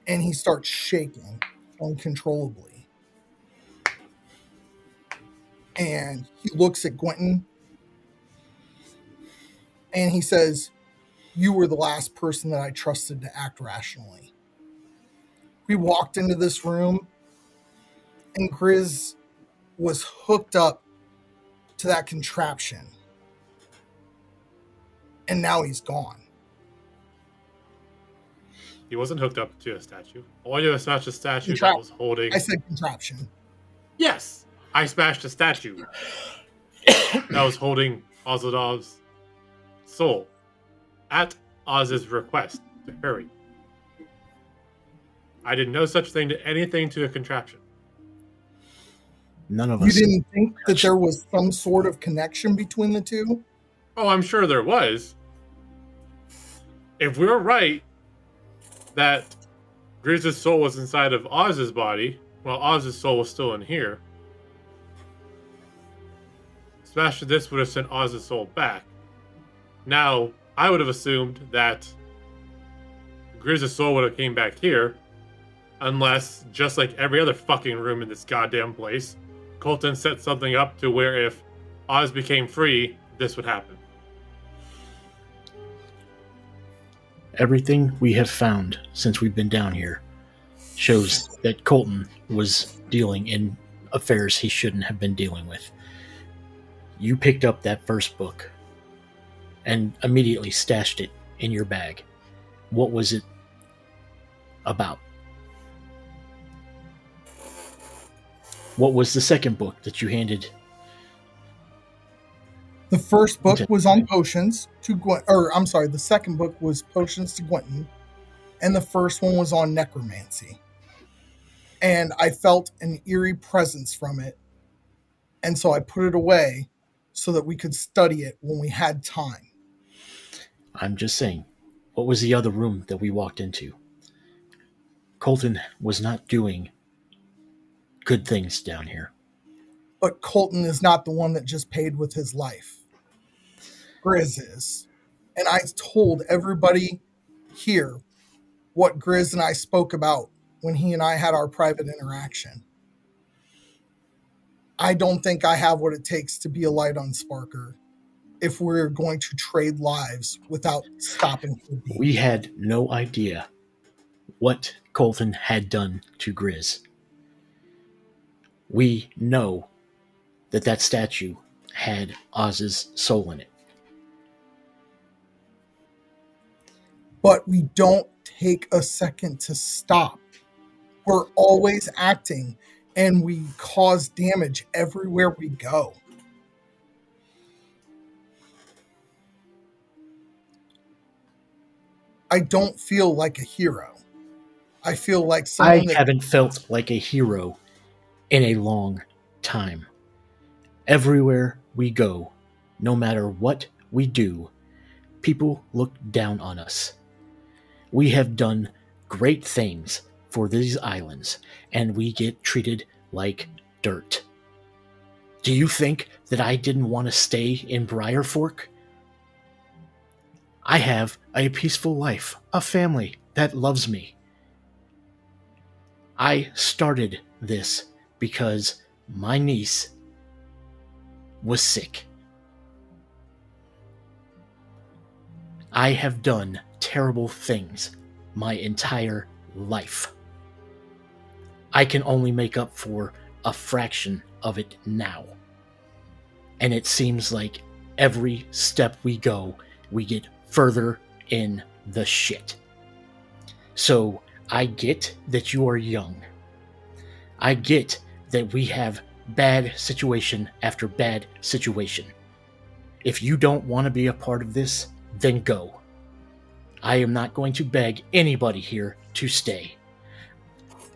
and he starts shaking uncontrollably. And he looks at Gwenton, and he says, "You were the last person that I trusted to act rationally." We walked into this room, and Grizz was hooked up to that contraption. And now he's gone. He wasn't hooked up to a statue. All you smashed a statue that was holding... I said contraption. Yes! I smashed a statue that was holding Ozadov's soul at Oz's request to hurry. I did no such thing to anything to a contraption. None of You us. didn't think that there was some sort of connection between the two? Oh, I'm sure there was. If we're right that Grizz's soul was inside of Oz's body, while Oz's soul was still in here, Smash to this would have sent Oz's soul back. Now, I would have assumed that Grizz's soul would have came back here, unless, just like every other fucking room in this goddamn place, Colton set something up to where if Oz became free, this would happen. Everything we have found since we've been down here shows that Colton was dealing in affairs he shouldn't have been dealing with. You picked up that first book and immediately stashed it in your bag. What was it about? What was the second book that you handed? The first book was on potions to the second book was potions to Gwenton, and the first one was on necromancy. And I felt an eerie presence from it, and so I put it away so that we could study it when we had time. I'm just saying, what was the other room that we walked into? Colton was not doing good things down here. But Colton is not the one that just paid with his life. Grizz is. and I told everybody here what Grizz and I spoke about when he and I had our private interaction. I don't think I have what it takes to be a light on Sparker if we're going to trade lives without stopping for a beat. We had no idea what Colton had done to Grizz. We know that that statue had Oz's soul in it. But we don't take a second to stop. We're always acting, and we cause damage everywhere we go. I don't feel like a hero. I feel like someone that haven't felt like a hero in a long time. Everywhere we go, no matter what we do, people look down on us. We have done great things for these islands, and we get treated like dirt. Do you think that I didn't want to stay in Briarfork? I have a peaceful life, a family that loves me. I started this because my niece was sick. I have done terrible things my entire life. I can only make up for a fraction of it now. And it seems like every step we go, we get further in the shit. So I get that you are young. I get that we have bad situation after bad situation. If you don't want to be a part of this, then go. I am not going to beg anybody here to stay.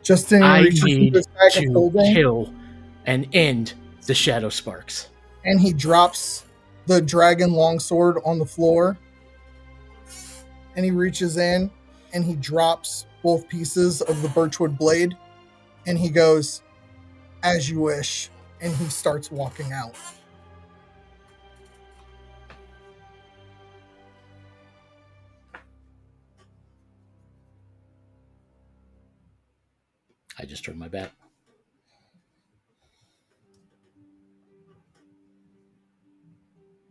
Justin I reaches into need his bag of to holding, kill and end the Shadow Sparks. and he drops the dragon longsword on the floor. And he reaches in and he drops both pieces of the birchwood blade. And he goes, "As you wish." And he starts walking out. I just turned my back.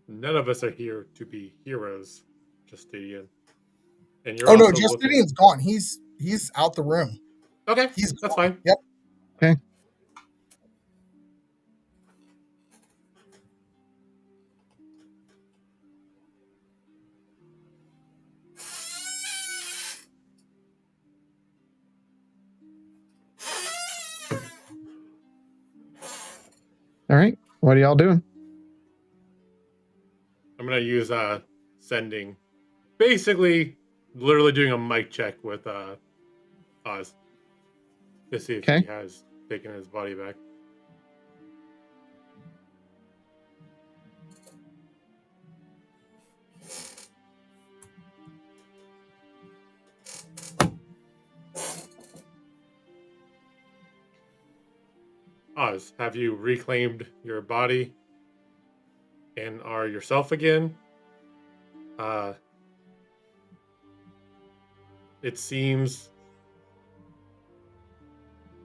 None of us are here to be heroes, Justinian. And you're Oh no, also looking- Justinian's gone. He's out the room. Okay, He's that's gone. fine. Yep. Okay. All right. What are y'all doing? I'm gonna use sending, basically, literally doing a mic check with Oz to see if Okay. he has taken his body back. Oz, have you reclaimed your body and are yourself again? It seems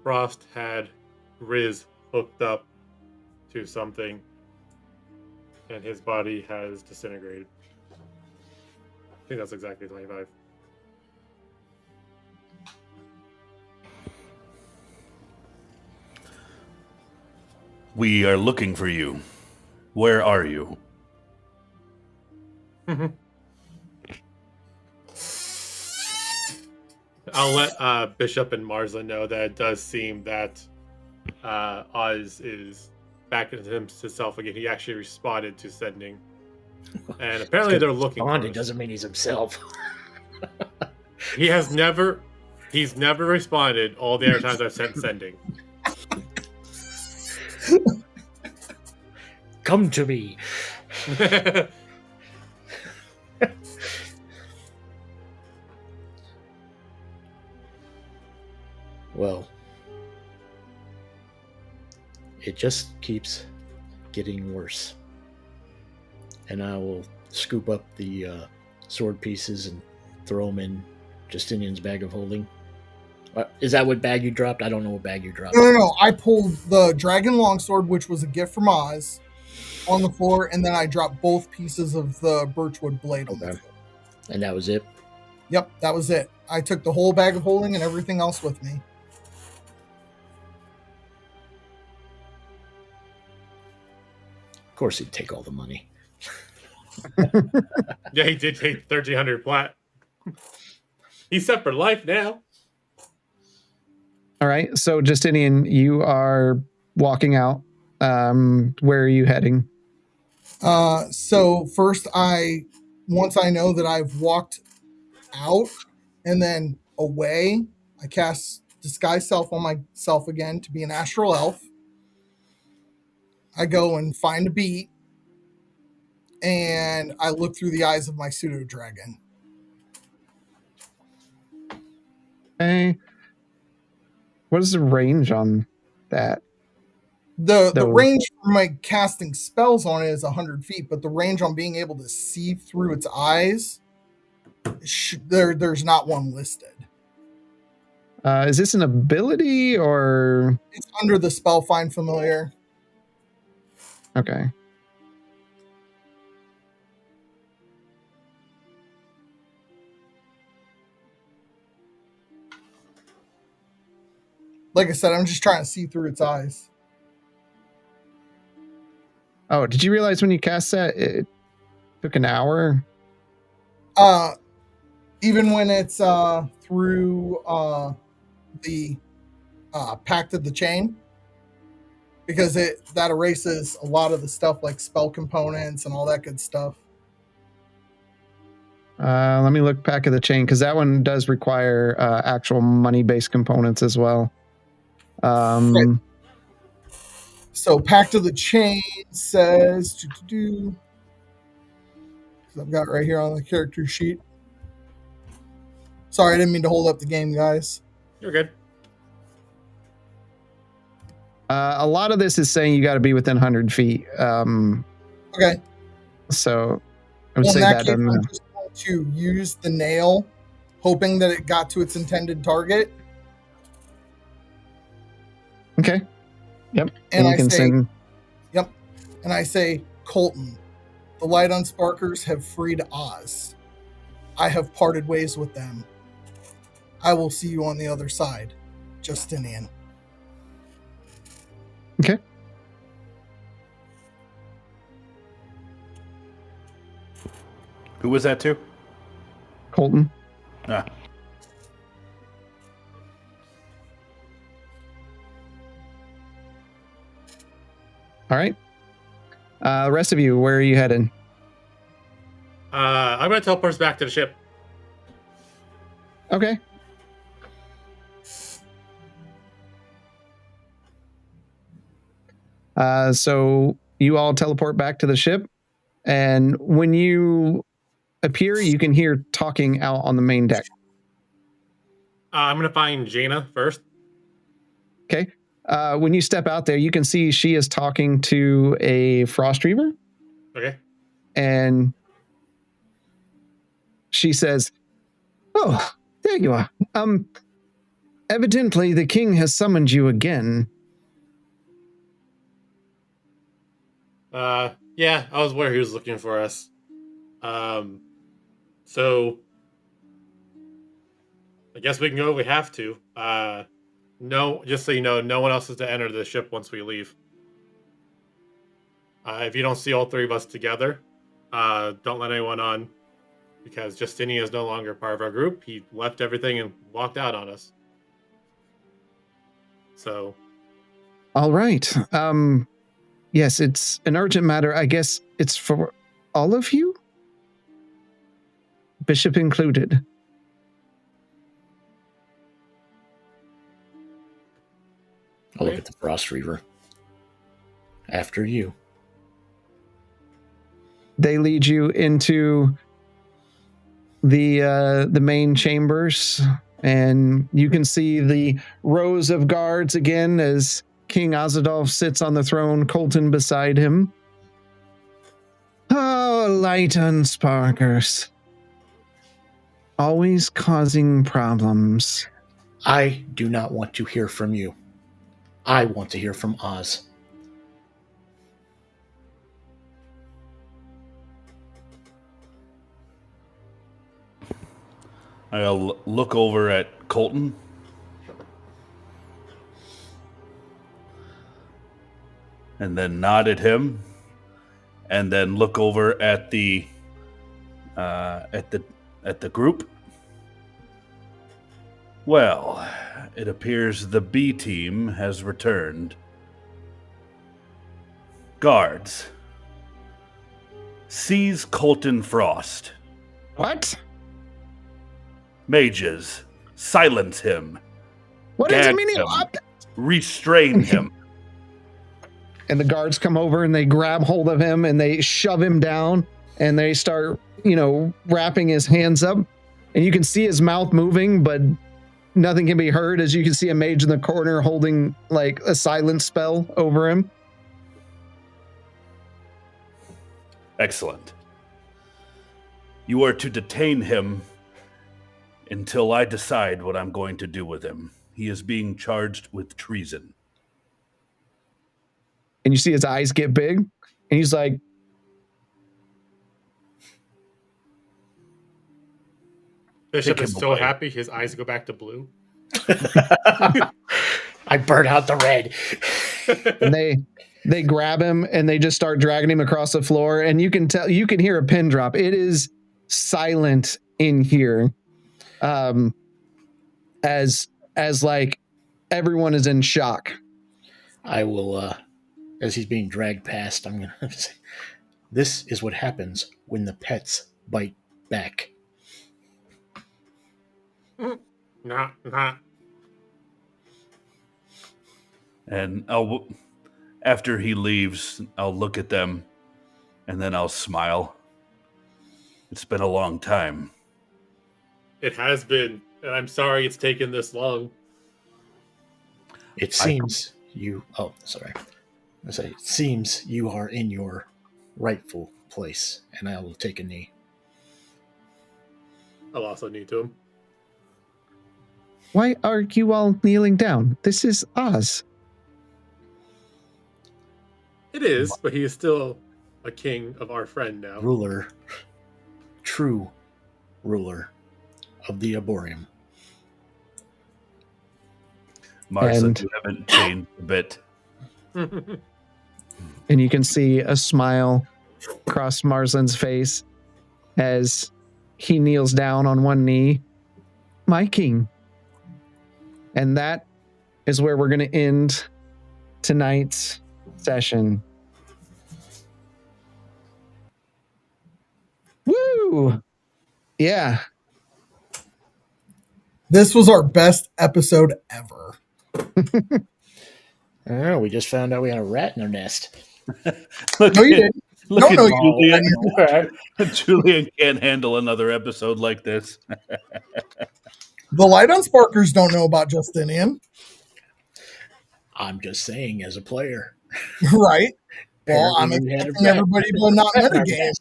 Frost had Riz hooked up to something and his body has disintegrated. I think that's exactly 25. We are looking for you. Where are you? I'll let Bishop and Marsland know that it does seem that Oz is back into himself again. He actually responded to sending. And apparently they're looking for Responding us. doesn't mean he's himself. He's never responded all the other times I've sent sending. Come to me. Well, it just keeps getting worse. And I will scoop up the sword pieces and throw them in Justinian's bag of holding? Is that what bag you dropped? I don't know what bag you dropped. No. I pulled the dragon longsword, which was a gift from Oz, on the floor, and then I dropped both pieces of the birchwood blade on the floor. And that was it? Yep, that was it. I took the whole bag of holding and everything else with me. Of course he'd take all the money. Yeah, he did take 1,300 plat. He's set for life now. All right. So, Justinian, you are walking out. Where are you heading? So first once I know that I've walked out and then away, I cast disguise self on myself again to be an astral elf. I go and find a beat, and I look through the eyes of my pseudo dragon. Okay. What is the range on that? The range for my casting spells on it is 100 feet, but the range on being able to see through its eyes, there's not one listed. Is this an ability or? It's under the spell Find Familiar. Okay. Like I said, I'm just trying to see through its eyes. Oh, did you realize when you cast that it took an hour? Even when it's through the Pact of the Chain, because that erases a lot of the stuff like spell components and all that good stuff. Let me look Pact of the Chain, because that one does require actual money-based components as well. Right. So Pact of the Chain says, because I've got it right here on the character sheet. Sorry, I didn't mean to hold up the game, guys. You're good. A lot of this is saying you got to be within 100 feet. Okay. So I would say that I'm just going to use the nail, hoping that it got to its intended target. Okay. Yep. And I say, yep. And I say, Colton, the Light Unsparkers have freed Oz. I have parted ways with them. I will see you on the other side, Justinian. Okay. Who was that to? Colton. Ah. All right. The rest of you, where are you headed? I'm going to teleport us back to the ship. Okay. So you all teleport back to the ship, and when you appear, you can hear talking out on the main deck. I'm going to find Jaina first. Okay. When you step out there, you can see she is talking to a Frost Reaver. Okay. And she says, "Oh, there you are. Evidently the king has summoned you again." Yeah, I was aware he was looking for us. So I guess we can go if we have to. No, just so you know, no one else is to enter the ship once we leave. If you don't see all three of us together, don't let anyone on, because Justinian is no longer part of our group. He left everything and walked out on us. So. All right. Yes, it's an urgent matter. I guess it's for all of you? Bishop included. I'll look at the Frost Reaver. After you. They lead you into the main chambers, and you can see the rows of guards again as King Azadolf sits on the throne, Colton beside him. Oh, Light Unsparkers. Always causing problems. I do not want to hear from you. I want to hear from Oz. I'll look over at Colton. And then nod at him, and then look over at the group. Well, it appears the B team has returned. Guards, seize Colton Frost. What? Mages, silence him. What does it Gag mean? him. Restrain him. And the guards come over and they grab hold of him and they shove him down and they start, wrapping his hands up. And you can see his mouth moving, but nothing can be heard, as you can see a mage in the corner holding like a silent spell over him. Excellent. You are to detain him until I decide what I'm going to do with him. He is being charged with treason. And you see his eyes get big, and he's like, Bishop Take is him so away. happy his eyes go back to blue. I burn out the red. and they grab him and they just start dragging him across the floor, and you can hear a pin drop. It is silent in here, as like everyone is in shock. I will, as he's being dragged past, I'm going to say, this is what happens when the pets bite back. Nah. And after he leaves, I'll look at them and then I'll smile. It's been a long time. It has been, and I'm sorry it's taken this long. It seems you. Oh, sorry. I say it seems you are in your rightful place, and I will take a knee. I'll also knee to him. Why are you all kneeling down? This is Oz. It is, but he is still a king of our friend now. Ruler, true ruler of the Arboreum. Marson, And- you haven't changed a bit. And you can see a smile cross Marsland's face as he kneels down on one knee. My king. And that is where we're going to end tonight's session. Woo! Yeah. This was our best episode ever. Oh, we just found out we had a rat in our nest. Look No, you at- didn't. Look No, at no, you Julian. Julian can't handle another episode like this. The Light Unsparkers don't know about Justinian, I'm just saying, as a player. right? Well, I'm Apparently we had a expecting rat. everybody to not Rat in our metagame.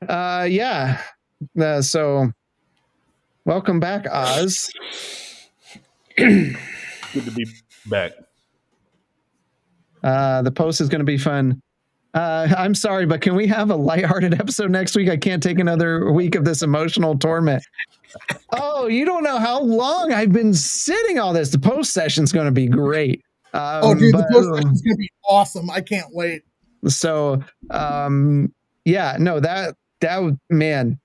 nest. Yeah. So welcome back, Oz. Good to be back. The post is going to be fun. I'm sorry, but can we have a lighthearted episode next week? I can't take another week of this emotional torment. Oh, you don't know how long I've been sitting on this. The post session's going to be great. Oh, dude, the post session is going to be awesome. I can't wait. So, yeah, no, that man,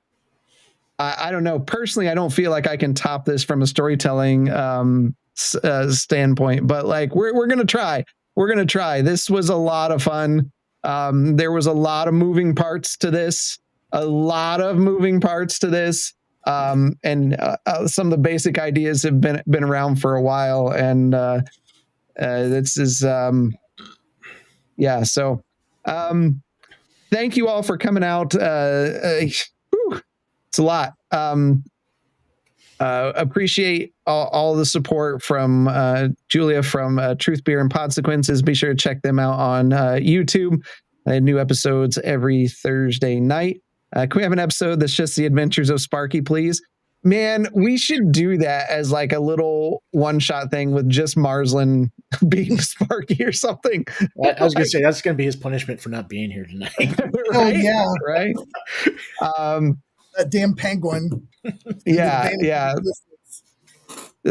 I don't know. Personally, I don't feel like I can top this from a storytelling standpoint, but like we're going to try. We're going to try. This was a lot of fun. There was a lot of moving parts to this, and some of the basic ideas have been around for a while, and this is yeah. So thank you all for coming out. It's a lot. Appreciate all the support from Julia from Truth Beer and Consequences. Be sure to check them out on YouTube. New episodes every Thursday night. Can we have an episode that's just the adventures of Sparky, please? Man, we should do that as like a little one-shot thing with just Marsland being Sparky or something. I was going to say that's going to be his punishment for not being here tonight. Oh, yeah. Right. That damn penguin. Yeah.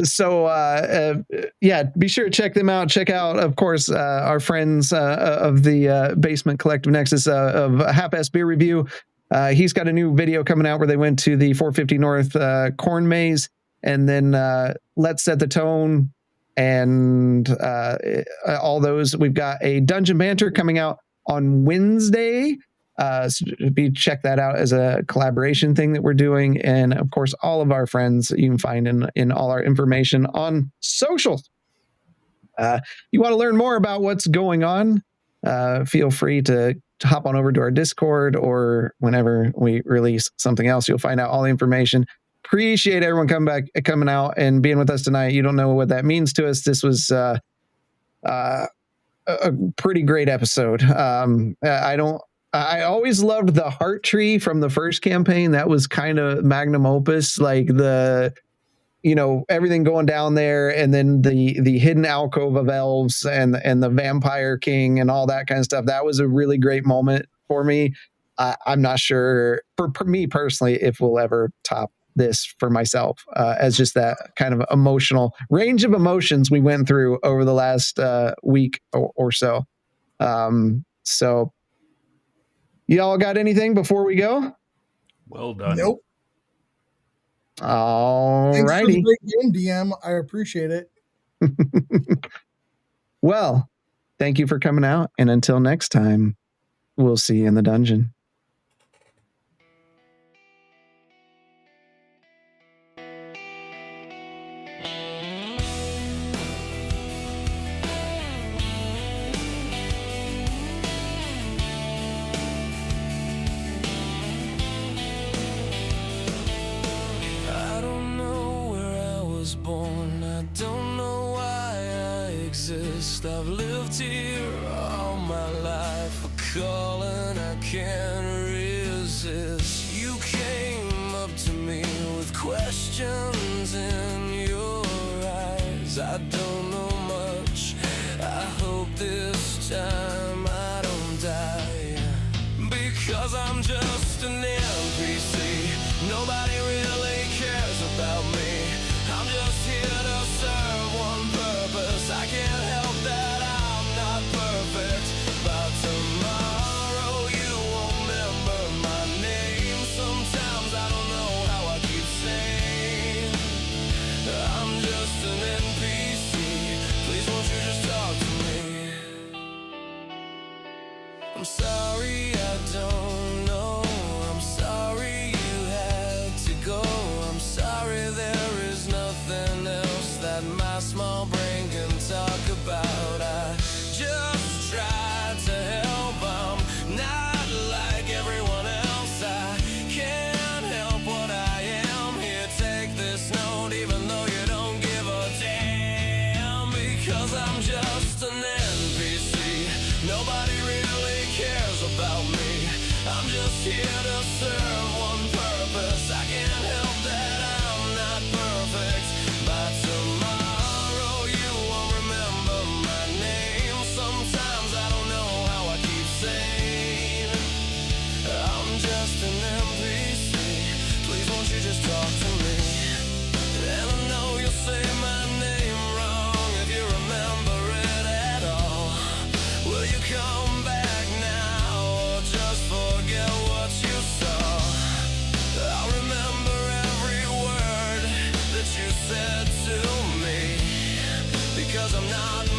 So, yeah, be sure to check them out. Check out, of course, our friends of the Basement Collective Nexus of Half-Ass Beer Review. He's got a new video coming out where they went to the 450 North corn maze, and then Let's Set the Tone and all those. We've got a Dungeon Banter coming out on Wednesday. So check that out as a collaboration thing that we're doing. And of course, all of our friends you can find in all our information on socials. You want to learn more about what's going on? Feel free to hop on over to our Discord, or whenever we release something else, you'll find out all the information. Appreciate everyone coming out and being with us tonight. You don't know what that means to us. This was a pretty great episode. I always loved the heart tree from the first campaign. That was kind of magnum opus, like everything going down there, and then the hidden alcove of elves and the vampire king and all that kind of stuff. That was a really great moment for me. I'm not sure for me personally if we'll ever top this for myself, as just that kind of emotional range of emotions we went through over the last week or so. So y'all got anything before we go? Well done. Nope. All Thanks for righty. the great game, DM. I appreciate it. Well, thank you for coming out, and until next time, we'll see you in the dungeon. I've lived here all my life, a calling I can't resist. You came up to me with questions in your eyes. I don't know much, I hope this time I don't die, because I'm just an NPC. Nobody really cares about me. I'm just here to serve one purpose. I can't help that I'm not perfect, but tomorrow you won't remember my name. Sometimes I don't know how I keep sane. I'm just an NPC. Please won't you just talk to me? I'm sorry I don't know. I'm sorry you had to go. I'm sorry there is nothing else that my small brain can talk about. I just tried to help. I'm not like everyone else. I can't help what I am. Here, take this note, even though you don't give a damn, because I'm just an NPC. Nobody really cares about me. I'm just here to serve one purpose. I can't help that I'm not perfect, but tomorrow you won't remember my name. Sometimes I don't know how I keep sane. I'm just an NPC. Please won't you just talk to me? And I know you'll say my name wrong if you remember it at all. Will you come back now, or just forget what you saw? I'll remember every word that you said to me, because I'm not